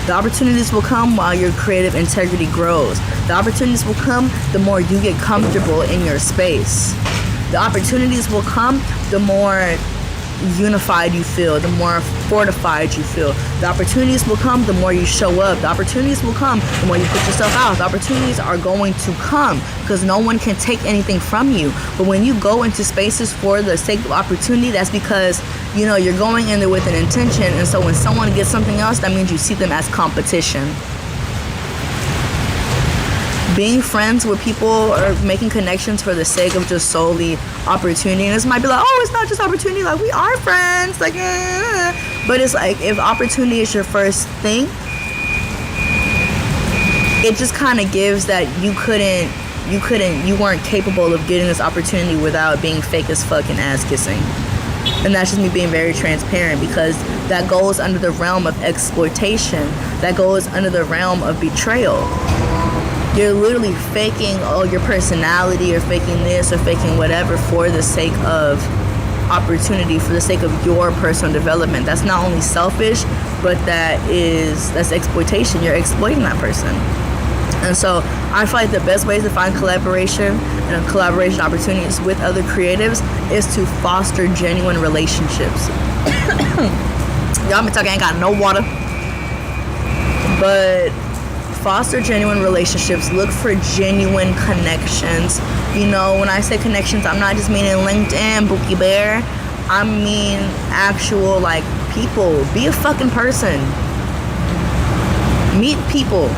The opportunities will come while your creative integrity grows. The opportunities will come the more you get comfortable in your space. The opportunities will come the more unified you feel, the more fortified you feel. The opportunities will come the more you show up. The opportunities will come the more you put yourself out. The opportunities are going to come because no one can take anything from you. But when you go into spaces for the sake of opportunity, that's because, you know, you're going in there with an intention. And so when someone gets something else, that means you see them as competition. Being friends with people or making connections for the sake of just solely opportunity, and this might be like, oh, it's not just opportunity, like we are friends, like, but it's like, if opportunity is your first thing, it just kind of gives that you weren't capable of getting this opportunity without being fake as fuck and ass kissing. And that's just me being very transparent, because that goes under the realm of exploitation, that goes under the realm of betrayal. You're literally faking your personality, or faking this, or faking whatever for the sake of opportunity, for the sake of your personal development. That's not only selfish, but that's exploitation. You're exploiting that person. And so I feel like the best ways to find collaboration and collaboration opportunities with other creatives is to foster genuine relationships. Y'all been talking, I ain't got no water. But foster genuine relationships. Look for genuine connections. You know, when I say connections, I'm not just meaning LinkedIn, Bookie Bear. I mean actual, like, people. Be a fucking person. Meet people.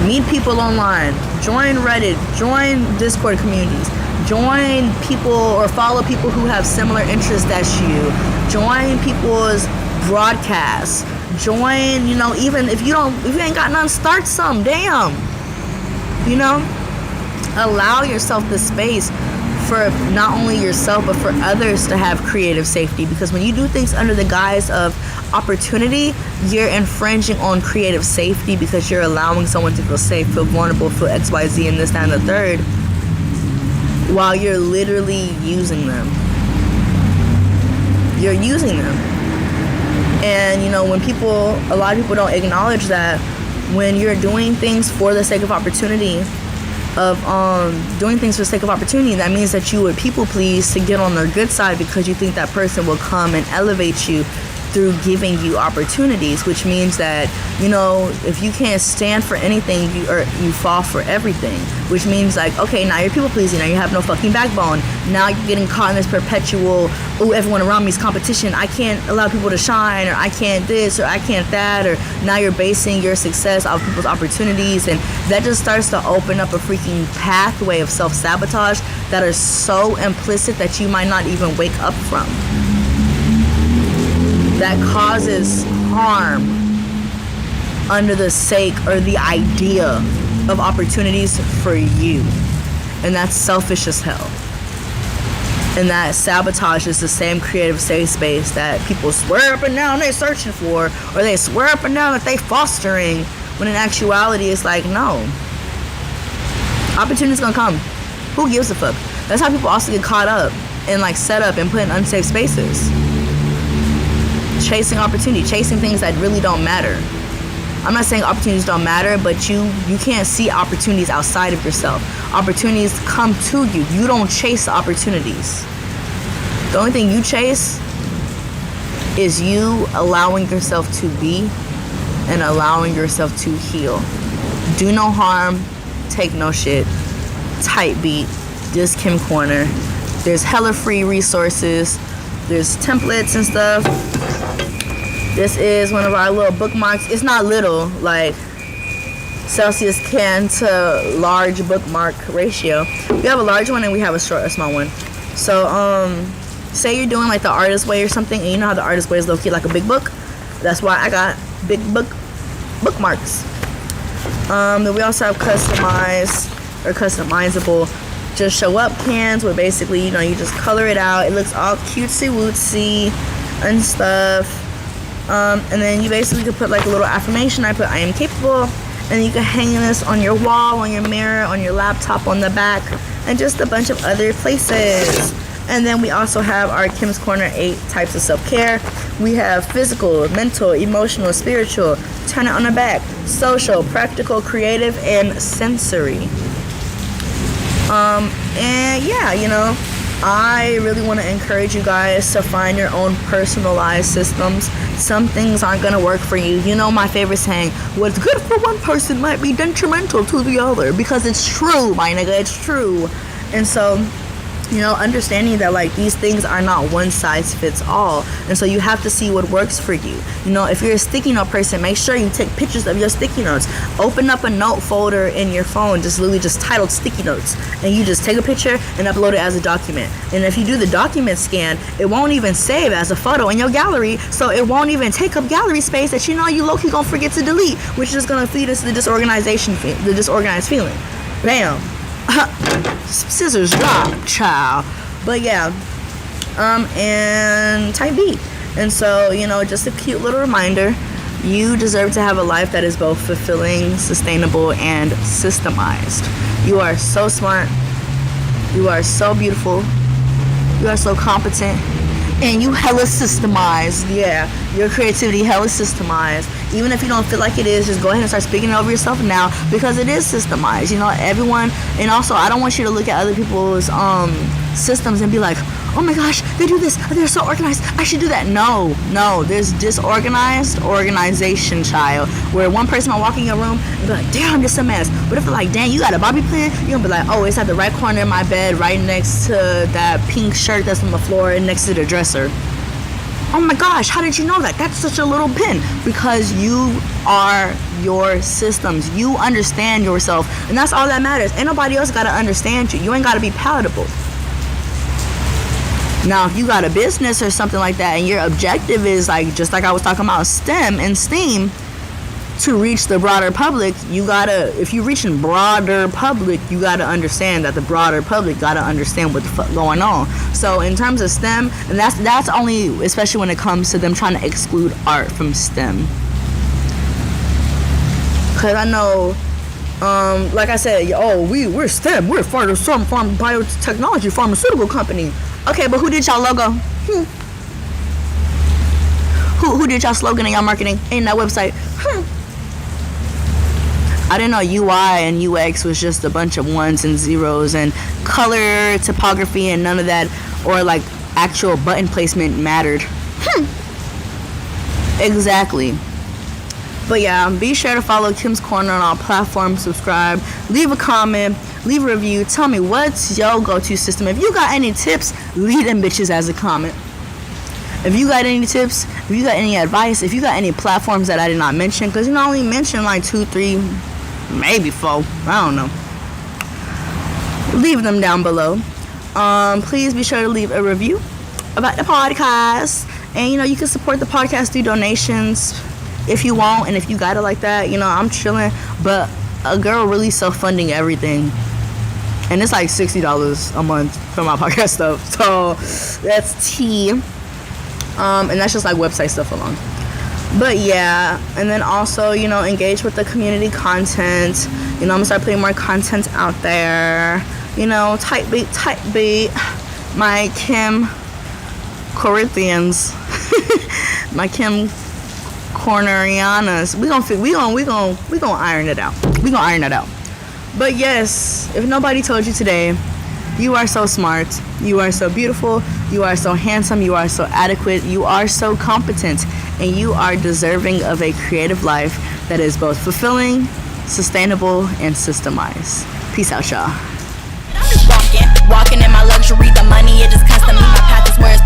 Meet people online. Join Reddit. Join Discord communities. Join people or follow people who have similar interests as you. Join people's broadcasts. Join, you know, even if you ain't got none, start some. Damn. You know, allow yourself the space for not only yourself but for others to have creative safety, because when you do things under the guise of opportunity, you're infringing on creative safety, because you're allowing someone to feel safe, feel vulnerable, feel XYZ and this, that, and the third, while you're literally using them. You're using them. And you know, when a lot of people don't acknowledge that when you're doing things for the sake of opportunity, doing things for the sake of opportunity, that means that you would people please to get on their good side, because you think that person will come and elevate you through giving you opportunities, which means that, you know, if you can't stand for anything, you fall for everything, which means like, okay, now you're people pleasing, now you have no fucking backbone, now you're getting caught in this perpetual, oh, everyone around me is competition, I can't allow people to shine, or I can't this, or I can't that, or now you're basing your success off people's opportunities, and that just starts to open up a freaking pathway of self-sabotage that are so implicit that you might not even wake up from, that causes harm under the sake or the idea of opportunities for you. And that's selfish as hell. And that sabotages the same creative safe space that people swear up and down they're searching for, or they swear up and down that they fostering, when in actuality it's like, no, opportunity's gonna come. Who gives a fuck? That's how people also get caught up and like set up and put in unsafe spaces, chasing opportunity, chasing things that really don't matter. I'm not saying opportunities don't matter, but you can't see opportunities outside of yourself. Opportunities come to you. You don't chase opportunities. The only thing you chase is you allowing yourself to be and allowing yourself to heal. Do no harm, take no shit. Tight beat. This Kim Corner. There's hella free resources. There's templates and stuff. This is one of our little bookmarks. It's not little, like Celsius can to large bookmark ratio. We have a large one and we have a small one. So, say you're doing like the artist way or something, and you know how the artist way is low-key like a big book. That's why I got big bookmarks. Then we also have customized or customizable just show up cans, where basically, you know, you just color it out. It looks all cutesy wootsy and stuff. And then you basically could put like a little affirmation. I put I am capable, and you can hang this on your wall, on your mirror, on your laptop, on the back, and just a bunch of other places. And then we also have our Kim's Corner 8 types of self-care. We have physical, mental, emotional, spiritual, turn it on the back, social, practical, creative, and sensory. And yeah, you know, I really want to encourage you guys to find your own personalized systems. Some things aren't going to work for you. You know my favorite saying, what's good for one person might be detrimental to the other, because it's true, my nigga, it's true. And so, you know, understanding that like these things are not one size fits all, and so you have to see what works for you. You know, if you're a sticky note person, make sure you take pictures of your sticky notes. Open up a note folder in your phone, just literally just titled sticky notes, and you just take a picture and upload it as a document. And if you do the document scan, it won't even save as a photo in your gallery, so it won't even take up gallery space that you know you low-key gonna forget to delete, which is gonna feed into the disorganized feeling. Bam. Scissors drop, child. But yeah, and type B. And so, you know, just a cute little reminder, you deserve to have a life that is both fulfilling, sustainable, and systemized. You are so smart, you are so beautiful, you are so competent, and you hella systemized. Yeah, your creativity hella systemized. Even if you don't feel like it is, just go ahead and start speaking it over yourself now, because it is systemized. You know, everyone, and also I don't want you to look at other people's systems and be like, oh my gosh, they do this, they're so organized, I should do that. No, there's disorganized organization, child, where one person might walk in your room and be like, damn, this a mess. But if they're like, dang, you got a bobby pin, you're gonna be like, oh, it's at the right corner of my bed, right next to that pink shirt that's on the floor and next to the dresser. Oh my gosh, how did you know that? That's such a little pin. Because you are your systems. You understand yourself. And that's all that matters. Ain't nobody else got to understand you. You ain't got to be palatable. Now, if you got a business or something like that and your objective is like, just like I was talking about STEM and STEAM, to reach the broader public, you gotta, if you're reaching broader public, you gotta understand that the broader public gotta understand what the fuck going on. So in terms of STEM, and that's only, especially when it comes to them trying to exclude art from STEM. Cause I know, like I said, we're STEM, we're biotechnology, pharmaceutical company. Okay, but who did y'all logo? Who did y'all slogan and y'all marketing in that website? I didn't know UI and UX was just a bunch of ones and zeros, and color, typography, and none of that, or like actual button placement mattered. Exactly. But yeah, be sure to follow Kim's Corner on all platforms, subscribe, leave a comment, leave a review, tell me what's your go-to system. If you got any tips, leave them bitches as a comment. If you got any tips, if you got any advice, if you got any platforms that I did not mention, because I only mentioned like 2, 3, maybe 4, I don't know. Leave them down below. Please be sure to leave a review about the podcast. And you can support the podcast through donations if you want, and if you got it like that, I'm chilling. But a girl really self-funding everything. And it's like $60 a month for my podcast stuff. So that's tea. And that's just like website stuff alone. But yeah, and then also, engage with the community content. I'm gonna start putting more content out there. Type beat. My Kim Corinthians. My Kim Cornerianas. We gonna iron it out. We gonna iron it out. But yes, if nobody told you today, you are so smart, you are so beautiful, you are so handsome, you are so adequate, you are so competent, and you are deserving of a creative life that is both fulfilling, sustainable, and systemized. Peace out, y'all. I'm just walking in my luxury, the money, it just constantly, my path is where it's